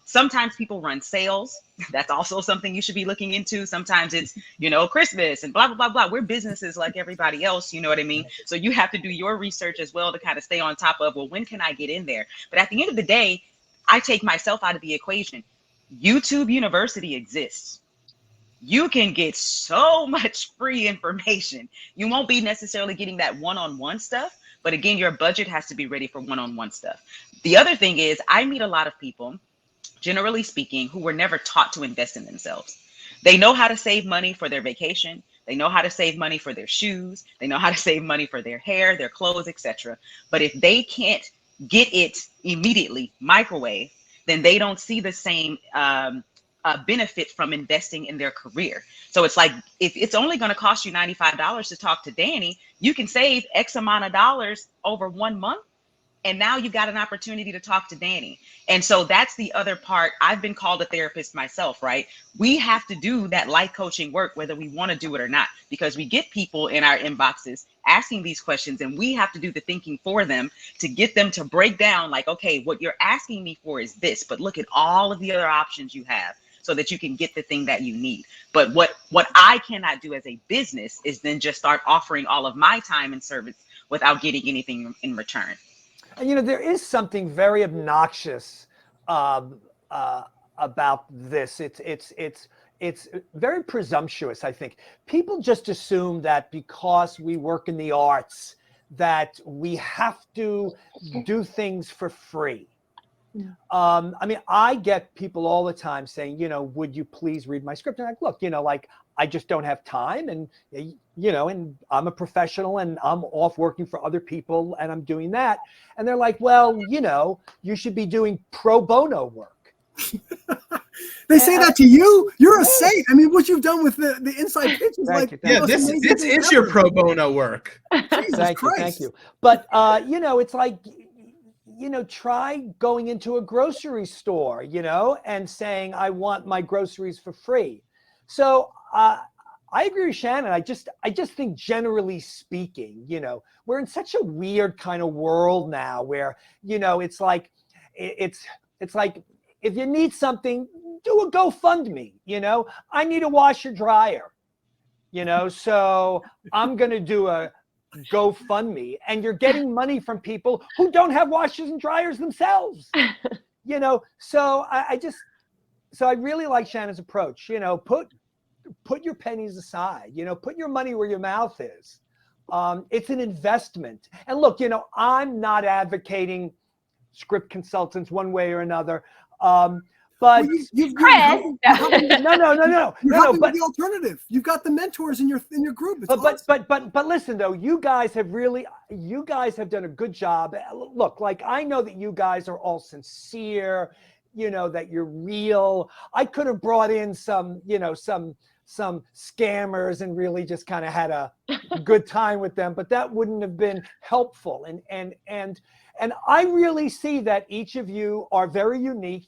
Sometimes people run sales. That's also something you should be looking into. Sometimes it's, you know, Christmas and blah, blah, blah, blah. We're businesses like everybody else, you know what I mean? So you have to do your research as well to kind of stay on top of, well, when can I get in there? But at the end of the day, I take myself out of the equation. YouTube University exists. You can get so much free information. You won't be necessarily getting that one-on-one stuff, but again, your budget has to be ready for one-on-one stuff. The other thing is, I meet a lot of people, generally speaking, who were never taught to invest in themselves. They know how to save money for their vacation. They know how to save money for their shoes. They know how to save money for their hair, their clothes, etc. But if they can't get it immediately, microwave, then they don't see the same benefit from investing in their career. So it's like, if it's only going to cost you $95 to talk to Danny, you can save X amount of dollars over 1 month. And now you've got an opportunity to talk to Danny. And so that's the other part. I've been called a therapist myself, right? We have to do that life coaching work, whether we want to do it or not, because we get people in our inboxes asking these questions, and we have to do the thinking for them to get them to break down like, okay, what you're asking me for is this, but look at all of the other options you have, so that you can get the thing that you need. But what I cannot do as a business is then just start offering all of my time and service without getting anything in return. And, you know, there is something very obnoxious about this. It's very presumptuous, I think. People just assume that because we work in the arts, that we have to do things for free. I mean, I get people all the time saying, you know, would you please read my script? And I'm like, look, you know, like, I just don't have time, and, you know, and I'm a professional and I'm off working for other people and I'm doing that. And they're like, well, you know, you should be doing pro bono work. They say that to you? You're a saint. I mean, what you've done with the inside pitch is like, yeah, this is your pro bono work. Thank you. But, you know, it's like, you know, try going into a grocery store, you know, and saying, I want my groceries for free. So I agree with Shannon. I just think, generally speaking, you know, we're in such a weird kind of world now where, you know, it's like if you need something, do a GoFundMe. You know, I need a washer dryer, you know, so I'm going to do a GoFundMe, and you're getting money from people who don't have washers and dryers themselves, you know. So I really like Shannon's approach. You know, put your pennies aside, you know, put your money where your mouth is. It's an investment. And look, you know, I'm not advocating script consultants one way or another. But Chris, no. But the alternative, you've got the mentors in your group. But listen though, you guys have done a good job. Look, like, I know that you guys are all sincere, you know, that you're real. I could have brought in some scammers and really just kind of had a good time with them, but that wouldn't have been helpful. And I really see that each of you are very unique.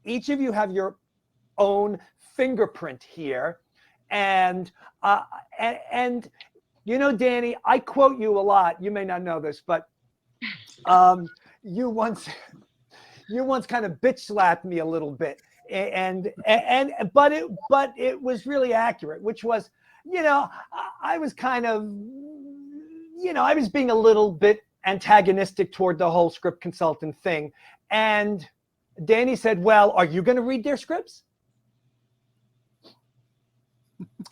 Each of you have your own fingerprint here. And you know, Danny, I quote you a lot. You may not know this, but you once kind of bitch slapped me a little bit. But it was really accurate, which was, you know, I was kind of, you know, I was being a little bit antagonistic toward the whole script consultant thing. And Danny said, well, are you going to read their scripts?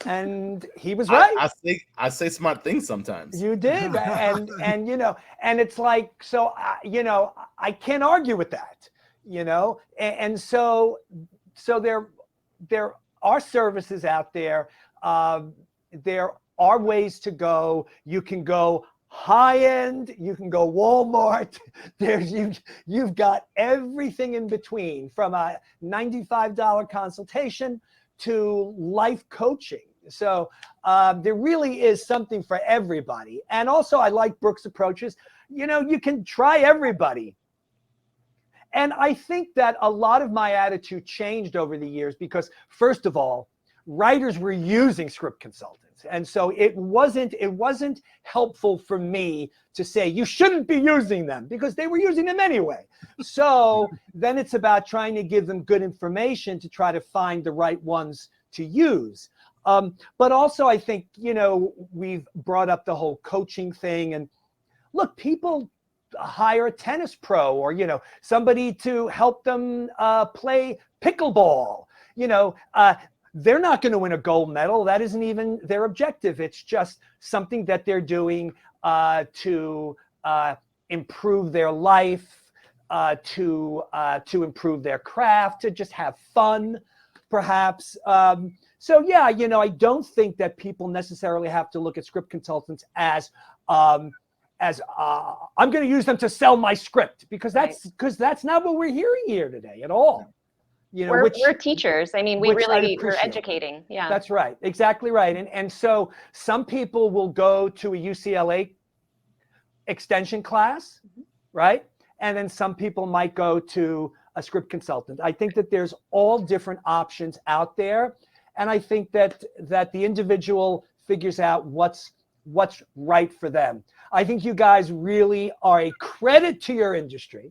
And he was right. I say smart things sometimes. You did. and you know, and it's like, so, you know, I can't argue with that, you know? And so there are services out there. There are ways to go. You can go high end, you can go Walmart. You've got everything in between, from a $95 consultation to life coaching. So there really is something for everybody. And also, I like Brooke's approaches. You know, you can try everybody. And I think that a lot of my attitude changed over the years because, first of all, writers were using script consultants. And so it wasn't helpful for me to say, you shouldn't be using them, because they were using them anyway. So then it's about trying to give them good information to try to find the right ones to use. But also I think, you know, we've brought up the whole coaching thing, and look, people hire a tennis pro or, you know, somebody to help them play pickleball. You know, they're not going to win a gold medal. That isn't even their objective. It's just something that they're doing to improve their life, to improve their craft, to just have fun, perhaps. So yeah, you know, I don't think that people necessarily have to look at script consultants as I'm going to use them to sell my script, because that's not what we're hearing here today at all. You know, we're teachers. I mean, we're educating. Yeah, that's right. Exactly right. And so some people will go to a UCLA extension class, right? And then some people might go to a script consultant. I think that there's all different options out there. And I think that the individual figures out what's right for them. I think you guys really are a credit to your industry.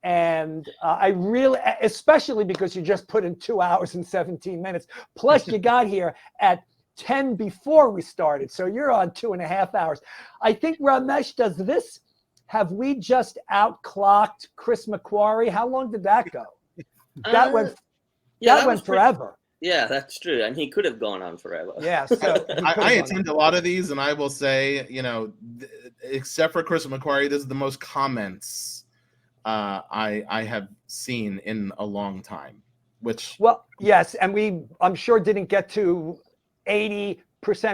And I really, especially because you just put in 2 hours and 17 minutes, plus you got here at 10 before we started. So you're on 2.5 hours. I think Ramesh does this. Have we just outclocked Chris McQuarrie? How long did that go? That went forever. Yeah, that's true. And he could have gone on forever. Yeah. So I attend a lot of these, and I will say, you know, except for Chris McQuarrie, this is the most comments I have seen in a long time. Which, well, yes, and I'm sure didn't get to 80%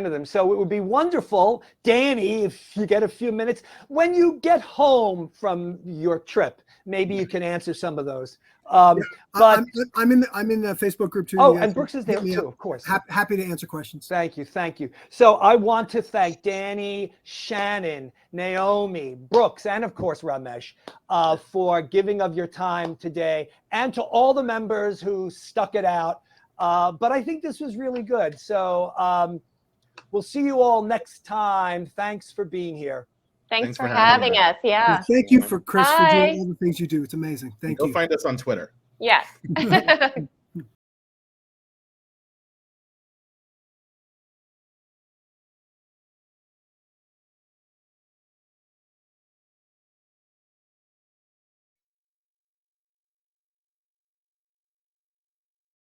of them. So it would be wonderful, Danny, if you get a few minutes when you get home from your trip, maybe you can answer some of those. But I'm in the Facebook group too. Oh, and Brooks is there too, of course. Happy to answer questions. Thank you. So I want to thank Danny, Shannon, Naomi, Brooks, and of course Ramesh for giving of your time today, and to all the members who stuck it out. But I think this was really good. So we'll see you all next time. Thanks for being here. Thanks for having us. Yeah. And thank you for Chris Bye. for doing all the things you do. It's amazing. Thank you. Go find us on Twitter. Yes.